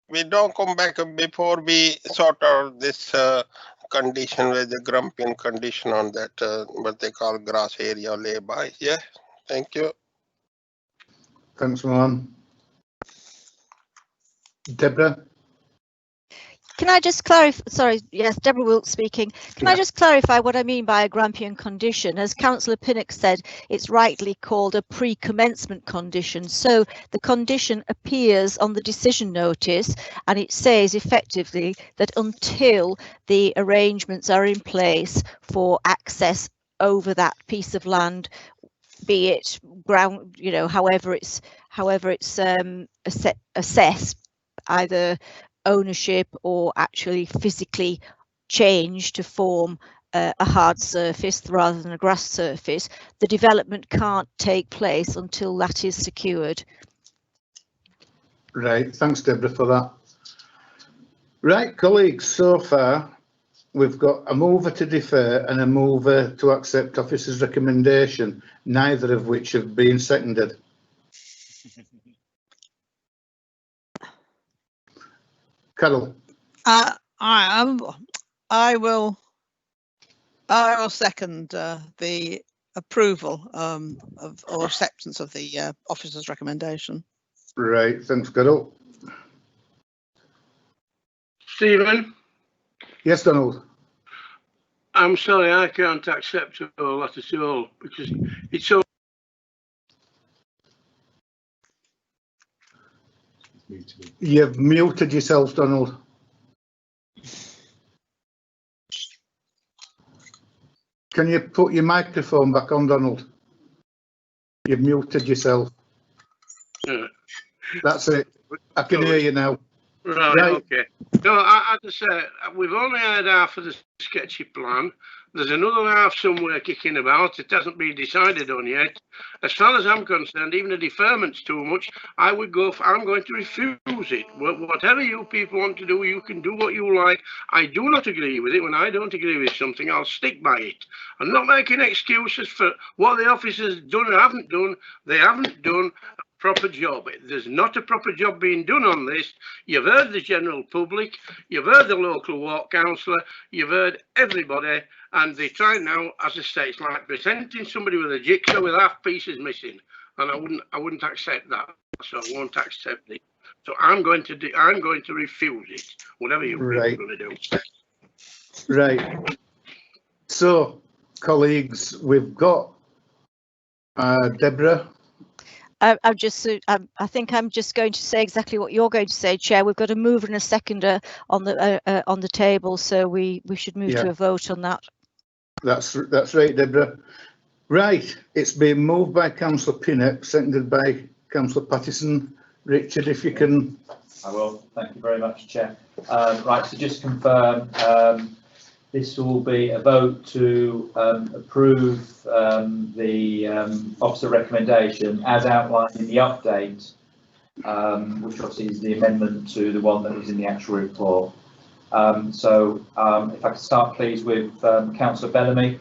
we don't come back before we sort out this condition with the Grampian condition on that what they call grass area lay-by. Yeah, thank you. Thanks, Ron. Deborah? Can I just clarify? Sorry, yes, Deborah Wilkes speaking. Can I just clarify what I mean by a Grampian condition? As Councillor Pinnock said, it's rightly called a pre-commencement condition. So the condition appears on the decision notice, and it says effectively that until the arrangements are in place for access over that piece of land, be it ground, you know, however it's assessed, either ownership or actually physically changed to form a hard surface rather than a grass surface, the development can't take place until that is secured. Right, thanks Deborah for that. Right, colleagues, so far we've got a mover to defer and a mover to accept officer's recommendation, neither of which have been seconded. Carol? I will second the approval of or acceptance of the officer's recommendation. Right, thanks, Carol. Stephen? Yes, Donald? I'm sorry, I can't accept all that at all because it's so. You've muted yourself, Donald. Can you put your microphone back on, Donald? You've muted yourself. That's it. I can hear you now. Right, okay. No, I just say we've only had half of the sketchy plan. There's another half somewhere kicking about. It hasn't been decided on yet. As far as I'm concerned, even a deferment's too much. I'm going to refuse it. Whatever you people want to do, you can do what you like. I do not agree with it. When I don't agree with something, I'll stick by it. I'm not making excuses for what the officers done or haven't done. They haven't done a proper job. There's not a proper job being done on this. You've heard the general public. You've heard the local ward councillor. You've heard everybody. And they try now, as I say, it's like presenting somebody with a jigsaw with half pieces missing, and I wouldn't accept that. So I won't accept it. So I'm going to refuse it. Whatever you people are going to do. Right. So, colleagues, we've got Deborah. I think I'm just going to say exactly what you're going to say, Chair. We've got a mover and a seconder on the table, so we should move to a vote on that. That's right, Deborah. Right, it's been moved by Councillor Pinnock, seconded by Councillor Pattison. Richard, if you can. I will. Thank you very much, Chair. Right, so just confirm this will be a vote to approve the officer recommendation as outlined in the update, which obviously is the amendment to the one that was in the actual report. So if I could start please with Councillor Bellamy.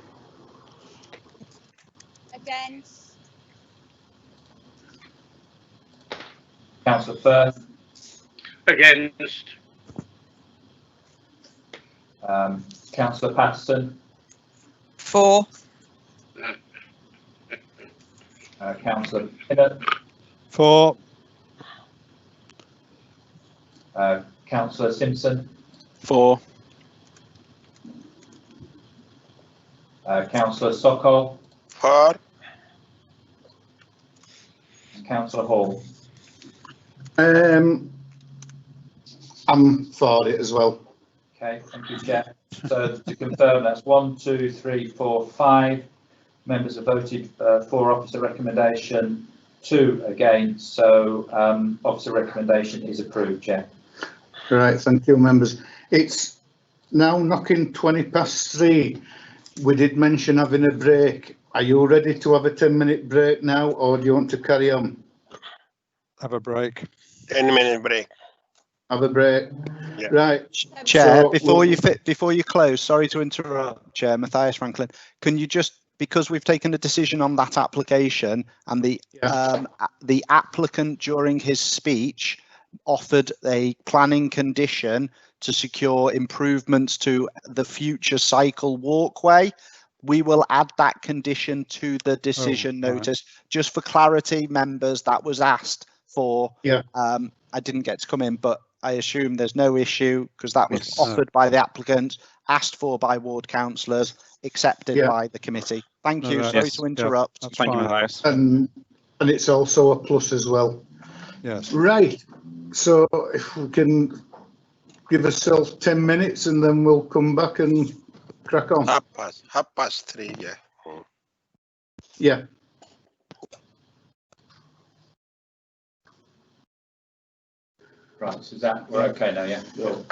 Against. Councillor Firth. Against. Councillor Pattison. For. Councillor Pinnock. For. Councillor Simpson. For. Councillor Sokol. For. Councillor Hall. I'm for it as well. Okay, thank you, Chair. So to confirm, that's 1, 2, 3, 4, 5 members have voted for officer recommendation, 2 against. So officer recommendation is approved, Chair. Right, thank you, members. It's now knocking 3:20. We did mention having a break. Are you ready to have a 10-minute break now, or do you want to carry on? Have a break. 10-minute break. Have a break. Yeah. Right. Chair, so before you close, sorry to interrupt, Chair Matthias Franklin. Can you just, because we've taken a decision on that application and the applicant during his speech offered a planning condition to secure improvements to the future cycle walkway. we will add that condition to the decision notice. Just for clarity, members, that was asked for. Yeah. I didn't get to come in, but I assume there's no issue because that was Yes. offered by the applicant, asked for by ward councillors, accepted Yeah. by the committee. Thank No, you. no, Sorry yes, to yeah, interrupt. that's Thank you, fine. Matthias. And it's also a plus as well. Yes. Right. So if we can give ourselves 10 minutes and then we'll come back and crack on. Half past 3, yeah. Yeah. Right, so that we're okay now, yeah? Cool.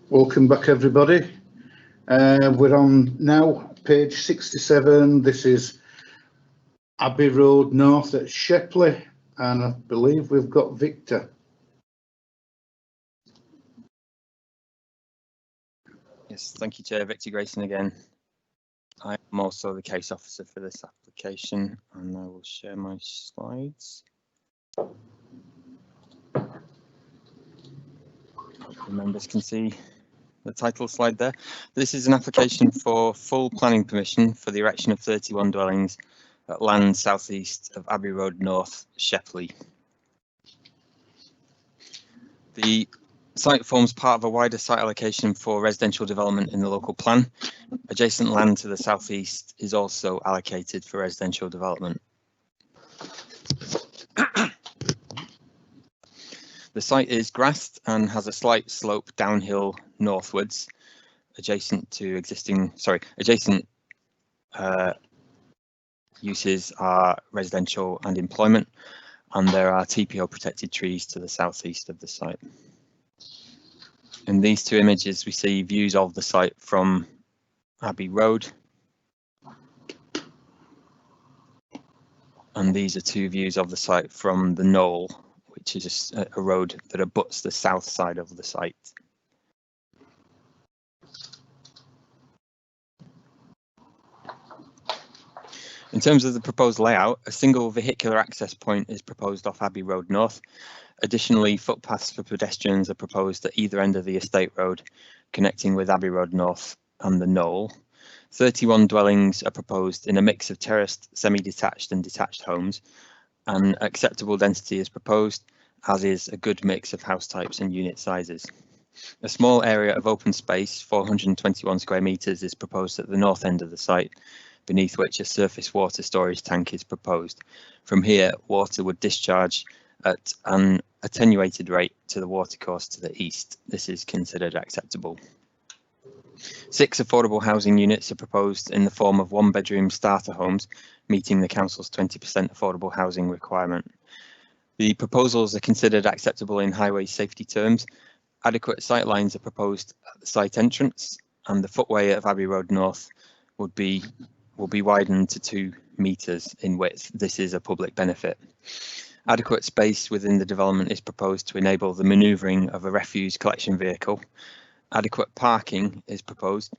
Welcome back, everybody. We're on now page 67. This is Abbey Road North at Shepley, and I believe we've got Victor. Yes, thank you, Chair. Victor Grayson again. I'm I'm also the case officer for this application, and I will share my slides. The members can see the title slide there. This is an application for full planning permission for the erection of 31 dwellings at land southeast of Abbey Road North, Shepley. The site forms part of a wider site allocation for residential development in the local plan. Adjacent land to the southeast is also allocated for residential development. The site is grassed and has a slight slope downhill northwards, adjacent uses are residential and employment, and there are TPO protected trees to the southeast of the site. In these two images, we see views of the site from Abbey Road, and these are two views of the site from the Knoll, which is a road that abuts the south side of the site. In terms of the proposed layout, a single vehicular access point is proposed off Abbey Road North. Additionally, footpaths for pedestrians are proposed at either end of the estate road, connecting with Abbey Road North and the Knoll. 31 dwellings are proposed in a mix of terraced, semi-detached and detached homes. An acceptable density is proposed, as is a good mix of house types and unit sizes. A small area of open space, 421 square metres, is proposed at the north end of the site, beneath which a surface water storage tank is proposed. From here, water would discharge at an attenuated rate to the watercourse to the east. This is considered acceptable. 6 affordable housing units are proposed in the form of one-bedroom starter homes, meeting the council's 20% affordable housing requirement. The proposals are considered acceptable in highway safety terms. Adequate sight lines are proposed at the site entrance, and the footway of Abbey Road North will be widened to 2 metres in width. This is a public benefit. Adequate space within the development is proposed to enable the manoeuvring of a refuse collection vehicle. Adequate parking is proposed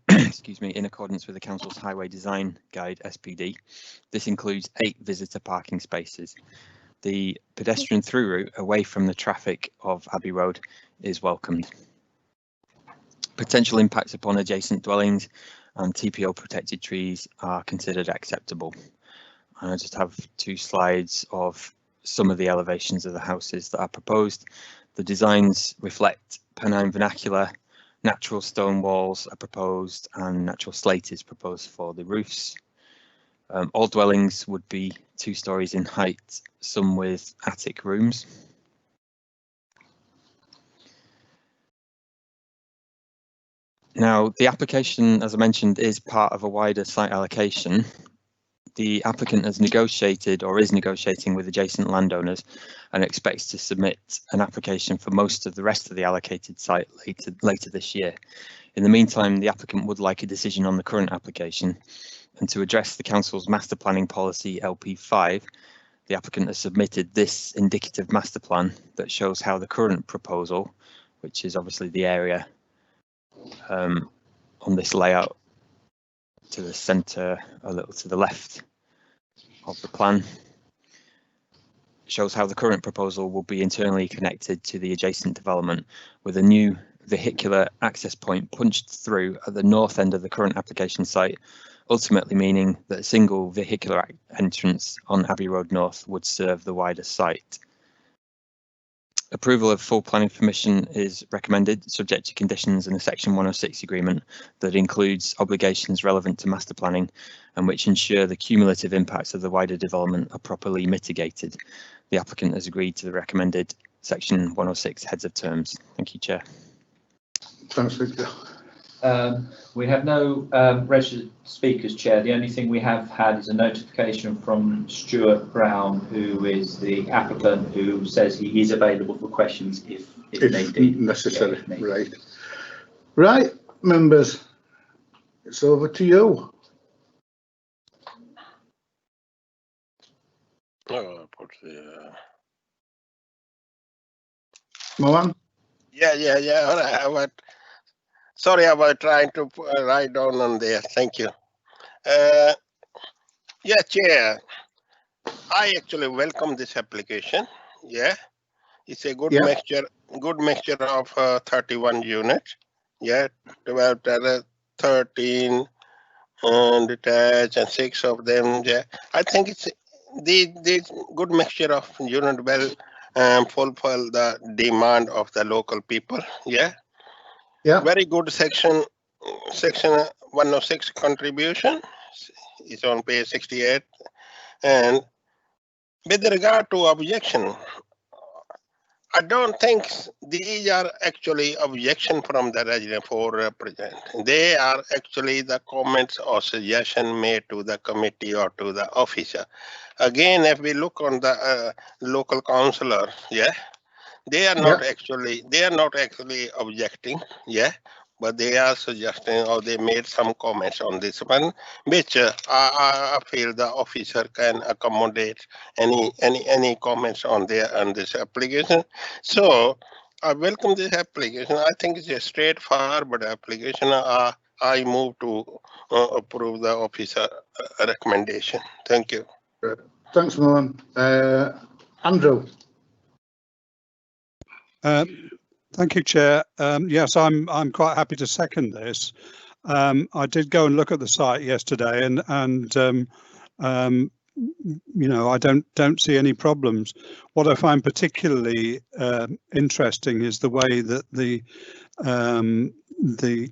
excuse me, in accordance with the council's highway design guide SPD. This includes 8 visitor parking spaces. The pedestrian through route away from the traffic of Abbey Road is welcomed. Potential impacts upon adjacent dwellings and TPO protected trees are considered acceptable. And I just have 2 slides of some of the elevations of the houses that are proposed. The designs reflect Pennine vernacular, natural stone walls are proposed, and natural slate is proposed for the roofs. All dwellings would be 2 stories in height, some with attic rooms. Now, the application, as I mentioned, is part of a wider site allocation. The applicant has negotiated or is negotiating with adjacent landowners and expects to submit an application for most of the rest of the allocated site later this year. In the meantime, the applicant would like a decision on the current application, and to address the council's master planning policy LP5, the applicant has submitted this indicative master plan that shows how the current proposal, which is obviously the area on this layout to the centre, a little to the left of the plan, shows how the current proposal will be internally connected to the adjacent development, with a new vehicular access point punched through at the north end of the current application site, ultimately meaning that a single vehicular entrance on Abbey Road North would serve the wider site. Approval of full planning permission is recommended, subject to conditions in the Section 106 agreement that includes obligations relevant to master planning and which ensure the cumulative impacts of the wider development are properly mitigated. The applicant has agreed to the recommended Section 106 heads of terms. Thank you, Chair. Thanks, Victor. We have no registered speakers, Chair. The only thing we have had is a notification from Stuart Brown, who is the applicant, who says he is available for questions if necessary. Yeah, right. Right, members, it's over to you. Mohan? Yeah. All right. Sorry about trying to write down on there. Thank you. Yeah, Chair. I actually welcome this application. Yeah, it's a good mixture. Good mixture of 31 units. Yeah, 12, 13 detached and 6 of them. Yeah, I think it's the good mixture of unit will fulfill the demand of the local people. Yeah. Yeah. Very good section 106 contribution. It's on page 68. And with regard to objection, I don't think these are actually objection from the resident for represent. They are actually the comments or suggestion made to the committee or to the officer. Again, if we look on the local councillor, yeah, they are not actually objecting, yeah, but they are suggesting or they made some comments on this one, which I feel the officer can accommodate any comments on this application. So I welcome this application. I think it's a straightforward application. I move to approve the officer recommendation. Thank you. Thanks, Mohan. Andrew. Thank you, Chair. Yes, I'm quite happy to second this. I did go and look at the site yesterday, and you know, I don't see any problems. What I find particularly interesting is the way that the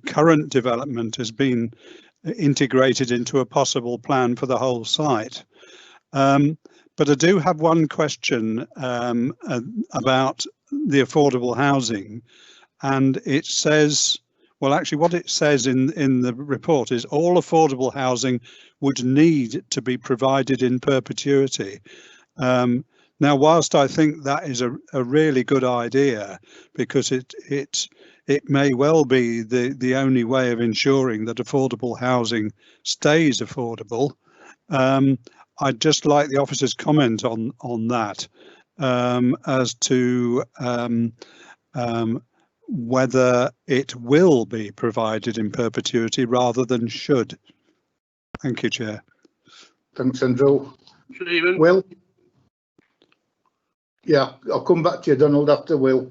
current development has been integrated into a possible plan for the whole site. But I do have one question about the affordable housing, and it says, well, actually what it says in the report is all affordable housing would need to be provided in perpetuity. Now, whilst I think that is a really good idea, because it may well be the only way of ensuring that affordable housing stays affordable, I'd just like the officer's comment on that, as to whether it will be provided in perpetuity rather than should. Thank you, Chair. Thanks, Andrew. Stephen. Will? Yeah, I'll come back to you, Donald, after Will.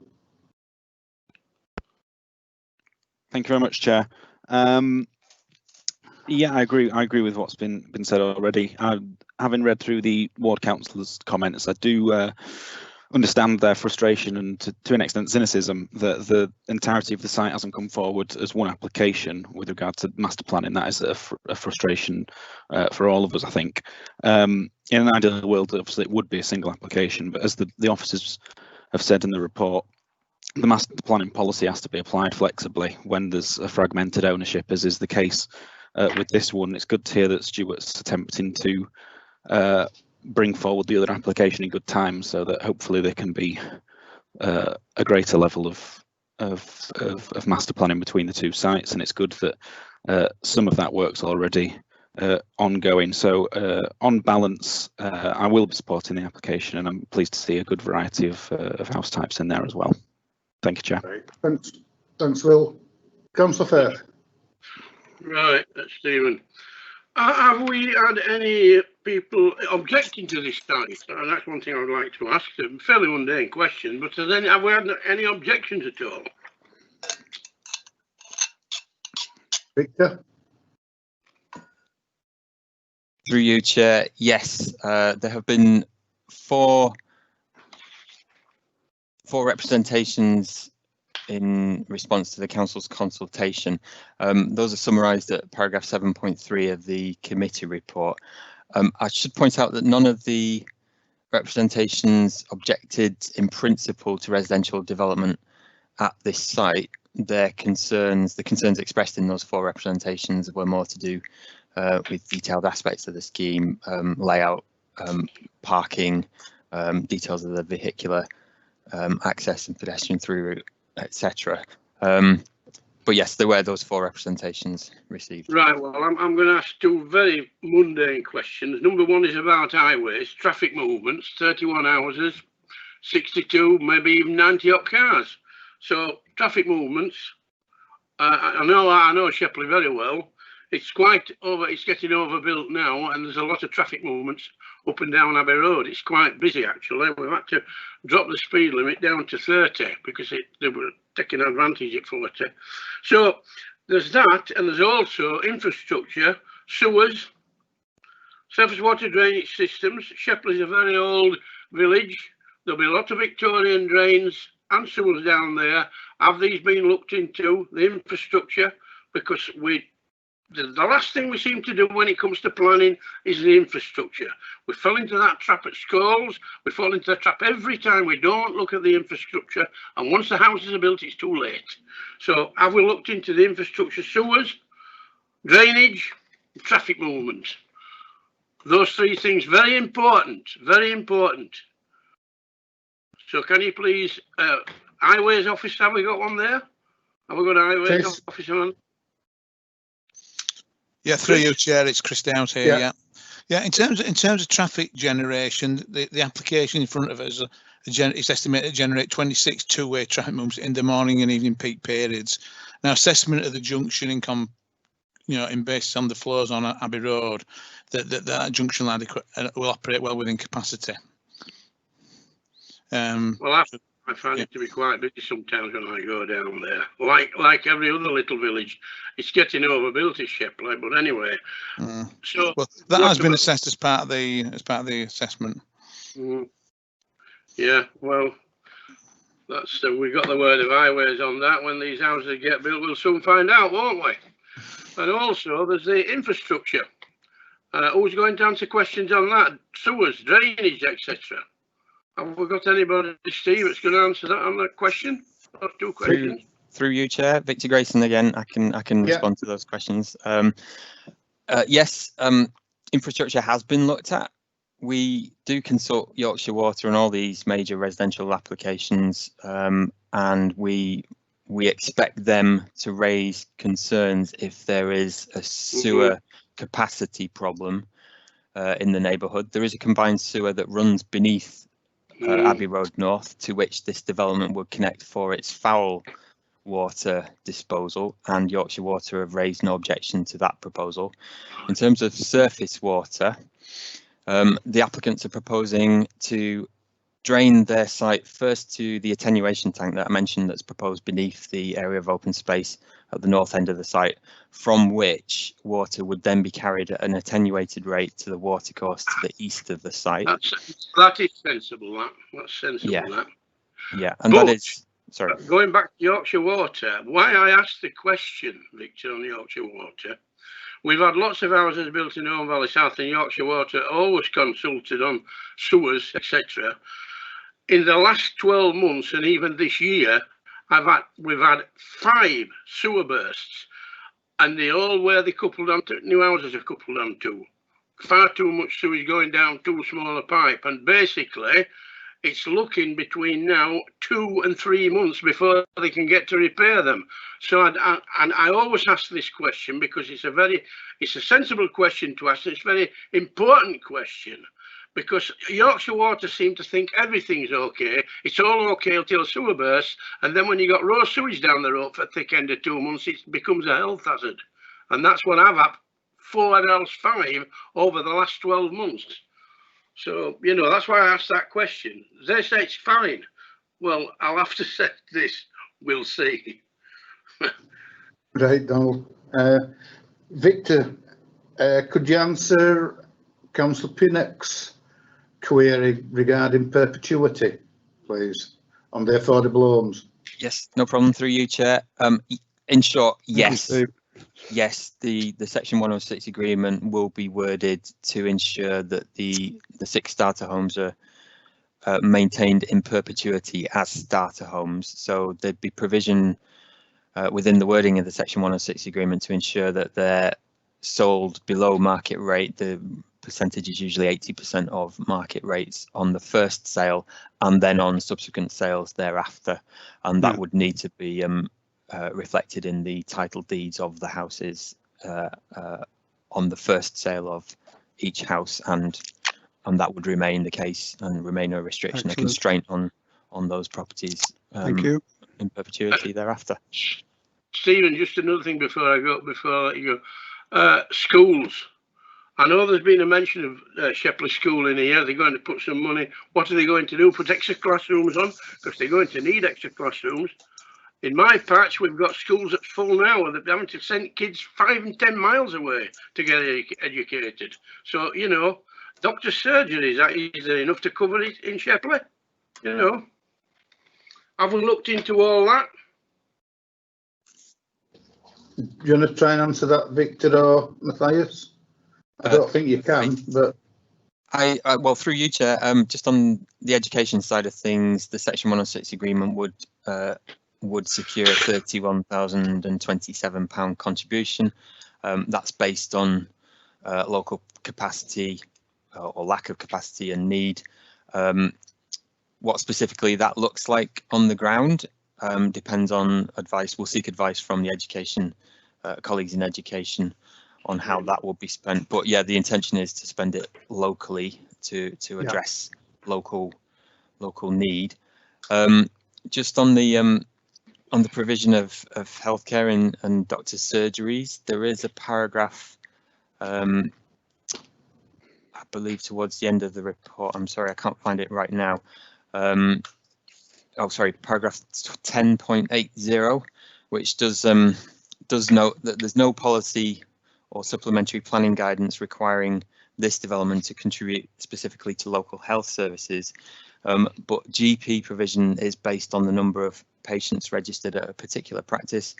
Thank you very much, Chair. Yeah, I agree with what's been said already. Having read through the ward councillors' comments, I do understand their frustration and to an extent cynicism that the entirety of the site hasn't come forward as one application with regard to master planning. That is a frustration for all of us, I think. In an ideal world, obviously it would be a single application, but as the officers have said in the report, the master planning policy has to be applied flexibly when there's a fragmented ownership, as is the case with this one. It's good to hear that Stuart's attempting to bring forward the other application in good time, so that hopefully there can be a greater level of master planning between the two sites, and it's good that some of that work's already ongoing. So on balance, I will be supporting the application, and I'm pleased to see a good variety of house types in there as well. Thank you, Chair. Thanks, Will. Councillor Firth. Right, that's Stephen. Have we had any people objecting to this site? That's one thing I would like to ask. A fairly mundane question, but have we had any objections at all? Victor? Through you, Chair. Yes, there have been four representations in response to the council's consultation. Those are summarised at paragraph 7.3 of the committee report. I should point out that none of the representations objected in principle to residential development at this site. The concerns expressed in those four representations were more to do with detailed aspects of the scheme, layout, parking, details of the vehicular access and pedestrian through route, etc. But yes, there were those four representations received. Right, well, I'm going to ask two very mundane questions. Number one is about highways, traffic movements, 31 houses, 62, maybe even 90 odd cars. So traffic movements, I know Shepley very well. it's getting overbuilt now, and there's a lot of traffic movements up and down Abbey Road. It's quite busy actually. We've had to drop the speed limit down to 30 because they were taking advantage at 40. So there's that, and there's also infrastructure, sewers, surface water drainage systems. Shepley is a very old village. There'll be a lot of Victorian drains and sewers down there. Have these been looked into, the infrastructure? Because the last thing we seem to do when it comes to planning is the infrastructure. We fell into that trap at schools. We fall into the trap every time we don't look at the infrastructure. And once the houses are built, it's too late. So have we looked into the infrastructure, sewers, drainage, traffic movement? Those three things, very important, very important. So can you please, highways officer, have we got one there? Have we got a highways officer on? Yeah, through you, Chair, it's Chris Downs here. Yeah. In terms of traffic generation, the application in front of us is estimated to generate 26 two-way traffic movements in the morning and evening peak periods. Now, assessment of the junction in basis on the flows on Abbey Road, that junction line will operate well within capacity. Well, I find it to be quite busy sometimes when I go down there. Like every other little village, it's getting overbuilt at Shepley. But anyway, so well, that has been assessed as part of the assessment. Yeah, well, that's we got the word of highways on that. When these houses get built, we'll soon find out, won't we? And also, there's the infrastructure. Who's going to answer questions on that? Sewers, drainage, etc. Have we got anybody, Steve, that's going to answer that on that question? Those two questions. Through you, Chair, Victor Grayson again. I can respond to those questions. Yes, infrastructure has been looked at. We do consult Yorkshire Water on all these major residential applications, and we expect them to raise concerns if there is a sewer capacity problem in the neighbourhood. There is a combined sewer that runs beneath Abbey Road North, to which this development would connect for its foul water disposal, and Yorkshire Water have raised no objection to that proposal. In terms of surface water, the applicants are proposing to drain their site first to the attenuation tank that I mentioned that's proposed beneath the area of open space at the north end of the site, from which water would then be carried at an attenuated rate to the watercourse to the east of the site. That is sensible, that's sensible. Yeah. Yeah, and that is, sorry. Going back to Yorkshire Water, why I asked the question, Victor, on Yorkshire Water, we've had lots of houses built in Home Valley South, and Yorkshire Water always consulted on sewers, etc. In the last 12 months, and even this year, we've had 5 sewer bursts, and they all where they coupled onto, new houses have coupled onto. Far too much sewage going down too small a pipe, and basically it's looking between now 2 and 3 months before they can get to repair them. So I always ask this question because it's a sensible question to ask. It's a very important question, because Yorkshire Water seem to think everything's okay. It's all okay until a sewer bursts, and then when you got raw sewage down the road for a thick end of 2 months, it becomes a health hazard. And that's what I've had 4 else 5 over the last 12 months. So, that's why I asked that question. They say it's fine. Well, I'll have to say this. We'll see. Right, Donald. Victor, could you answer Councillor Pinnock's query regarding perpetuity, please, on the affordable homes? Yes, no problem, through you, Chair. In short, yes. Yes, the Section 106 agreement will be worded to ensure that the 6 starter homes are maintained in perpetuity as starter homes. So there'd be provision within the wording of the Section 106 agreement to ensure that they're sold below market rate. The percentage is usually 80% of market rates on the first sale, and then on subsequent sales thereafter. And that would need to be reflected in the title deeds of the houses on the first sale of each house, and that would remain the case and remain a restriction, a constraint on those properties. Thank you. In perpetuity thereafter. Stephen, just another thing before I let you go. Schools. I know there's been a mention of Shepley School in here. They're going to put some money. What are they going to do? Put extra classrooms on? Because they're going to need extra classrooms. In my patch, we've got schools at full now. They're having to send kids 5 and 10 miles away to get educated. So, you know, doctor's surgery, is there enough to cover it in Shepley? You know, have we looked into all that? Do you want to try and answer that, Victor or Matthias? I don't think you can, but I well, through you, Chair, just on the education side of things, the Section 106 agreement would secure a £31,027 contribution. That's based on local capacity or lack of capacity and need. What specifically that looks like on the ground depends on advice. We'll seek advice from the education colleagues in education on how that will be spent. But yeah, the intention is to spend it locally to address local need. Just on the provision of healthcare and doctors' surgeries, there is a paragraph, I believe towards the end of the report. I'm sorry, I can't find it right now. Oh, sorry, paragraph 10.80, which does note that there's no policy or supplementary planning guidance requiring this development to contribute specifically to local health services. But GP provision is based on the number of patients registered at a particular practice,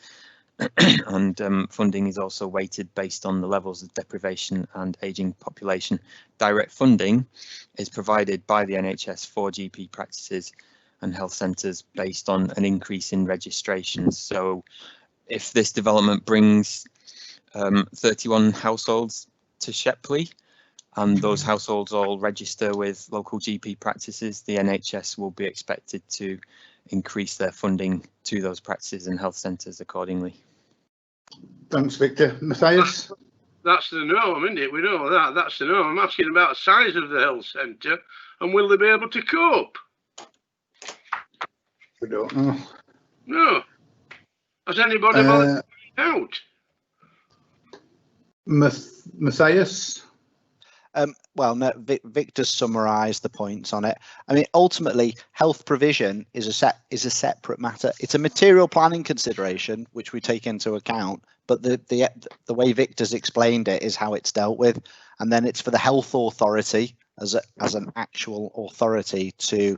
and funding is also weighted based on the levels of deprivation and ageing population. Direct funding is provided by the NHS for GP practices and health centres based on an increase in registrations. So if this development brings 31 households to Shepley, and those households all register with local GP practices, the NHS will be expected to increase their funding to those practices and health centres accordingly. Thanks, Victor. Matthias? That's the norm, isn't it? We know that. That's the norm. I'm asking about the size of the health centre and will they be able to cope? We don't know. No. Has anybody bothered out? Matthias? Well, no, Victor's summarised the points on it. I mean, ultimately, health provision is a separate matter. It's a material planning consideration which we take into account, but the way Victor's explained it is how it's dealt with, and then it's for the health authority as an actual authority to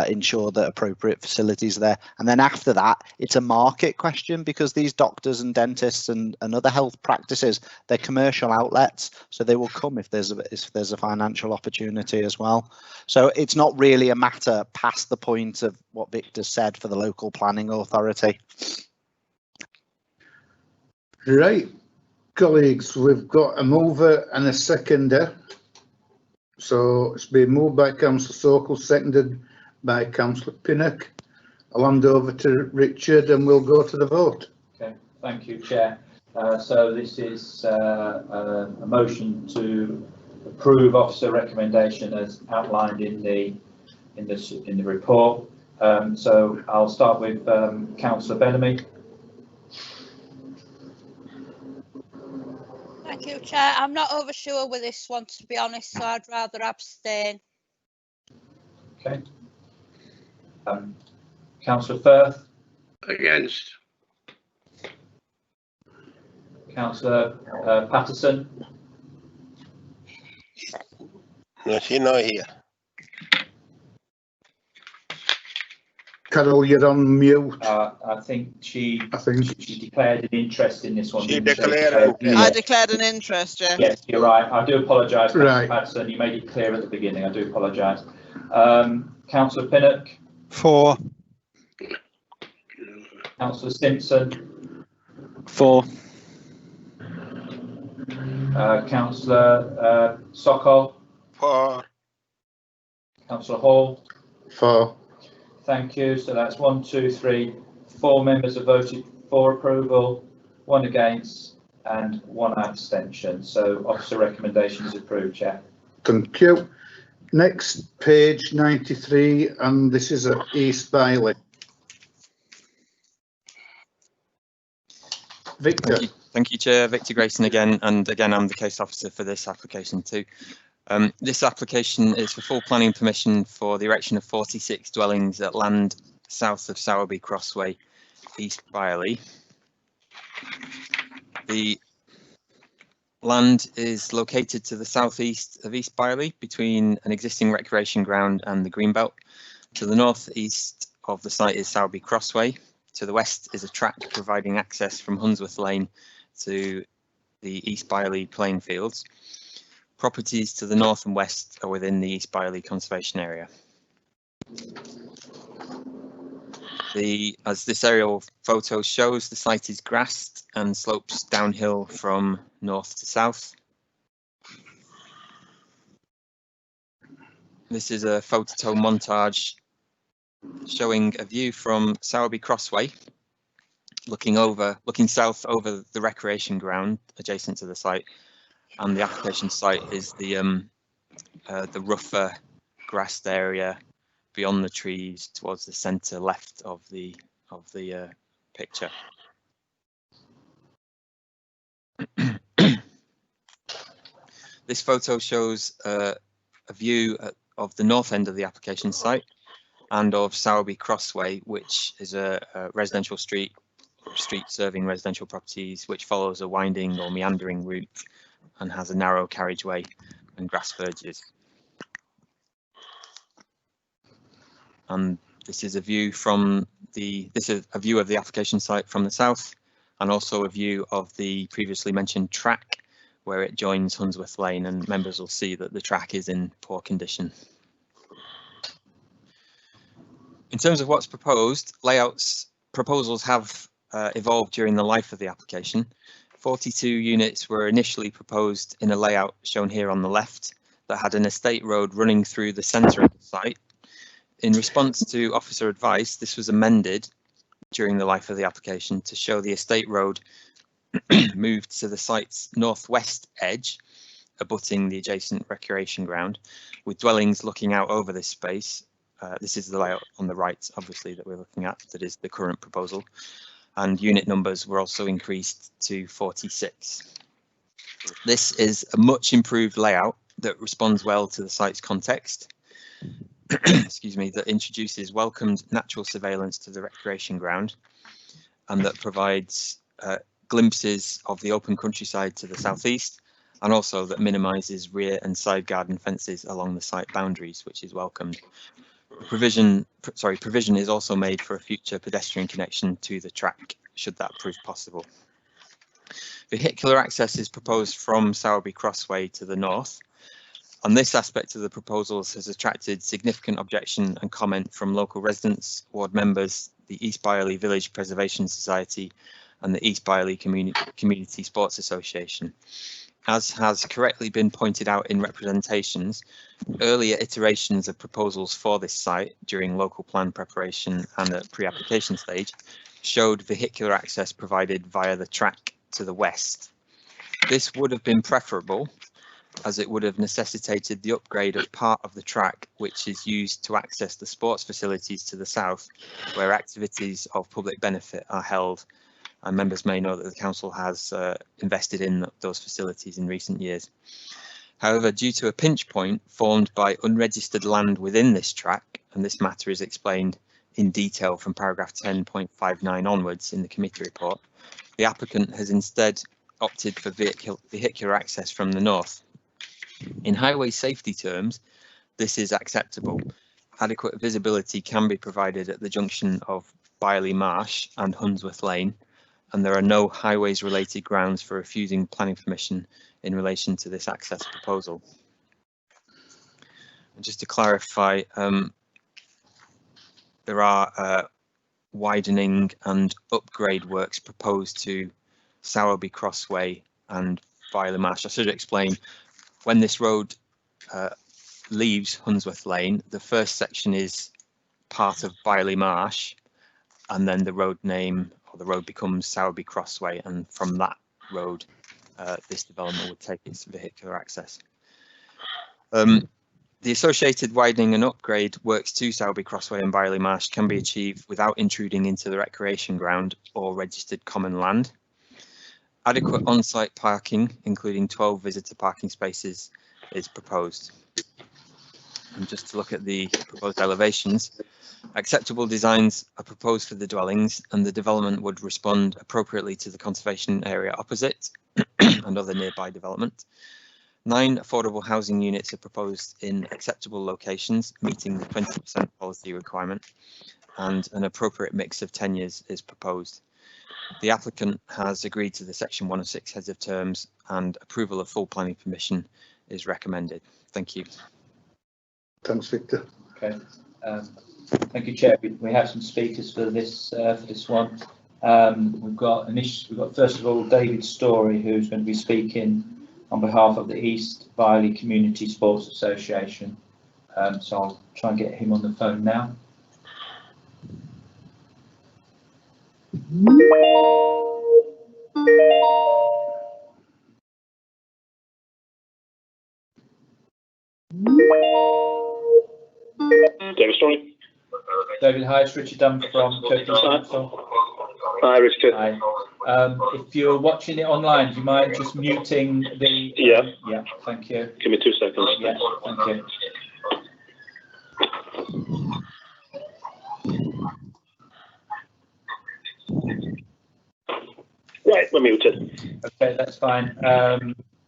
ensure that appropriate facilities are there. And then after that, it's a market question, because these doctors and dentists and other health practices, they're commercial outlets, so they will come if there's a financial opportunity as well. So it's not really a matter past the point of what Victor said for the local planning authority. Right, colleagues, we've got a mover and a seconder. So it's been moved by Councillor Sokol, seconded by Councillor Pinnock. I'll hand over to Richard and we'll go to the vote. Okay, thank you, Chair. So this is a motion to approve officer recommendation as outlined in the report. So I'll start with Councillor Bellamy. Thank you, Chair. I'm not over sure with this one, to be honest, so I'd rather abstain. Okay. Councillor Firth. Against. Councillor Patterson. No, she's not here. Carol, you're on mute. I think she declared an interest in this one. She declared an interest. I declared an interest, yeah. Yes, you're right. I do apologise, Right. Councillor Patterson. You made it clear at the beginning. I do apologise. Councillor Pinnock. For. Councillor Simpson. For. Councillor Sokol. For. Councillor Hall. For. Thank you. So that's 1, 2, 3, 4 members have voted for approval, 1 against and 1 abstention. So officer recommendation is approved, Chair. Thank you. Next, page 93, and this is at East Bailey. Victor. Thank Thank you, Chair. Victor Grayson again, and again, I'm the case officer for this application too. This application is for full planning permission for the erection of 46 dwellings at land south of Sowerby Crossway, East Byerley. The land is located to the southeast of East Byerley, between an existing recreation ground and the Greenbelt. To the northeast of the site is Sowerby Crossway. To the west is a track providing access from Hunsworth Lane to the East Byerley playing fields. Properties to the north and west are within the East Byerley Conservation Area. As this aerial photo shows, the site is grassed and slopes downhill from north to south. This is a photo montage showing a view from Sowerby Crossway, looking south over the recreation ground adjacent to the site, and the application site is the rougher grassed area beyond the trees towards the centre left of the picture. This photo shows a view of the north end of the application site and of Sowerby Crossway, which is a residential street serving residential properties, which follows a winding or meandering route and has a narrow carriageway and grass verges. And this is a view from a view of the application site from the south, and also a view of the previously mentioned track where it joins Hunsworth Lane, and members will see that the track is in poor condition. In terms of what's proposed, proposals have evolved during the life of the application. 42 units were initially proposed in a layout shown here on the left that had an estate road running through the centre of the site. In response to officer advice, this was amended during the life of the application to show the estate road moved to the site's northwest edge, abutting the adjacent recreation ground, with dwellings looking out over this space. This is the layout on the right, obviously, that we're looking at, that is the current proposal. And unit numbers were also increased to 46. This is a much improved layout that responds well to the site's context. Excuse me, that introduces welcomed natural surveillance to the recreation ground, and that provides glimpses of the open countryside to the southeast, and also that minimises rear and side garden fences along the site boundaries, which is welcomed. Provision is also made for a future pedestrian connection to the track, should that prove possible. Vehicular access is proposed from Sowerby Crossway to the north. On this aspect of the proposals has attracted significant objection and comment from local residents, ward members, the East Byerley Village Preservation Society and the East Byerley Community Sports Association. As has correctly been pointed out in representations, earlier iterations of proposals for this site during local plan preparation and at pre-application stage showed vehicular access provided via the track to the west. This would have been preferable, as it would have necessitated the upgrade of part of the track which is used to access the sports facilities to the south, where activities of public benefit are held, and members may know that the council has invested in those facilities in recent years. However, due to a pinch point formed by unregistered land within this track, and this matter is explained in detail from paragraph 10.59 onwards in the committee report, the applicant has instead opted for vehicular access from the north. In highway safety terms, this is acceptable. Adequate visibility can be provided at the junction of Byerley Marsh and Hunsworth Lane, and there are no highways related grounds for refusing planning permission in relation to this access proposal. And just to clarify, there are widening and upgrade works proposed to Sowerby Crossway and Byerley Marsh. I should explain, when this road leaves Hunsworth Lane, the first section is part of Byerley Marsh, and then the road name, or the road becomes Sowerby Crossway, and from that road this development would take its vehicular access. The associated widening and upgrade works to Sowerby Crossway and Byerley Marsh can be achieved without intruding into the recreation ground or registered common land. Adequate on-site parking, including 12 visitor parking spaces, is proposed. And just to look at the proposed elevations, acceptable designs are proposed for the dwellings, and the development would respond appropriately to the conservation area opposite and other nearby development. 9 affordable housing units are proposed in acceptable locations, meeting the 20% policy requirement, and an appropriate mix of tenures is proposed. The applicant has agreed to the Section 106 heads of terms, and approval of full planning permission is recommended. Thank you. Thanks, Victor. Okay. Thank you, Chair. We have some speakers for this one. We've got first of all David Story, who's going to be speaking on behalf of the East Viley Community Sports Association. So I'll try and get him on the phone now. David Story. David, hi, it's Richard Dunn from Kirklees Council. Hi, Richard. Hi. If you're watching it online, do you mind just muting the... Yeah. Yeah, thank you. Give me 2 seconds. Yeah, thank you. Right, we're muted. Okay, that's fine.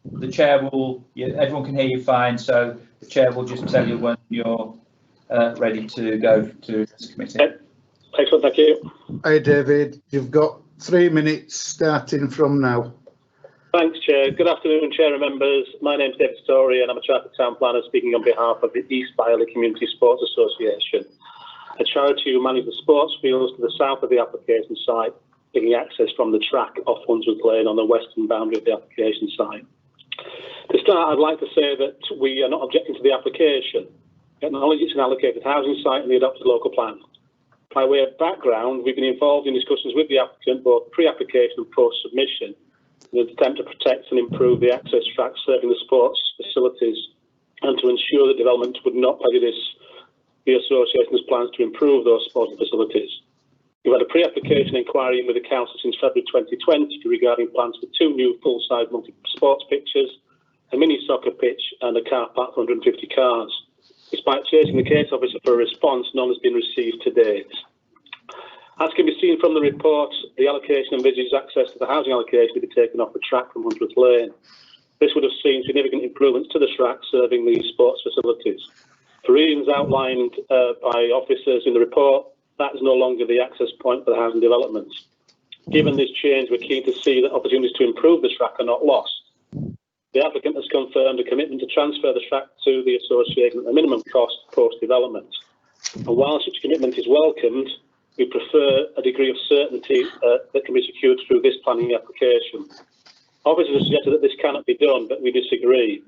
The chair will, everyone can hear you fine, so the chair will just tell you when you're ready to go to this committee. Excellent, thank you. Hi, David. You've got 3 minutes starting from now. Thanks, Chair. Good afternoon, Chair and members. My name's David Story, and I'm a chartered town planner speaking on behalf of the East Viley Community Sports Association, a charity who manages the sports fields to the south of the application site, giving access from the track off Wandsworth Lane on the western boundary of the application site. To start, I'd like to say that we are not objecting to the application. We acknowledge it's an allocated housing site in the adopted local plan. By way of background, we've been involved in discussions with the applicant both pre-application and post-submission in an attempt to protect and improve the access track serving the sports facilities and to ensure that development would not prejudice the association's plans to improve those sporting facilities. We've had a pre-application inquiry with the council since February 2020 regarding plans for 2 new full-size multi-sports pitches, a mini soccer pitch and a car park for 150 cars. Despite chasing the case officer for a response, none has been received to date. As can be seen from the report, the allocation envisages access to the housing allocation to be taken off the track from Wandsworth Lane. This would have seen significant improvements to the track serving these sports facilities. For reasons outlined by officers in the report, that is no longer the access point for the housing developments. Given this change, we're keen to see that opportunities to improve the track are not lost. The applicant has confirmed a commitment to transfer the track to the association at a minimum cost post-development. And while such commitment is welcomed, we prefer a degree of certainty that can be secured through this planning application. Officers have suggested that this cannot be done, but we disagree.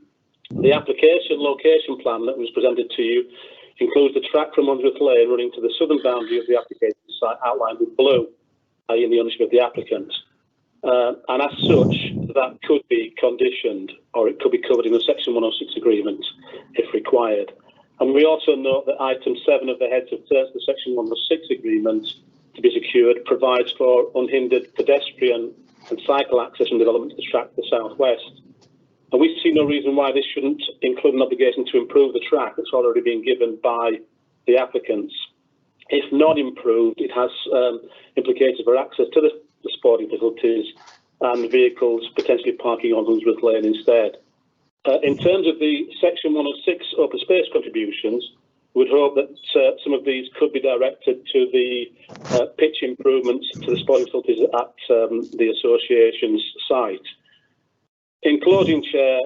The application location plan that was presented to you includes the track from Wandsworth Lane running to the southern boundary of the application site outlined with blue, in the ownership of the applicant. And as such, that could be conditioned, or it could be covered in the Section 106 agreement if required. And we also note that item 7 of the heads of terms of the Section 106 agreement to be secured provides for unhindered pedestrian and cycle access and development to the track to the southwest. And we see no reason why this shouldn't include an obligation to improve the track that's already been given by the applicants. If not improved, it has implications for access to the sporting facilities and vehicles potentially parking on Wandsworth Lane instead. In terms of the Section 106 open space contributions, we would hope that some of these could be directed to the pitch improvements to the sporting facilities at the association's site. In closing, Chair,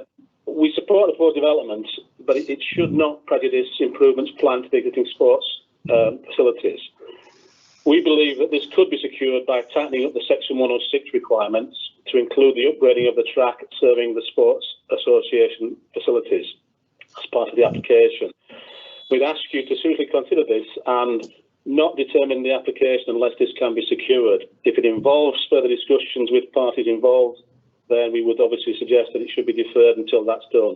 we support the proposed development, but it should not prejudice improvements planned to the existing sports facilities. We believe that this could be secured by tightening up the Section 106 requirements to include the upgrading of the track serving the Sports Association facilities as part of the application. We'd ask you to seriously consider this and not determine the application unless this can be secured. If it involves further discussions with parties involved, then we would obviously suggest that it should be deferred until that's done.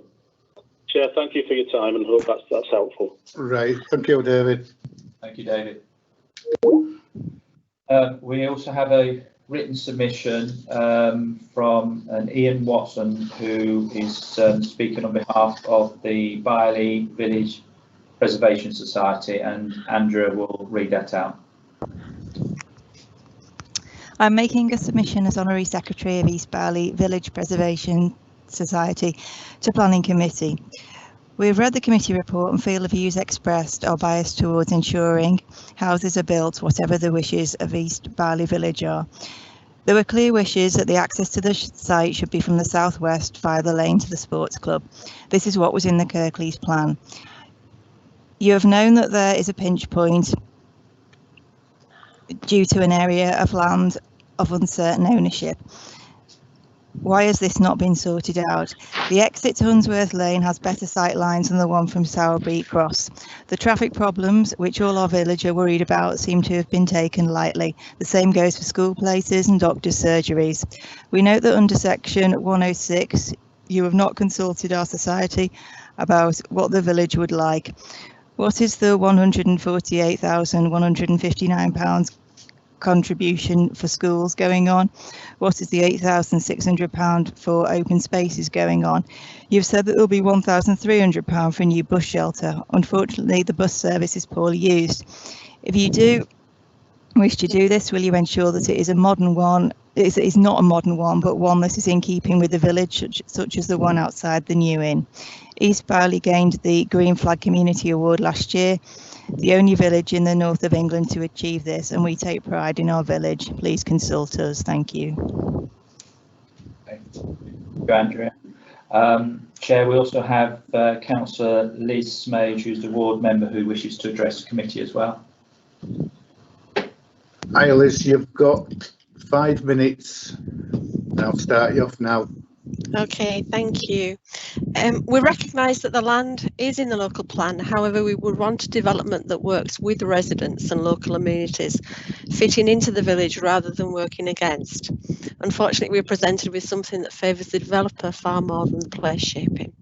Chair, thank you for your time and hope that's helpful. Right, thank you, David. Thank you, David. We also have a written submission from an Ian Watson, who is speaking on behalf of the Byerley Village Preservation Society, and Andrea will read that out. I'm making a submission as Honorary Secretary of East Byerley Village Preservation Society to Planning Committee. We've read the committee report and feel the views expressed are biased towards ensuring houses are built whatever the wishes of East Byerley Village are. There were clear wishes that the access to the site should be from the southwest via the lane to the sports club. This is what was in the Kirklees plan. You have known that there is a pinch point due to an area of land of uncertain ownership. Why has this not been sorted out? The exit to Hunsworth Lane has better sight lines than the one from Sowerby Cross. The traffic problems, which all our village are worried about, seem to have been taken lightly. The same goes for school places and doctors' surgeries. We note that under section 106, you have not consulted our society about what the village would like. What is the £148,159 contribution for schools going on? What is the £8,600 for open spaces going on? You've said that there will be £1,300 for a new bus shelter. Unfortunately, the bus service is poorly used. If you do wish to do this, will you ensure that it is a modern one? It is not a modern one, but one that is in keeping with the village, such as the one outside the New Inn. East Byerley gained the Green Flag Community Award last year, the only village in the north of England to achieve this, and we take pride in our village. Please consult us. Thank you. Thank you, Andrea. Chair, we also have Councillor Liz Smage, who's the ward member, who wishes to address the committee as well. Hi Liz, you've got 5 minutes. I'll start you off now. Okay, thank you. We recognise that the land is in the local plan, however we would want a development that works with residents and local amenities, fitting into the village rather than working against. Unfortunately, we're presented with something that favours the developer far more than the place shaping.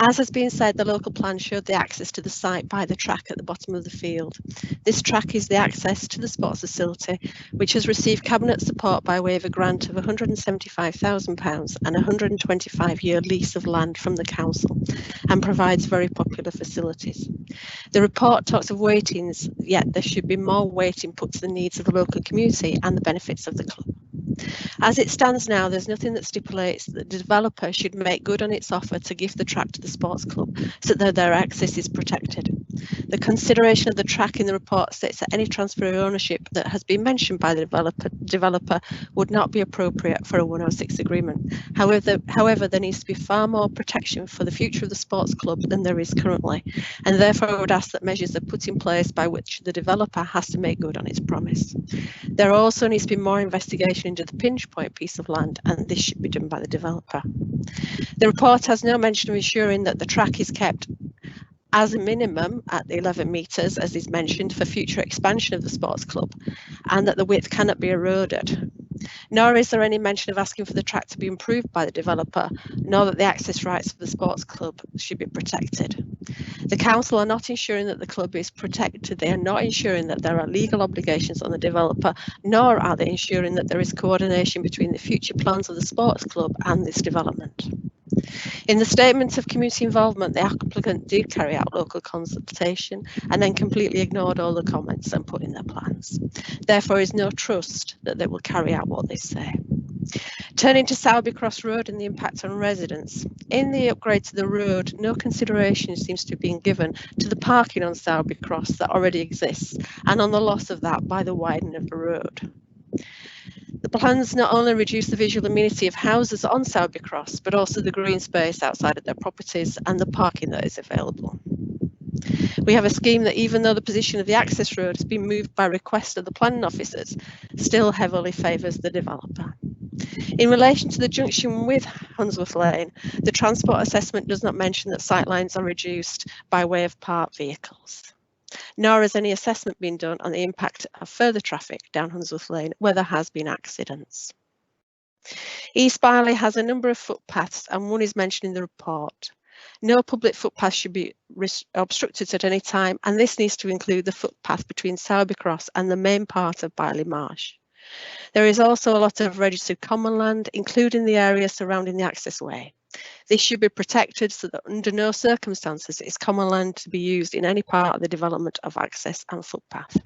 As has been said, the local plan showed the access to the site by the track at the bottom of the field. This track is the access to the sports facility, which has received Cabinet support by way of a grant of £175,000 and a 125-year lease of land from the council, and provides very popular facilities. The report talks of weightings, yet there should be more weighting put to the needs of the local community and the benefits of the club. As it stands now, there's nothing that stipulates that the developer should make good on its offer to give the track to the sports club so that their access is protected. The consideration of the track in the report states that any transfer of ownership that has been mentioned by the developer would not be appropriate for a 106 agreement. However, there needs to be far more protection for the future of the sports club than there is currently, and therefore I would ask that measures are put in place by which the developer has to make good on its promise. There also needs to be more investigation into the pinch point piece of land, and this should be done by the developer. The report has no mention of ensuring that the track is kept as a minimum at the 11 metres, as is mentioned, for future expansion of the sports club, and that the width cannot be eroded. Nor is there any mention of asking for the track to be improved by the developer, nor that the access rights of the sports club should be protected. The council are not ensuring that the club is protected. They are not ensuring that there are legal obligations on the developer, nor are they ensuring that there is coordination between the future plans of the sports club and this development. In the statement of community involvement, the applicant did carry out local consultation and then completely ignored all the comments and put in their plans. Therefore, there is no trust that they will carry out what they say. Turning to Sowerby Cross Road and the impact on residents. In the upgrade to the road, no consideration seems to have been given to the parking on Sowerby Cross that already exists, and on the loss of that by the widening of the road. The plans not only reduce the visual amenity of houses on Sowerby Cross, but also the green space outside of their properties and the parking that is available. We have a scheme that, even though the position of the access road has been moved by request of the planning officers, still heavily favours the developer. In relation to the junction with Hunsworth Lane, the transport assessment does not mention that sightlines are reduced by way of parked vehicles. Nor has any assessment been done on the impact of further traffic down Hunsworth Lane where there has been accidents. East Byerley has a number of footpaths, and one is mentioned in the report. No public footpath should be obstructed at any time, and this needs to include the footpath between Sowerby Cross and the main part of Byerley Marsh. There is also a lot of registered common land, including the area surrounding the access way. This should be protected so that under no circumstances is common land to be used in any part of the development of access and footpath.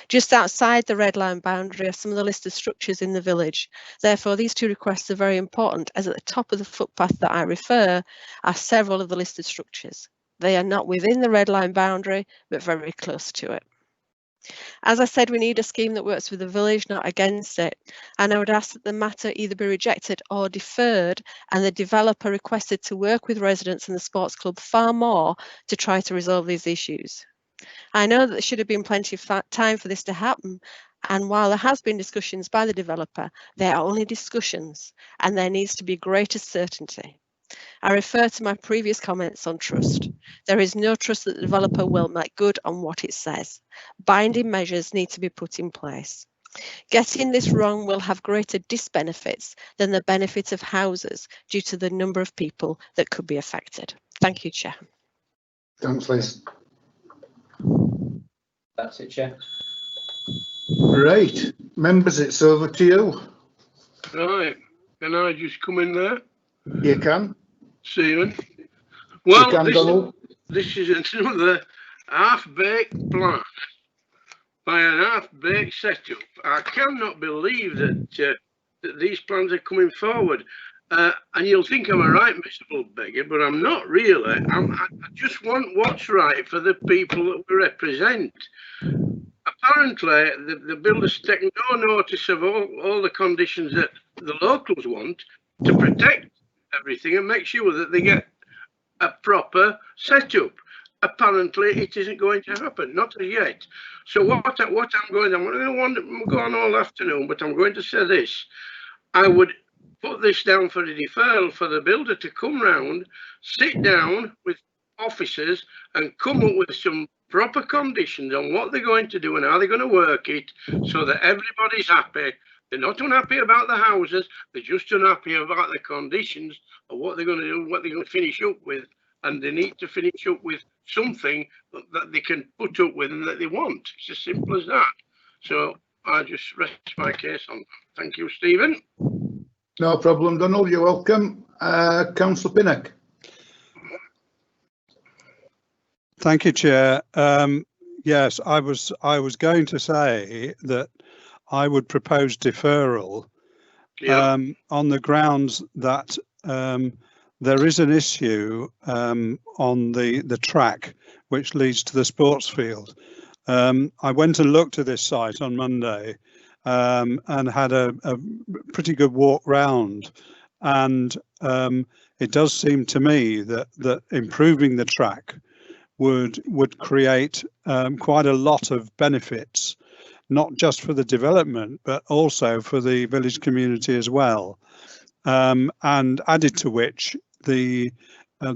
Just outside the red line boundary are some of the listed structures in the village. Therefore, these two requests are very important, as at the top of the footpath that I refer are several of the listed structures. They are not within the red line boundary, but very close to it. As I said, we need a scheme that works with the village, not against it. And I would ask that the matter either be rejected or deferred, and the developer requested to work with residents and the sports club far more to try to resolve these issues. I know that there should have been plenty of time for this to happen, and while there has been discussions by the developer, they are only discussions, and there needs to be greater certainty. I refer to my previous comments on trust. There is no trust that the developer will make good on what it says. Binding measures need to be put in place. Getting this wrong will have greater disbenefits than the benefit of houses due to the number of people that could be affected. Thank you, Chair. Thanks, Liz. That's it, Chair. Right, members, it's over to you. Right, can I just come in there? You can. Stephen? Well, you can, this is another half-baked plan by an half-baked setup. I cannot believe that, that these plans are coming forward. And you'll think I'm a right miserable beggar, but I'm not really. I just want what's right for the people that we represent. Apparently, the builders take no notice of all the conditions that the locals want to protect everything and make sure that they get a proper setup. Apparently, it isn't going to happen, not as yet. So I'm not going to go on all afternoon, but I'm going to say this. I would put this down for a deferral for the builder to come round, sit down with officers and come up with some proper conditions on what they're going to do and how they're going to work it so that everybody's happy. They're not unhappy about the houses, they're just unhappy about the conditions of what they're going to do, what they're going to finish up with, and they need to finish up with something that they can put up with and that they want. It's as simple as that. So I just rest my case on that. Thank you, Stephen. No problem, Donald, you're welcome. Councillor Pinnock. Thank you, Chair. Yes, I was going to say that I would propose deferral on the grounds that there is an issue on the track which leads to the sports field. I went and looked at this site on Monday and had a pretty good walk round, and it does seem to me that improving the track would create quite a lot of benefits, not just for the development but also for the village community as well, and added to which the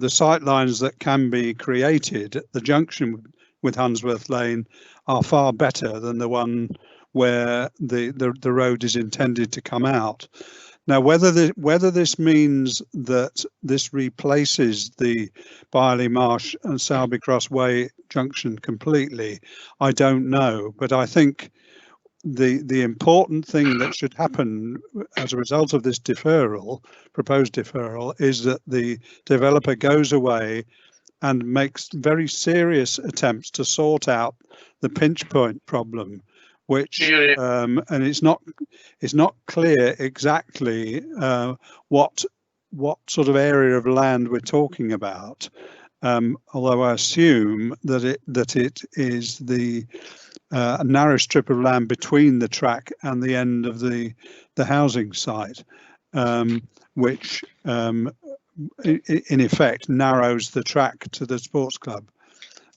sight lines that can be created at the junction with Hunsworth Lane are far better than the one where the road is intended to come out. Now, whether this means that this replaces the Byerley Marsh and Selby Cross Way junction completely, I don't know. But I think the important thing that should happen as a result of this proposed deferral, is that the developer goes away and makes very serious attempts to sort out the pinch point problem, which and it's not clear exactly what sort of area of land we're talking about, although I assume that it is the narrow strip of land between the track and the end of the housing site, which in effect narrows the track to the sports club,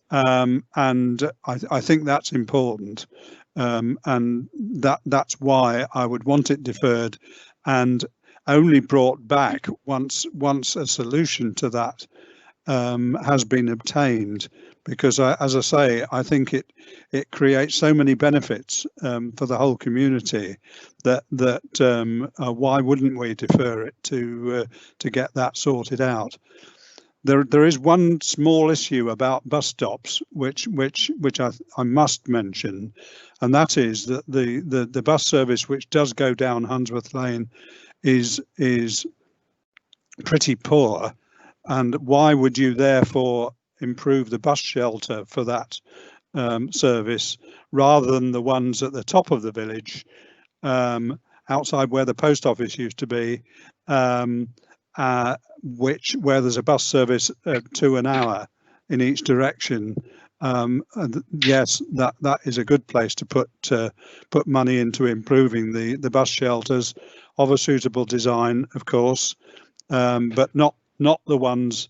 and I think that's important. And that's why I would want it deferred and only brought back once a solution to that has been obtained, because as I say, I think it creates so many benefits for the whole community that why wouldn't we defer it to get that sorted out. There is one small issue about bus stops, which I must mention, and that is that the bus service which does go down Handsworth Lane is pretty poor. And why would you therefore improve the bus shelter for that service rather than the ones at the top of the village, outside where the post office used to be, where there's a bus service 2 an hour in each direction? Yes, that is a good place to put money into improving the bus shelters of a suitable design, of course, but not the ones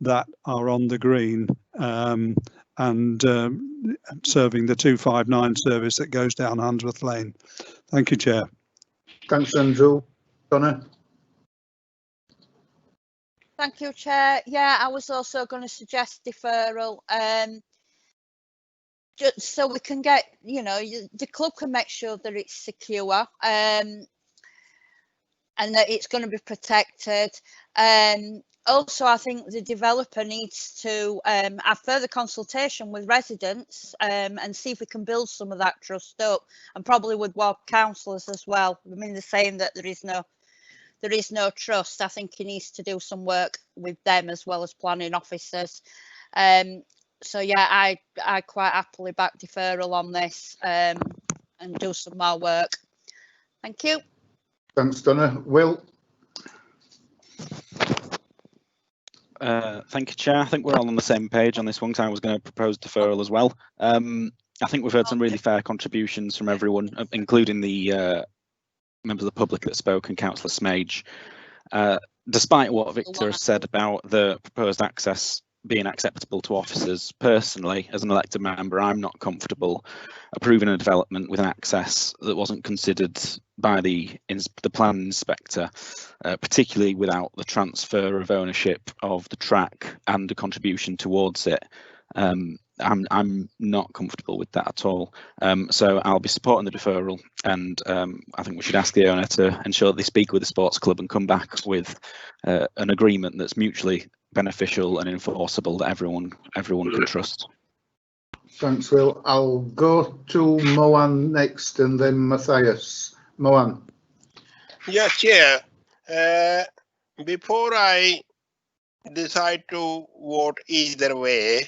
that are on the green and serving the 259 service that goes down Handsworth Lane. Thank you, Chair. Thanks, Andrew. Donna? Thank you, Chair. Yeah, I was also going to suggest deferral, just so we can get, the club can make sure that it's secure and that it's going to be protected. Also, I think the developer needs to have further consultation with residents and see if we can build some of that trust up, and probably with ward councillors as well. I mean, they're saying that there is no trust. I think he needs to do some work with them as well as planning officers. So yeah, I quite happily back deferral on this and do some more work. Thank you. Thanks, Donna. Will? Thank you, Chair. I think we're all on the same page on this one, because I was going to propose deferral as well. I think we've heard some really fair contributions from everyone, including the members of the public that spoke and Councillor Smage. Despite what Victor has said about the proposed access being acceptable to officers, personally, as an elected member, I'm not comfortable approving a development with an access that wasn't considered by the planning inspector, particularly without the transfer of ownership of the track and the contribution towards it. I'm not comfortable with that at all. So I'll be supporting the deferral, and I think we should ask the owner to ensure that they speak with the sports club and come back with an agreement that's mutually beneficial and enforceable, that everyone can trust. Thanks, Will. I'll go to Moan next and then Matthias. Moan. Yes, Chair. Before I decide to vote either way,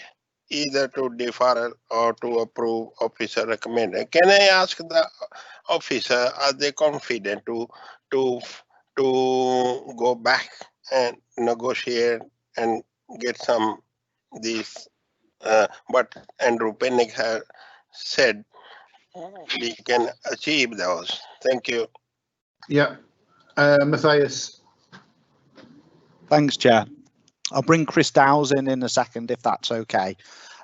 either to defer or to approve officer recommended, can I ask the officer, are they confident to go back and negotiate and get some these what Andrew Pennick has said we can achieve those? Thank you. Yeah, Matthias. Thanks, Chair. I'll bring Chris Dowes in a second, if that's okay.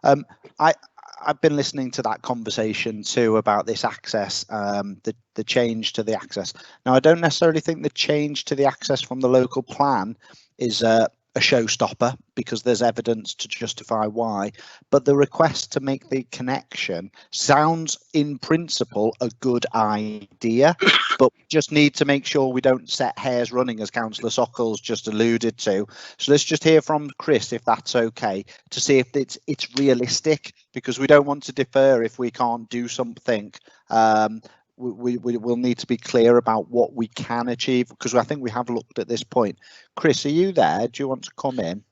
I've been listening to that conversation too about this access, the change to the access. Now, I don't necessarily think the change to the access from the local plan is a showstopper, because there's evidence to justify why, but the request to make the connection sounds in principle a good idea, but we just need to make sure we don't set hairs running, as Councillor Sockles just alluded to. So let's just hear from Chris, if that's okay, to see if it's realistic, because we don't want to defer if we can't do something. We will need to be clear about what we can achieve, because I think we have looked at this point. Chris, are you there? Do you want to come in?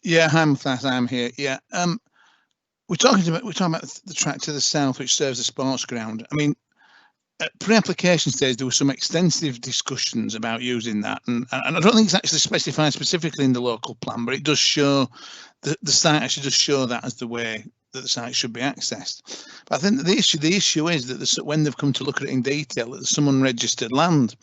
Yeah, I'm here. Yeah, we're talking about the track to the south, which serves the sports ground. I mean, at pre-application stage, there were some extensive discussions about using that, and I don't think it's actually specified specifically in the local plan, but it does show the site actually does show that as the way that the site should be accessed. But I think that the issue is that when they've come to look at it in detail, that there's some unregistered land,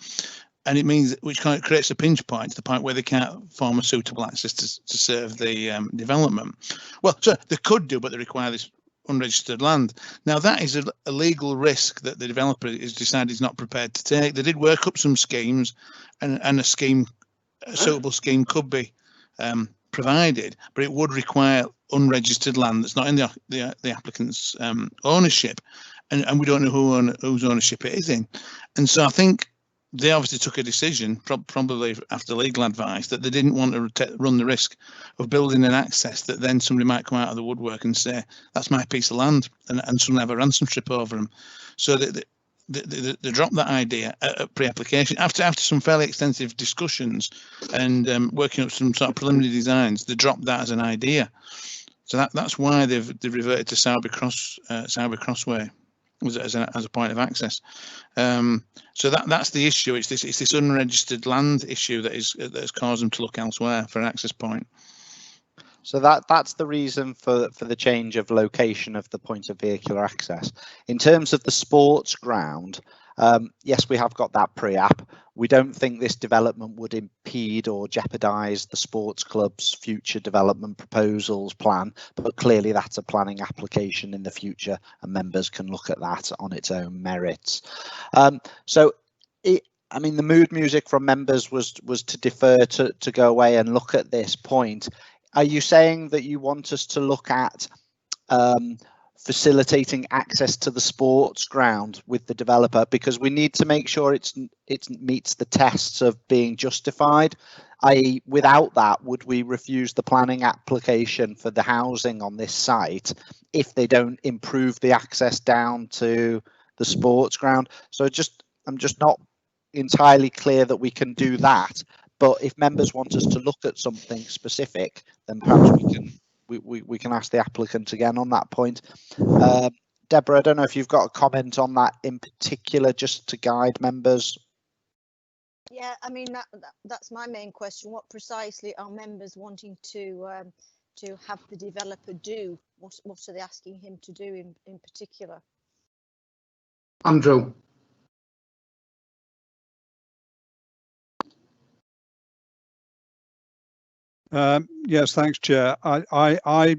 and it means which kind of creates a pinch point to the point where they can't form a suitable access to serve the development. Well, so they could do, but they require this unregistered land. Now that is a legal risk that the developer has decided is not prepared to take. They did work up some schemes, and a suitable scheme could be provided, but it would require unregistered land that's not in the applicant's ownership, and we don't know whose ownership it is in. And so I think they obviously took a decision, probably after legal advice, that they didn't want to run the risk of building an access that then somebody might come out of the woodwork and say, that's my piece of land, and suddenly have a ransom strip over them. So they dropped that idea at pre-application. After some fairly extensive discussions and working up some sort of preliminary designs, they dropped that as an idea. So that's why they've reverted to Sowerby Crossway as a point of access. So that's the issue. It's this unregistered land issue that has caused them to look elsewhere for an access point. So that's the reason for the change of location of the point of vehicular access. In terms of the sports ground, yes, we have got that pre-app. We don't think this development would impede or jeopardise the sports club's future development proposals plan, but clearly that's a planning application in the future, and members can look at that on its own merits. I mean, the mood music from members was to defer to go away and look at this point. Are you saying that you want us to look at facilitating access to the sports ground with the developer, because we need to make sure it meets the tests of being justified, i.e. without that, would we refuse the planning application for the housing on this site if they don't improve the access down to the sports ground? So I'm just not entirely clear that we can do that, but if members want us to look at something specific, then perhaps we can ask the applicant again on that point. Deborah, I don't know if you've got a comment on that in particular, just to guide members. Yeah, I mean that's my main question. What precisely are members wanting to have the developer do? What are they asking him to do in particular? Andrew. Yes, thanks, Chair. I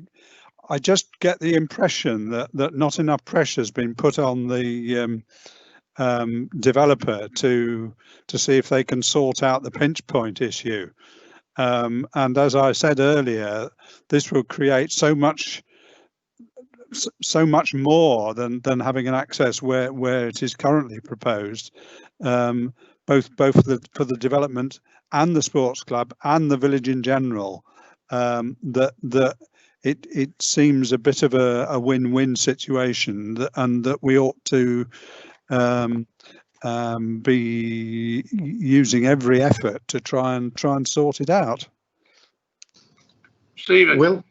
just get the impression that not enough pressure has been put on the developer to see if they can sort out the pinch point issue. And as I said earlier, this will create so much more than having an access where it is currently proposed, both for the development and the sports club and the village in general, that it seems a bit of a win-win situation, and that we ought to be using every effort to try and sort it out. Stephen. Will.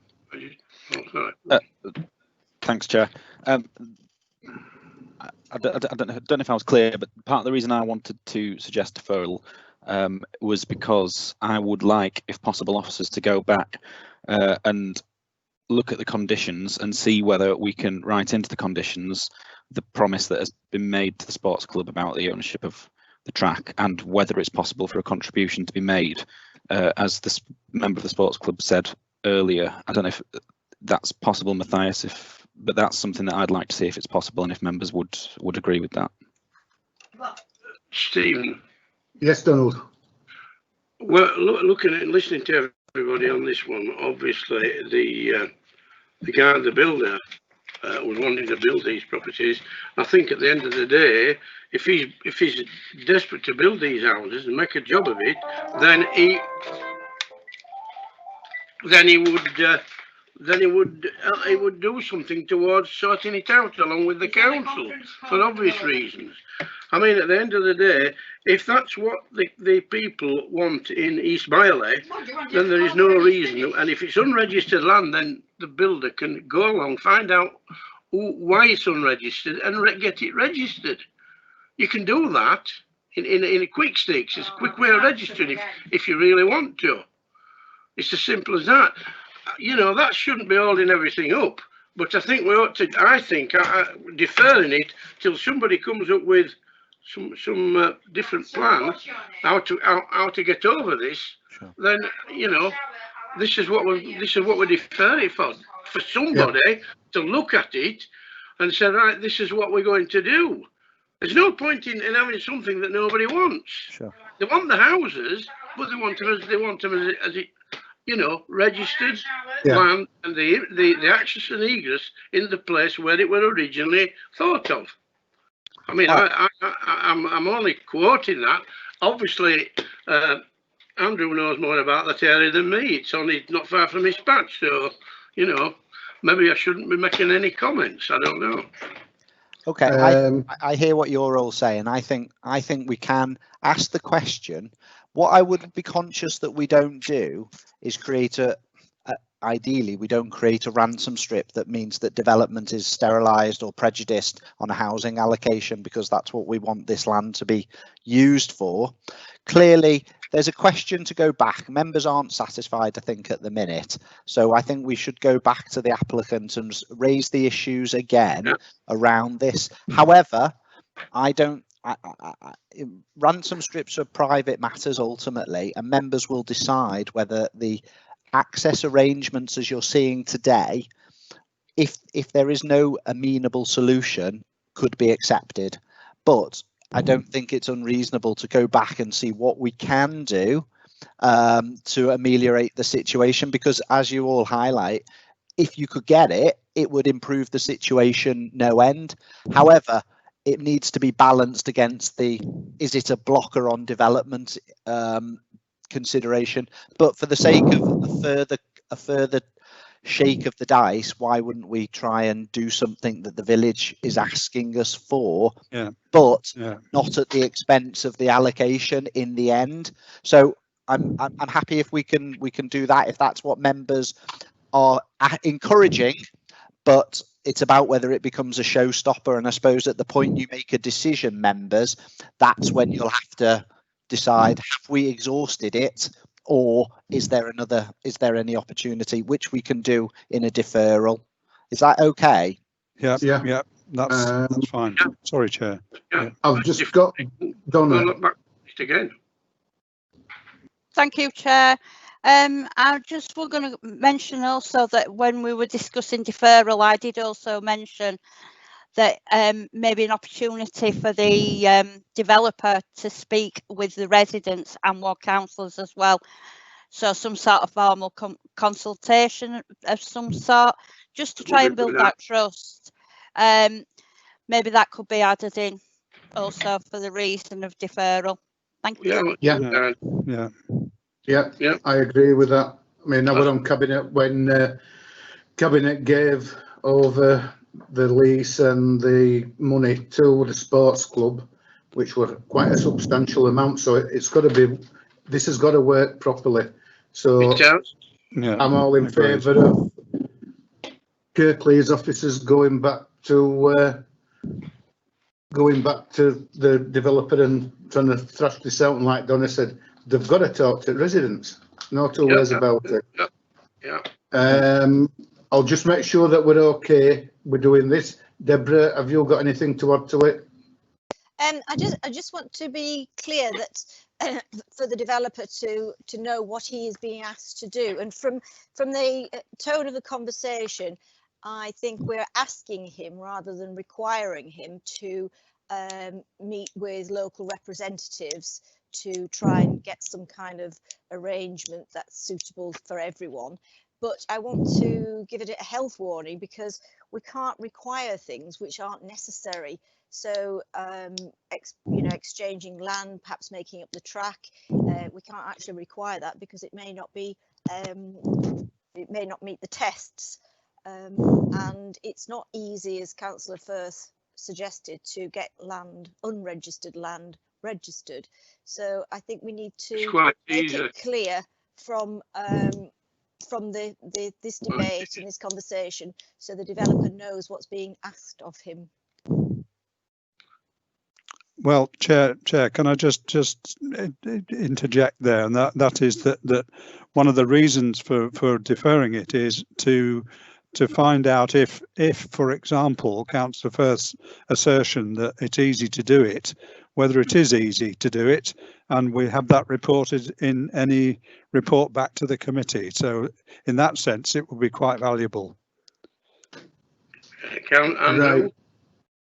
Thanks, Chair. I don't know if I was clear, but part of the reason I wanted to suggest deferral was because I would like, if possible, officers to go back and look at the conditions and see whether we can write into the conditions the promise that has been made to the sports club about the ownership of the track, and whether it's possible for a contribution to be made. As this member of the sports club said earlier, I don't know if that's possible, Matthias, but that's something that I'd like to see if it's possible, and if members would agree with that. Stephen. Yes, Donald. Well, looking at and listening to everybody on this one, obviously the guy, the builder, was wanting to build these properties. I think at the end of the day, if he's desperate to build these houses and make a job of it, then he would do something towards sorting it out along with the council for obvious reasons. I mean, at the end of the day, if that's what the people want in East Byley, then there is no reason. And if it's unregistered land, then the builder can go along, find out why it's unregistered, and get it registered. You can do that in a quick sticks. It's a quick way of registering if you really want to. It's as simple as that. You know, that shouldn't be holding everything up. But I think we ought to, deferring it till somebody comes up with some different plan how to get over this. Sure. Then, you know, this is what we're deferring for somebody to look at it and say, right, this is what we're going to do. There's no point in having something that nobody wants. Sure. They want the houses, but they want them as it, you know, registered land, and the access and egress in the place where it were originally thought of. I mean, I'm only quoting that. Obviously, Andrew knows more about that area than me. It's only not far from his patch, so, you know, maybe I shouldn't be making any comments. I don't know. Okay, I hear what you're all saying. I think we can ask the question. What I would be conscious that we don't do is create ideally, we don't create a ransom strip that means that development is sterilised or prejudiced on a housing allocation, because that's what we want this land to be used for. Clearly, there's a question to go back. Members aren't satisfied, I think, at the minute. So I think we should go back to the applicant and raise the issues again around this. However, ransom strips are private matters ultimately, and members will decide whether the access arrangements as you're seeing today, if there is no amenable solution, could be accepted. But I don't think it's unreasonable to go back and see what we can do to ameliorate the situation, because as you all highlight, if you could get it, it would improve the situation no end. However, it needs to be balanced against is it a blocker on development consideration? But for the sake of a further shake of the dice, why wouldn't we try and do something that the village is asking us for, but not at the expense of the allocation in the end? So I'm happy if we can do that, if that's what members are encouraging, but it's about whether it becomes a showstopper. And I suppose at the point you make a decision, members, that's when you'll have to decide, have we exhausted it, or is there any opportunity which we can do in a deferral? Is that okay? Yeah, that's fine. Sorry, Chair. I've just got Donna. Again. Thank you, Chair. I just was going to mention also that when we were discussing deferral, I did also mention that maybe an opportunity for the developer to speak with the residents and ward councillors as well. So some sort of formal consultation of some sort, just to try and build that trust. Maybe that could be added in also for the reason of deferral. Thank you. Yeah, I agree with that. I mean, I was on Cabinet when Cabinet gave over the lease and the money to the sports club, which were quite a substantial amount. So it's got to be, this has got to work properly. So I'm all in favour of Kirklees officers going back to the developer and trying to thrash this out. And like Donna said, they've got to talk to residents. No two ways about it. I'll just make sure that we're okay with doing this. Deborah, have you got anything to add to it? I just want to be clear that for the developer to know what he is being asked to do, and from the tone of the conversation, I think we're asking him rather than requiring him to meet with local representatives to try and get some kind of arrangement that's suitable for everyone. But I want to give it a health warning, because we can't require things which aren't necessary. So, exchanging land, perhaps making up the track, we can't actually require that because it may not be, it may not meet the tests. And it's not easy, as Councillor Firth suggested, to get land, unregistered land, registered. So I think we need to make it clear from this debate and this conversation, so the developer knows what's being asked of him. Well, Chair, can I just interject there? And that is that one of the reasons for deferring it is to find out if, for example, Councillor Firth's assertion that it's easy to do it, whether it is easy to do it, and we have that reported in any report back to the committee. So in that sense, it would be quite valuable. Right.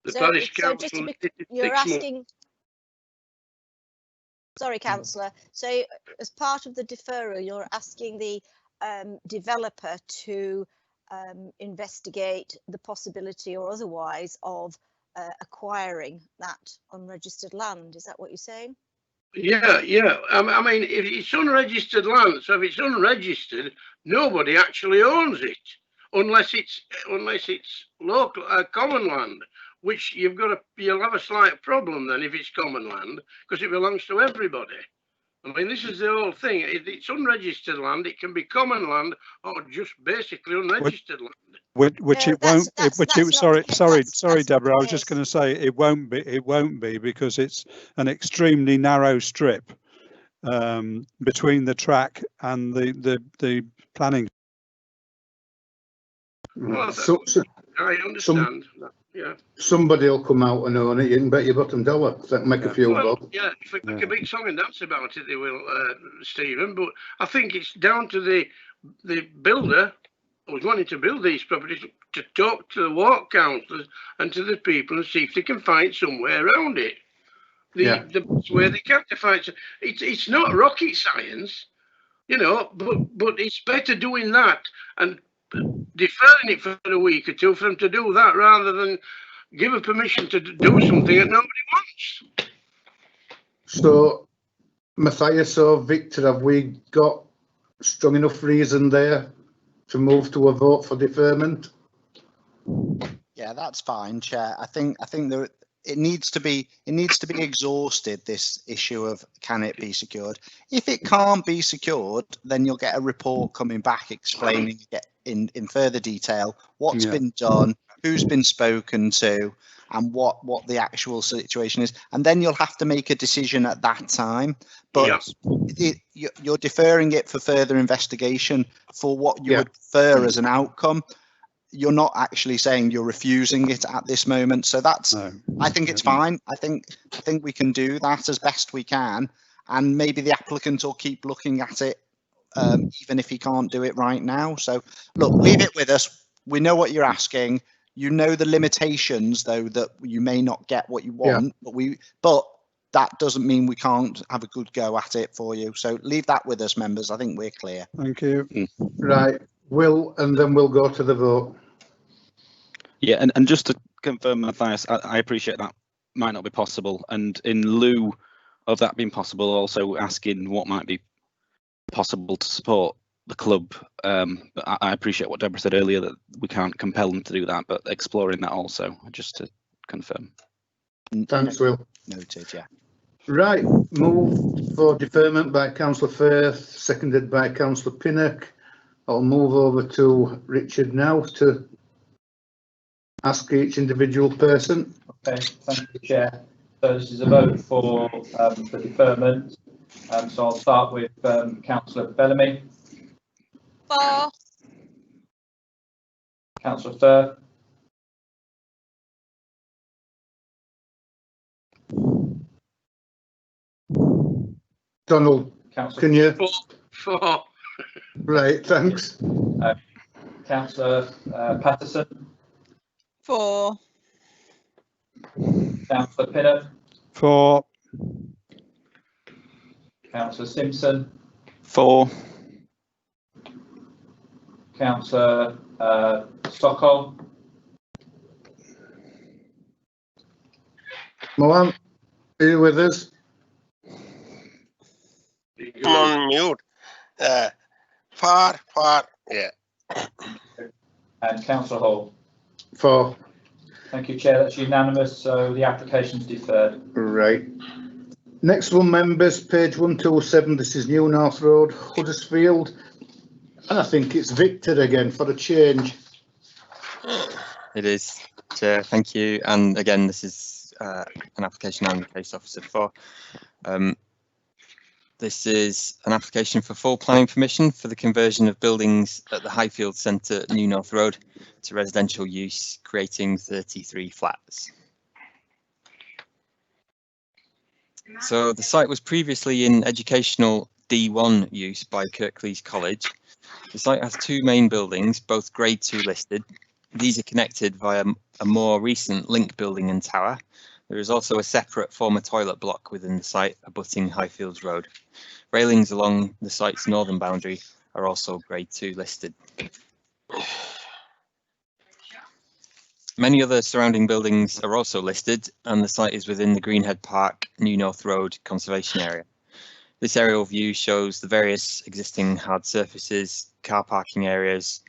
So just to be, you're asking, sorry, Councillor, so as part of the deferral, you're asking the developer to investigate the possibility or otherwise of acquiring that unregistered land. Is that what you're saying? Yeah, yeah. I mean, if it's unregistered land, so if it's unregistered, nobody actually owns it, unless it's local common land, which you'll have a slight problem then if it's common land, because it belongs to everybody. I mean, this is the whole thing. If it's unregistered land, it can be common land or just basically unregistered land. Which it won't. Sorry, Deborah. I was just going to say it won't be. It won't be because it's an extremely narrow strip between the track and the planning. Well, I understand. Yeah. Somebody will come out and own it. You can bet your bottom dollar. That make a few bob. Yeah, if we make a big song and dance about it, they will, Stephen. But I think it's down to the builder who's wanting to build these properties to talk to the ward councillors and to the people and see if they can find somewhere around it. The where they can to find. It's not rocket science, you know, but it's better doing that and deferring it for a week or two for them to do that rather than give a permission to do something that nobody wants. So, Matthias or Victor, have we got strong enough reason there to move to a vote for deferment? Yeah, that's fine, Chair. I think there it needs to be exhausted, this issue of can it be secured. If it can't be secured, then you'll get a report coming back explaining it in further detail what's been done, who's been spoken to, and what the actual situation is, and then you'll have to make a decision at that time. But you're deferring it for further investigation for what you would prefer as an outcome. You're not actually saying you're refusing it at this moment, so that's I think it's fine. I think we can do that as best we can, and maybe the applicant will keep looking at it even if he can't do it right now. So look, leave it with us. We know what you're asking. You know the limitations, though, that you may not get what you want, but that doesn't mean we can't have a good go at it for you. So leave that with us, members. I think we're clear. Thank you. Right, and then we'll go to the vote. Yeah, and just to confirm, Matthias, I appreciate that might not be possible. And in lieu of that being possible, also asking what might be possible to support the club. But I appreciate what Deborah said earlier, that we can't compel them to do that, but exploring that also, just to confirm. Thanks, Will. Noted, yeah. Right, move for deferment by Councillor Firth, seconded by Councillor Pinnock. I'll move over to Richard now to ask each individual person. Okay, thank you, Chair. So this is a vote for deferment. So I'll start with Councillor Bellamy. For. Councillor Firth. Donald, can you? For. Right, thanks. Councillor Patterson. For. Councillor Pinnock. For. Councillor Simpson. For. Councillor Stockholm. Mohan, are you with us? I'm on mute. For, yeah. And Councillor Hall. For. Thank you, Chair. That's unanimous, so the application's deferred. Right. Next one, members, page 127. This is New North Road, Huddersfield. And I think it's Victor again for a change. It is, Chair. Thank you. And again, this is an application I'm the case officer for. This is an application for full planning permission for the conversion of buildings at the Highfield Centre, New North Road, to residential use, creating 33 flats. So the site was previously in educational D1 use by Kirklees College. The site has two main buildings, both Grade 2 listed. These are connected via a more recent link building and tower. There is also a separate former toilet block within the site abutting Highfields Road. Railings along the site's northern boundary are also Grade 2 listed. Many other surrounding buildings are also listed, and the site is within the Greenhead Park New North Road conservation area. This aerial view shows the various existing hard surfaces, car parking areas,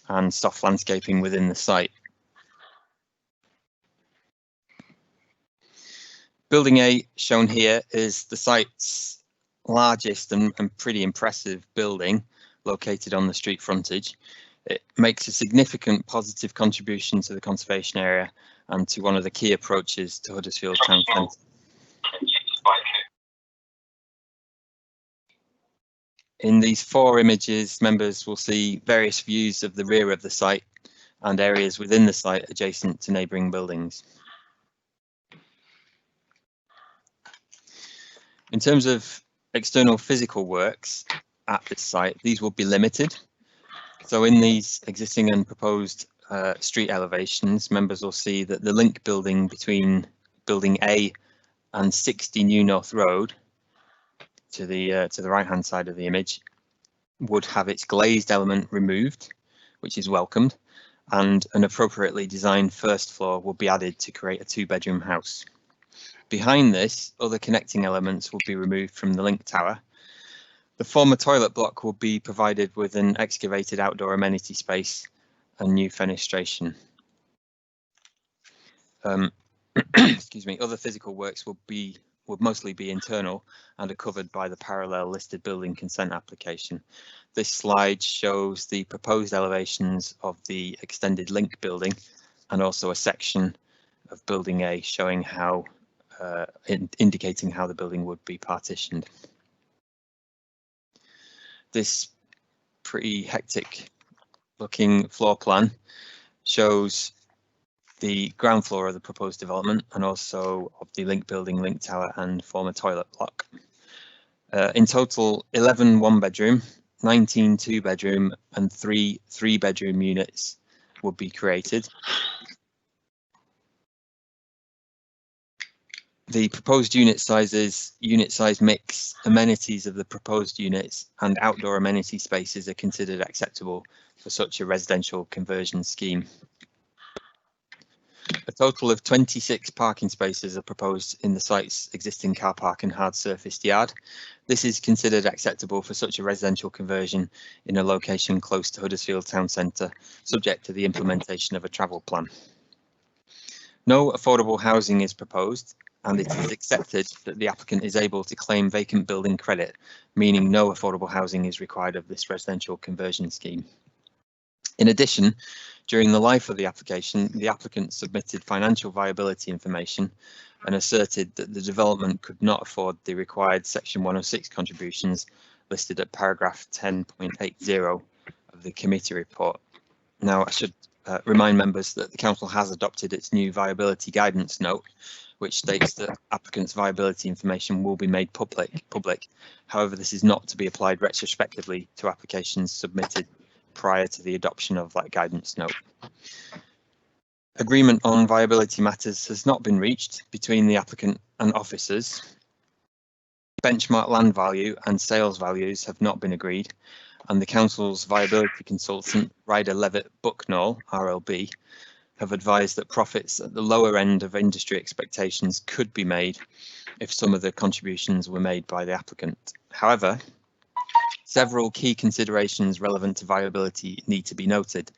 and soft landscaping within the site. Building A, shown here, is the site's largest and pretty impressive building located on the street frontage. It makes a significant positive contribution to the conservation area and to one of the key approaches to Huddersfield Town Centre. In these 4 images, members will see various views of the rear of the site and areas within the site adjacent to neighbouring buildings. In terms of external physical works at this site, these will be limited. So in these existing and proposed street elevations, members will see that the link building between Building A and 60 New North Road, to the right-hand side of the image, would have its glazed element removed, which is welcomed, and an appropriately designed first floor will be added to create a 2-bedroom house. Behind this, other connecting elements will be removed from the link tower. The former toilet block will be provided with an excavated outdoor amenity space and new fenestration. Excuse me. Other physical works would mostly be internal and are covered by the parallel listed building consent application. This slide shows the proposed elevations of the extended link building and also a section of Building A showing how, indicating how the building would be partitioned. This pretty hectic looking floor plan shows the ground floor of the proposed development and also of the link building, link tower and former toilet block. In total, 11 1-bedroom, 19 2-bedroom and 3 3-bedroom units would be created. The proposed unit sizes, unit size mix, amenities of the proposed units and outdoor amenity spaces are considered acceptable for such a residential conversion scheme. A total of 26 parking spaces are proposed in the site's existing car park and hard surfaced yard. This is considered acceptable for such a residential conversion in a location close to Huddersfield Town Centre, subject to the implementation of a travel plan. No affordable housing is proposed, and it is accepted that the applicant is able to claim vacant building credit, meaning no affordable housing is required of this residential conversion scheme. In addition, during the life of the application, the applicant submitted financial viability information and asserted that the development could not afford the required Section 106 contributions listed at paragraph 10.80 of the committee report. Now, I should remind members that the council has adopted its new viability guidance note, which states that applicants' viability information will be made public. However, this is not to be applied retrospectively to applications submitted prior to the adoption of that guidance note. Agreement on viability matters has not been reached between the applicant and officers. Benchmark land value and sales values have not been agreed, and the council's viability consultant, Ryder Levitt Bucknall, RLB, have advised that profits at the lower end of industry expectations could be made if some of the contributions were made by the applicant. However, several key considerations relevant to viability need to be noted.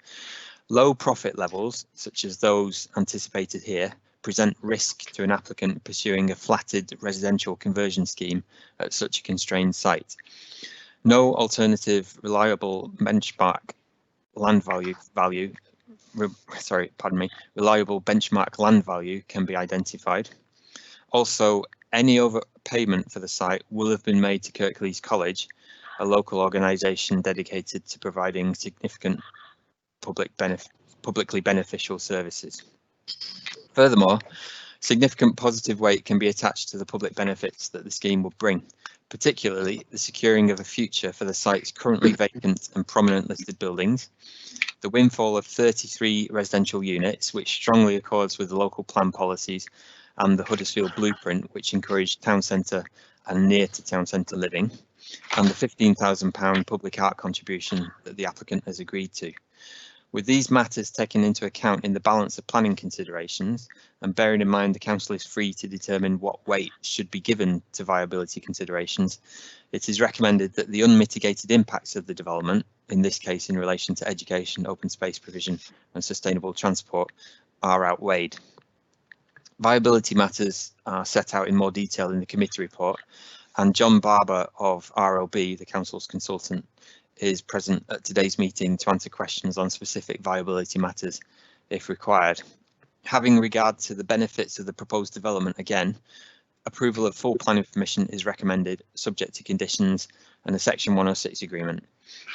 Low profit levels, such as those anticipated here, present risk to an applicant pursuing a flatted residential conversion scheme at such a constrained site. No alternative reliable benchmark land reliable benchmark land value can be identified. Also, any overpayment for the site will have been made to Kirklees College, a local organisation dedicated to providing significant publicly beneficial services. Furthermore, significant positive weight can be attached to the public benefits that the scheme will bring, particularly the securing of a future for the site's currently vacant and prominent listed buildings, the windfall of 33 residential units, which strongly accords with the local plan policies and the Huddersfield Blueprint, which encouraged town centre and near to town centre living, and the £15,000 public art contribution that the applicant has agreed to. With these matters taken into account in the balance of planning considerations, and bearing in mind the council is free to determine what weight should be given to viability considerations, it is recommended that the unmitigated impacts of the development, in this case in relation to education, open space provision and sustainable transport, are outweighed. Viability matters are set out in more detail in the committee report, and John Barber of RLB, the council's consultant, is present at today's meeting to answer questions on specific viability matters if required. Having regard to the benefits of the proposed development, again, approval of full planning permission is recommended, subject to conditions and a Section 106 agreement.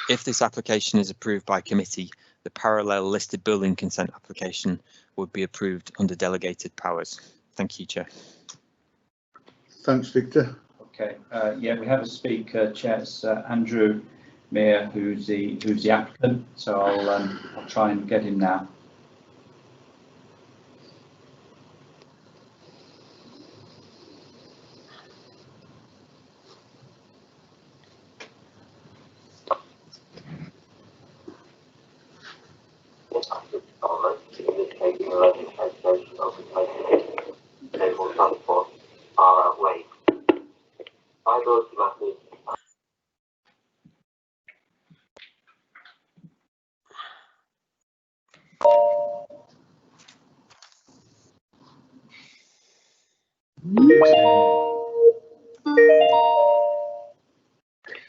If this application is approved by committee, the parallel listed building consent application would be approved under delegated powers. Thank you, Chair. Thanks, Victor. Okay, yeah, we have a speaker, Chair. It's Andrew Meyer, who's the applicant. So I'll try and get him now.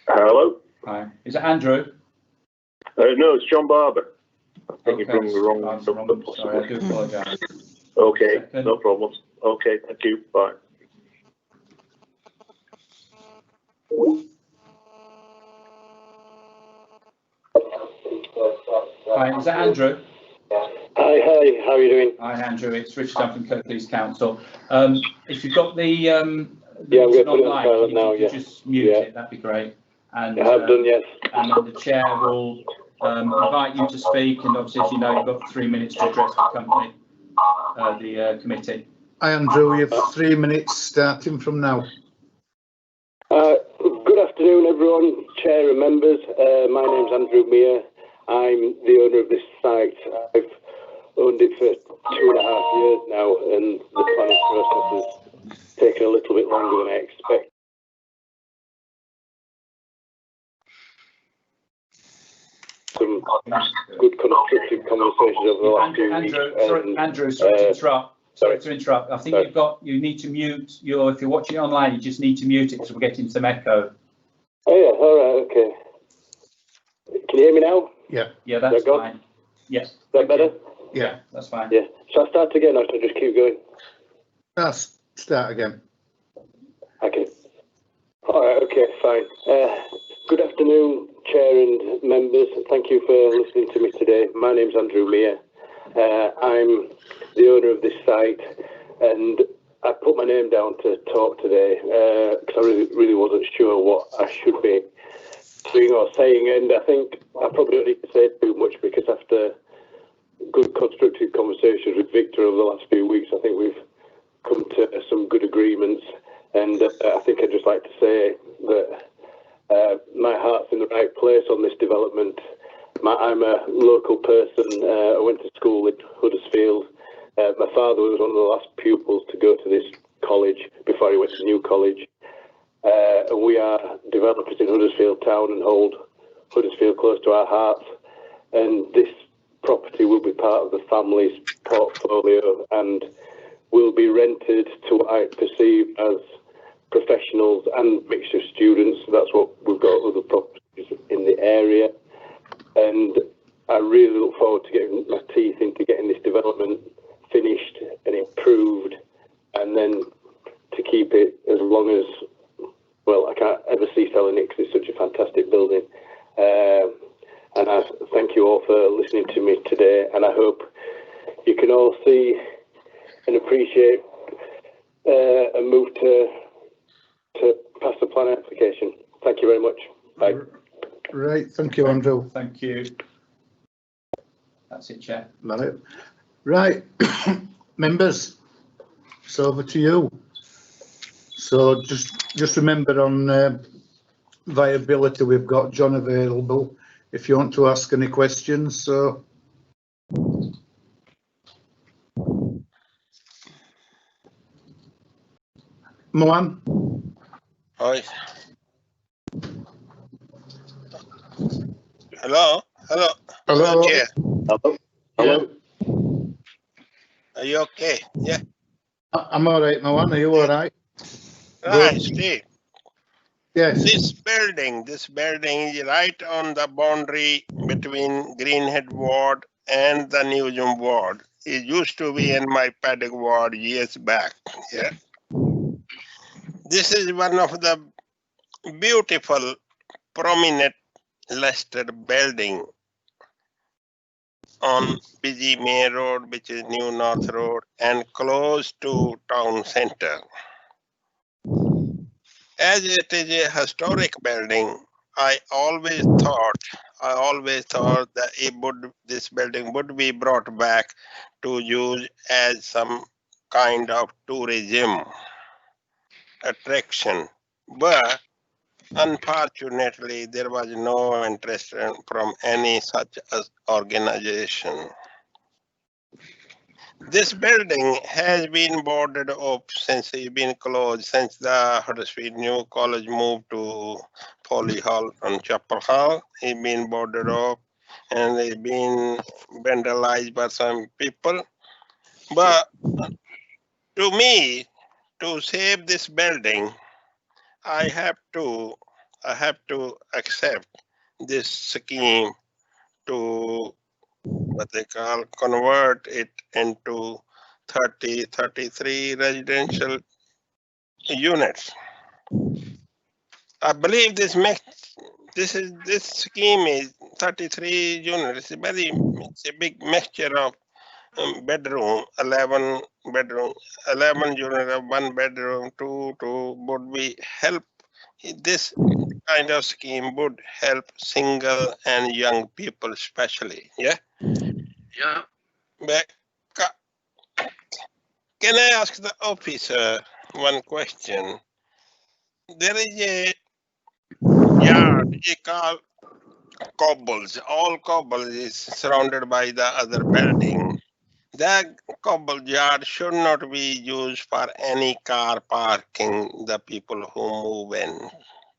Hello. Hi. Is it Andrew? No, it's John Barber. I think Okay. you've rung the wrong number. Sorry, I do apologise. Okay, no problems. Okay, thank you. Bye. Hi, is that Andrew? Hi, how are you doing? Hi, Andrew. It's Richard Dunn from Kirklees Council. If you've got the yeah, I'm going to put it on silent now. Yeah, just mute it. That'd be great. And I have done, yes. And then the chair will invite you to speak. And obviously, as you know, you've got 3 minutes to address the company, the committee. Hi, Andrew. You have 3 minutes starting from now. Good afternoon, everyone, chair and members. My name's Andrew Meyer. I'm the owner of this site. I've owned it for 2.5 years now, and the planning process has taken a little bit longer than I expected. Some good constructive conversations over the last few weeks. Andrew, sorry to interrupt. Sorry to interrupt. I think you need to mute your, if you're watching online, you just need to mute it because we're getting some echo. Oh yeah, all right, okay. Can you hear me now? Yeah. Yeah, that's fine. Yes. Is that better? Yeah. That's fine. Yeah. Shall I start again or should I just keep going? Let's start again. Okay. All right, okay, fine. Good afternoon, Chair and members. Thank you for listening to me today. My name's Andrew Meyer. I'm the owner of this site, and I put my name down to talk today because I really wasn't sure what I should be doing or saying, and I think I probably don't need to say too much because after good constructive conversations with Victor over the last few weeks, I think we've come to some good agreements, and I think I'd just like to say that my heart's in the right place on this development. I'm a local person. I went to school in Huddersfield. My father was one of the last pupils to go to this college before he went to New College. And we are developers in Huddersfield Town and hold Huddersfield close to our hearts. And this property will be part of the family's portfolio and will be rented to what I perceive as professionals and mixture of students. That's what we've got, other properties in the area. And I really look forward to getting my teeth into getting this development finished and improved, and then to keep it as long as, well, I can't ever see selling it because it's such a fantastic building. And I thank you all for listening to me today, and I hope you can all see and appreciate and move to pass the plan application. Thank you very much. Bye. Right, thank you, Andrew. Thank you. That's it, Chair. Right, members, it's over to you. So just remember on viability, we've got John available if you want to ask any questions. So Mohan? Hi. Hello? Hello? Hello? Chair. Hello? Hello? Are you okay? Yeah. I'm all right, Mohan. Are you all right? Right, Steve. Yes. This building is right on the boundary between Greenhead Ward and the Newsham Ward. It used to be in my paddock ward years back. Yeah. This is one of the beautiful, prominent listed building on busy main road, which is New North Road, and close to town center. As it is a historic building, I always thought that this building would be brought back to use as some kind of tourism attraction. But unfortunately, there was no interest from any such organization. This building has been boarded up since it's been closed, since the Huddersfield New College moved to Foley Hall and Chapel Hall. It's been boarded up and it's been vandalized by some people. But to me, to save this building, I have to accept this scheme to what they call convert it into 33 residential units. I believe this scheme is 33 units. It's a big mixture of bedroom, 11 bedroom, 11 units of 1 bedroom, two would be help. This kind of scheme would help single and young people especially. Yeah. Yeah. But can I ask the officer one question? There is a yard, called cobbles. All cobbles is surrounded by the other building. That cobble yard should not be used for any car parking, the people who move in.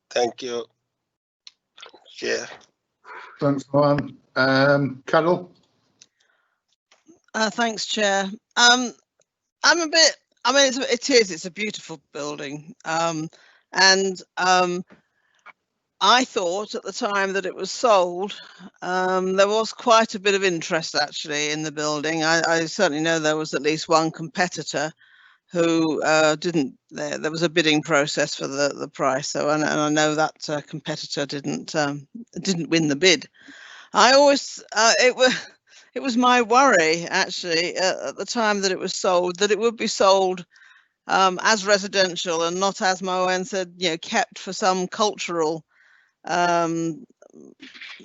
Thank you, Chair. Thanks, Mohan. Carol? Thanks, Chair. I'm a bit, I mean, it's a beautiful building. I thought at the time that it was sold, there was quite a bit of interest actually in the building. I certainly know there was at least one competitor who didn't, there was a bidding process for the price. So, and I know that competitor didn't win the bid. I always, it was my worry actually at the time that it was sold, that it would be sold as residential and not, as Mohan said, kept for some cultural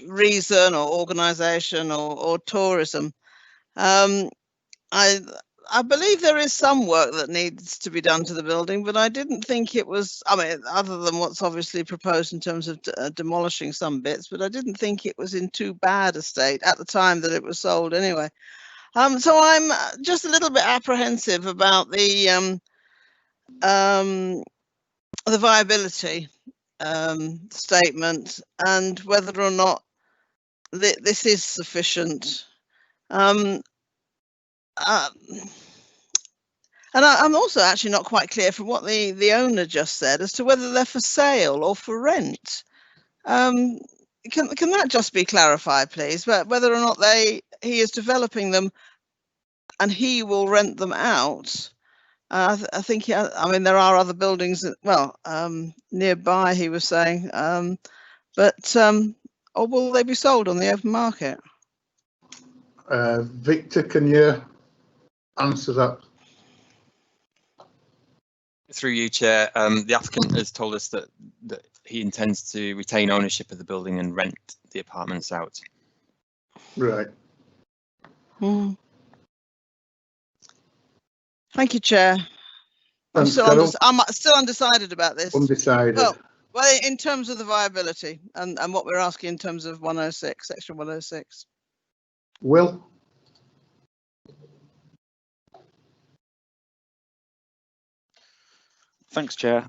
reason or organization or tourism. I believe there is some work that needs to be done to the building, but I didn't think it was, I mean, other than what's obviously proposed in terms of demolishing some bits, but I didn't think it was in too bad a state at the time that it was sold anyway. So I'm just a little bit apprehensive about the viability statement and whether or not this is sufficient. And I'm also actually not quite clear from what the owner just said as to whether they're for sale or for rent. Can that just be clarified, please? Whether or not he is developing them and he will rent them out. I think, I mean, there are other buildings, well, nearby, he was saying, but or will they be sold on the open market? Victor, can you answer that? Through you, Chair, the applicant has told us that he intends to retain ownership of the building and rent the apartments out. Right. Thank you, Chair. I'm still undecided about this. Undecided. Well, in terms of the viability and what we're asking in terms of 106, section 106. Will? Thanks, Chair.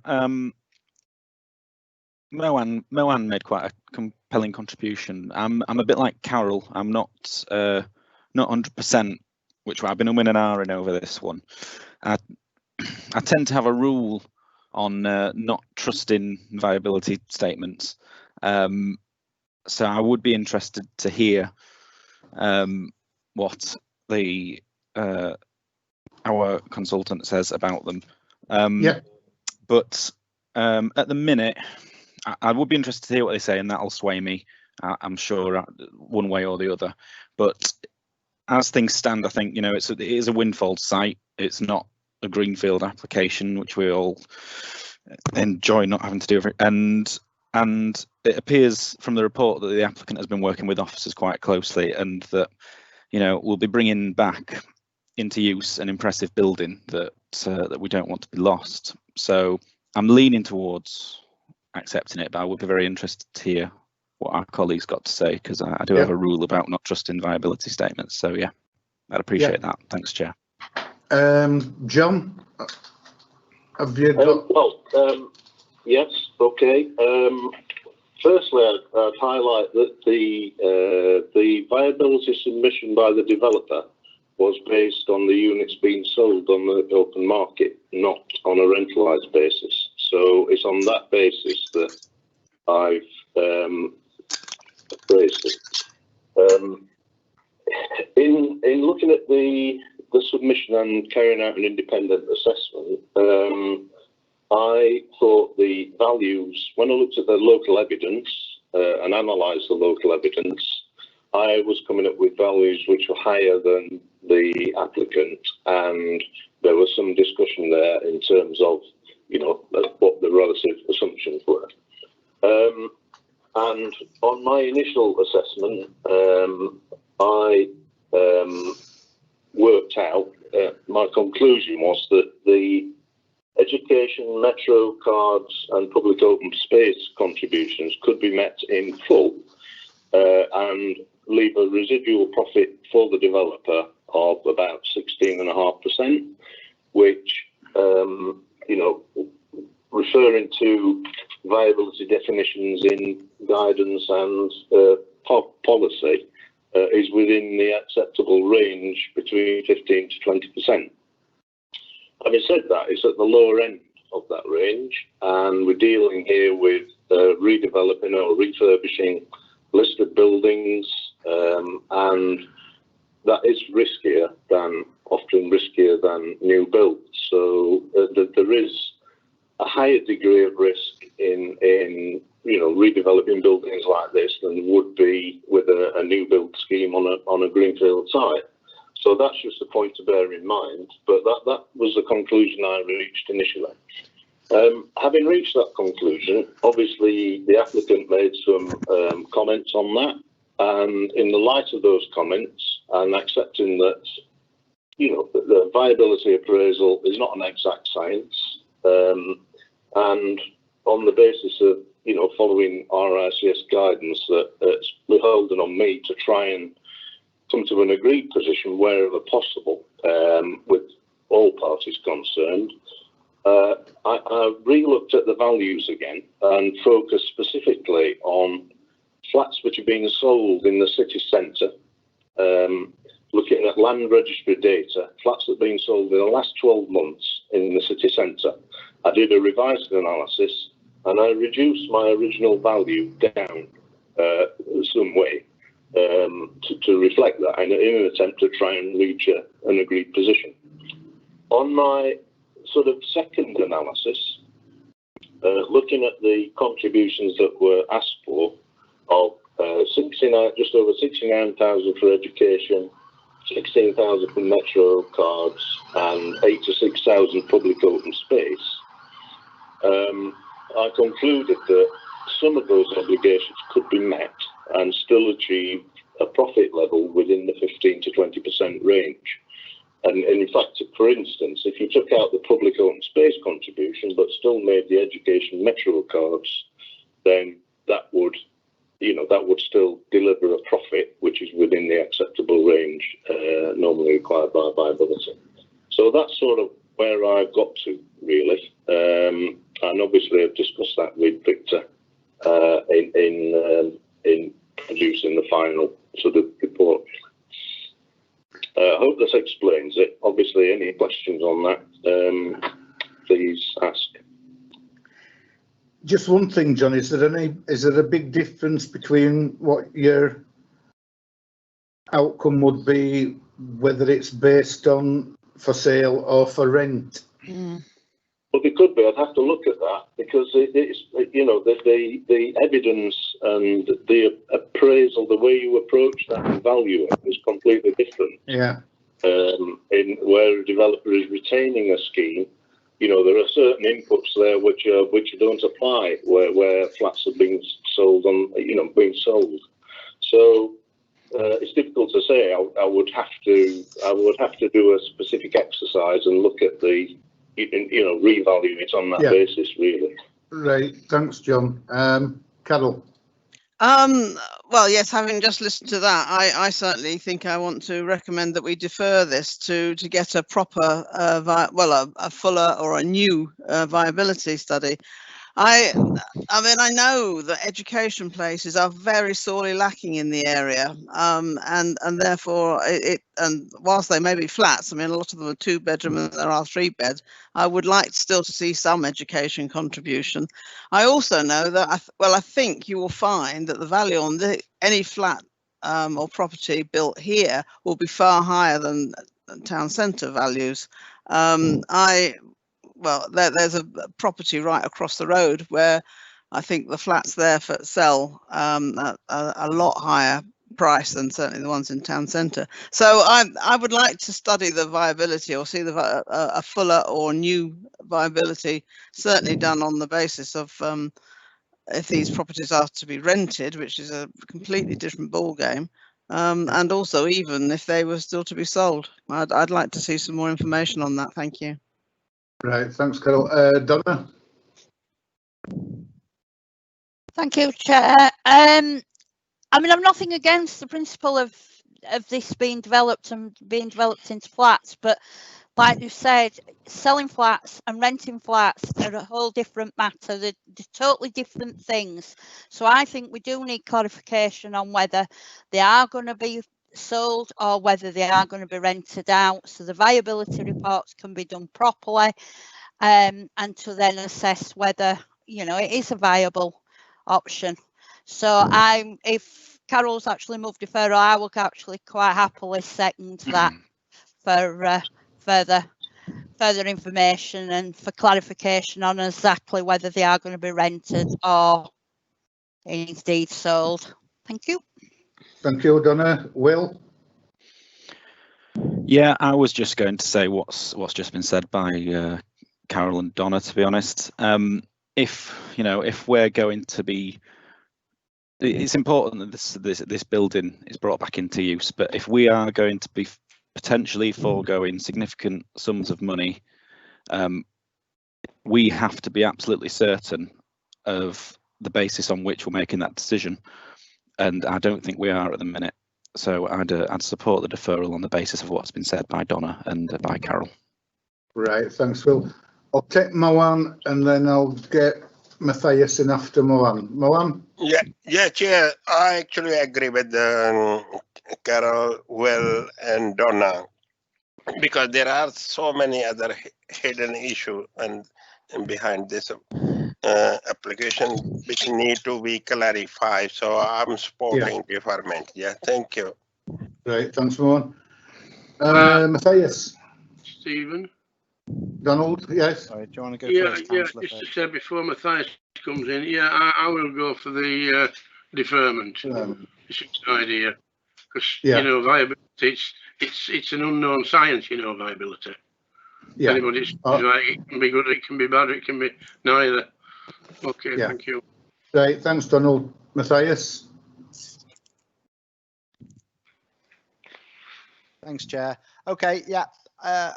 Moan made quite a compelling contribution. I'm a bit like Carol. I'm not 100%, which I've been umming and ahhing over this one. I tend to have a rule on not trusting viability statements. So I would be interested to hear what our consultant says about them. Yeah. But at the minute, I would be interested to hear what they say, and that'll sway me, I'm sure, one way or the other. But as things stand, I think, it is a windfall site. It's not a greenfield application, which we all enjoy not having to do every, and it appears from the report that the applicant has been working with officers quite closely, and that we'll be bringing back into use an impressive building that we don't want to be lost. So I'm leaning towards accepting it, but I would be very interested to hear what our colleagues got to say, because I do have a rule about not trusting viability statements. So yeah, I'd appreciate that. Thanks, Chair. John, have you got? Yes, okay. Firstly, I'd highlight that the viability submission by the developer was based on the units being sold on the open market, not on a rentalised basis. So it's on that basis that I've appraised it. In looking at the submission and carrying out an independent assessment, I thought the values, when I looked at the local evidence and analysed the local evidence, I was coming up with values which were higher than the applicant, and there was some discussion there in terms of, what the relative assumptions were. And on my initial assessment, I worked out, my conclusion was that the education, metro cards and public open space contributions could be met in full and leave a residual profit for the developer of about 16.5%, which, referring to viability definitions in guidance and policy, is within the acceptable range between 15 to 20%. Having said that, it's at the lower end of that range, and we're dealing here with redeveloping or refurbishing listed buildings, and that is often riskier than new builds. So there is a higher degree of risk in redeveloping buildings like this than would be with a new build scheme on a greenfield site. So that's just a point to bear in mind, but that was the conclusion I reached initially. Having reached that conclusion, obviously the applicant made some comments on that, and in the light of those comments, and accepting that, the viability appraisal is not an exact science, and on the basis of, following RICS guidance, that it's beholden on me to try and come to an agreed position wherever possible with all parties concerned. I re-looked at the values again and focused specifically on flats which are being sold in the city centre, looking at land registry data, flats that have been sold in the last 12 months in the city centre. I did a revised analysis and I reduced my original value down some way to reflect that in an attempt to try and reach an agreed position. On my sort of second analysis, looking at the contributions that were asked for of just over 69,000 for education, 16,000 for metro cards and 86,000 public open space, I concluded that some of those obligations could be met and still achieve a profit level within the 15 to 20% range. And in fact, for instance, if you took out the public open space contribution but still made the education metro cards, then that would still deliver a profit which is within the acceptable range normally required by viability. So that's sort of where I've got to really, and obviously I've discussed that with Victor in producing the final sort of report. I hope this explains it. Obviously, any questions on that, please ask. Just one thing, John, is there a big difference between what your outcome would be, whether it's based on for sale or for rent? Well, it could be. I'd have to look at that because it's, you know, the evidence and the appraisal, the way you approach that and value it is completely different. Yeah. In where a developer is retaining a scheme, you know, there are certain inputs there which don't apply where flats are being sold on, you know, being sold. So it's difficult to say. I would have to do a specific exercise and look at the, you know, revalue it on that basis, really. Right. Thanks, John. Carol. Well, yes, having just listened to that, I certainly think I want to recommend that we defer this to get a proper, a fuller or a new viability study. I mean, I know that education places are very sorely lacking in the area, and therefore and whilst they may be flats, I mean, a lot of them are 2-bedroom and there are 3-bed. I would like still to see some education contribution. I also know that I think you will find that the value on any flat or property built here will be far higher than town centre values. Well, there's a property right across the road where I think the flats there sell at a lot higher price than certainly the ones in town centre. So I would like to study the viability or see a fuller or new viability, certainly done on the basis of if these properties are to be rented, which is a completely different ball game. And also even if they were still to be sold. I'd like to see some more information on that. Thank you. Right, thanks, Carol. Donna? Thank you, Chair. I mean, I'm nothing against the principle of this being developed and being developed into flats, but like you said, selling flats and renting flats are a whole different matter. They're totally different things. So I think we do need clarification on whether they are going to be sold or whether they are going to be rented out, so the viability reports can be done properly, and to then assess whether, you know, it is a viable option. So if Carol's actually moved deferral, I will actually quite happily second that for further information and for clarification on exactly whether they are going to be rented or indeed sold. Thank you. Thank you, Donna. Will? Yeah, I was just going to say what's just been said by Carol and Donna, to be honest. If we're going to be, it's important that this building is brought back into use, but if we are going to be potentially foregoing significant sums of money, we have to be absolutely certain of the basis on which we're making that decision, and I don't think we are at the minute. So I'd support the deferral on the basis of what's been said by Donna and by Carol. Right, thanks, Will. I'll take Moan and then I'll get Matthias in after Moan. Moan? Yeah, Chair. I actually agree with Carol, Will, and Donna, because there are so many other hidden issues and behind this application which need to be clarified. So I'm supporting deferment. Yeah, thank you. Right, thanks, Moan. Matthias? Stephen? Donald, yes? Sorry, do you want to go first, Councillor? Just to say before Matthias comes in, I will go for the deferment. It's a good idea, because you know, viability, it's an unknown science, you know, viability. Yeah. Anybody's right, it can be good, it can be bad, it can be neither. Okay, thank you. Right, thanks, Donald. Matthias? Thanks, Chair. Okay, yeah,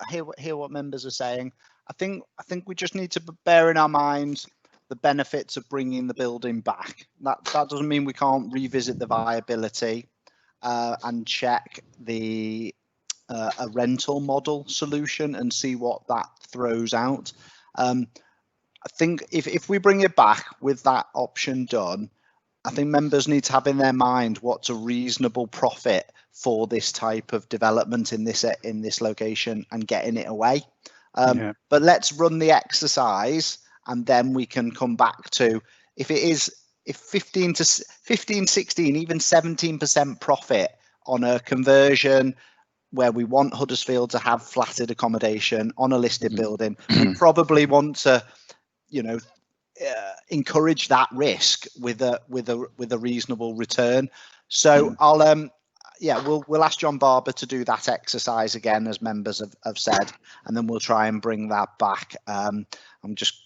hear what members are saying. I think we just need to bear in our minds the benefits of bringing the building back. That doesn't mean we can't revisit the viability and check the a rental model solution and see what that throws out. I think if we bring it back with that option done, I think members need to have in their mind what's a reasonable profit for this type of development in this location and getting it away. But let's run the exercise, and then we can come back to if 15, 16, even 17% profit on a conversion where we want Huddersfield to have flatted accommodation on a listed building, we probably want to, encourage that risk with a reasonable return. So we'll ask John Barber to do that exercise again, as members have said, and then we'll try and bring that back. I'm just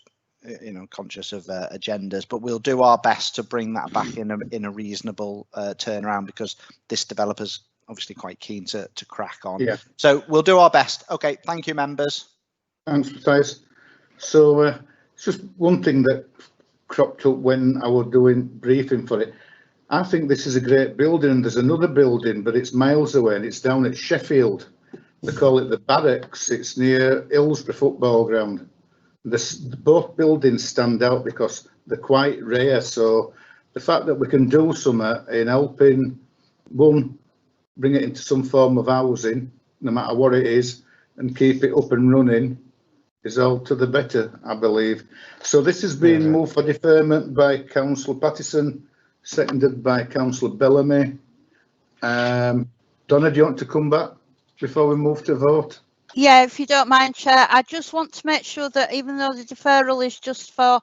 conscious of agendas, but we'll do our best to bring that back in a reasonable turnaround, because this developer's obviously quite keen to crack on. Yeah. So we'll do our best. Okay, thank you, members. Thanks, Matthias. So it's just one thing that cropped up when I was doing briefing for it. I think this is a great building, and there's another building, but it's miles away, and it's down at Sheffield. They call it the Barracks. It's near Hillsborough football ground. Both buildings stand out because they're quite rare. So the fact that we can do something in helping, one, bring it into some form of housing, no matter what it is, and keep it up and running, is all to the better, I believe. So this has been moved for deferment by Councillor Pattison, seconded by Councillor Bellamy. Donna, do you want to come back before we move to vote? Yeah, if you don't mind, Chair, I just want to make sure that even though the deferral is just for,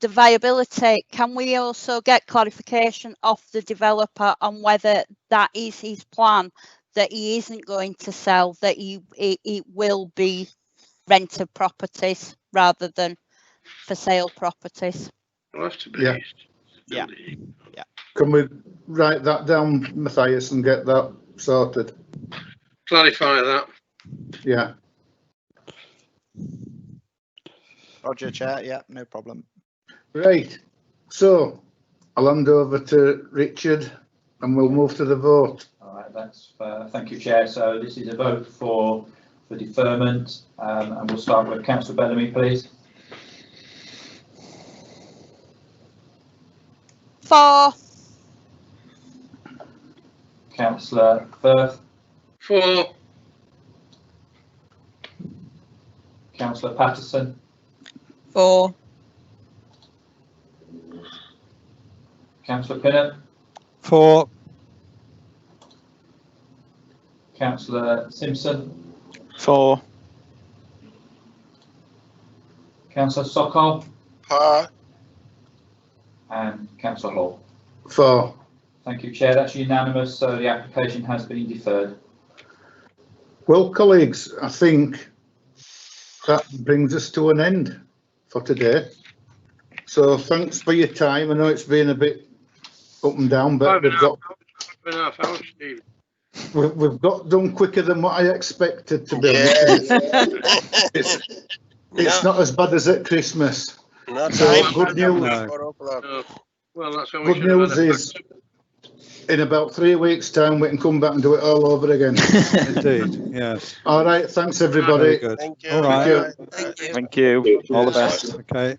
the viability, can we also get clarification off the developer on whether that is his plan, that he isn't going to sell, that it will be rented properties rather than for sale properties? It'll have to be. Yeah. Can we write that down, Matthias, and get that sorted? Clarify that. Yeah. Roger, Chair. Yeah, no problem. Right. So I'll hand over to Richard, and we'll move to the vote. All right. That's thank you, Chair. So this is a vote for deferment, and we'll start with Councillor Bellamy, please. For. Councillor Firth. For. Councillor Pattison. For. Councillor Pinnock. For. Councillor Simpson. For. Councillor Sokol. For. And Councillor Hall. For. Thank you, Chair. That's unanimous, so the application has been deferred. Well, colleagues, I think that brings us to an end for today. So thanks for your time. I know it's been a bit up and down, but we've got done quicker than what I expected to be. It's not as bad as at Christmas. So good news. Well, that's good news is, in about 3 weeks' time, we can come back and do it all over again. Indeed, yes. All right, thanks everybody. Very good. Thank you. All right. Thank you. All the best. Okay.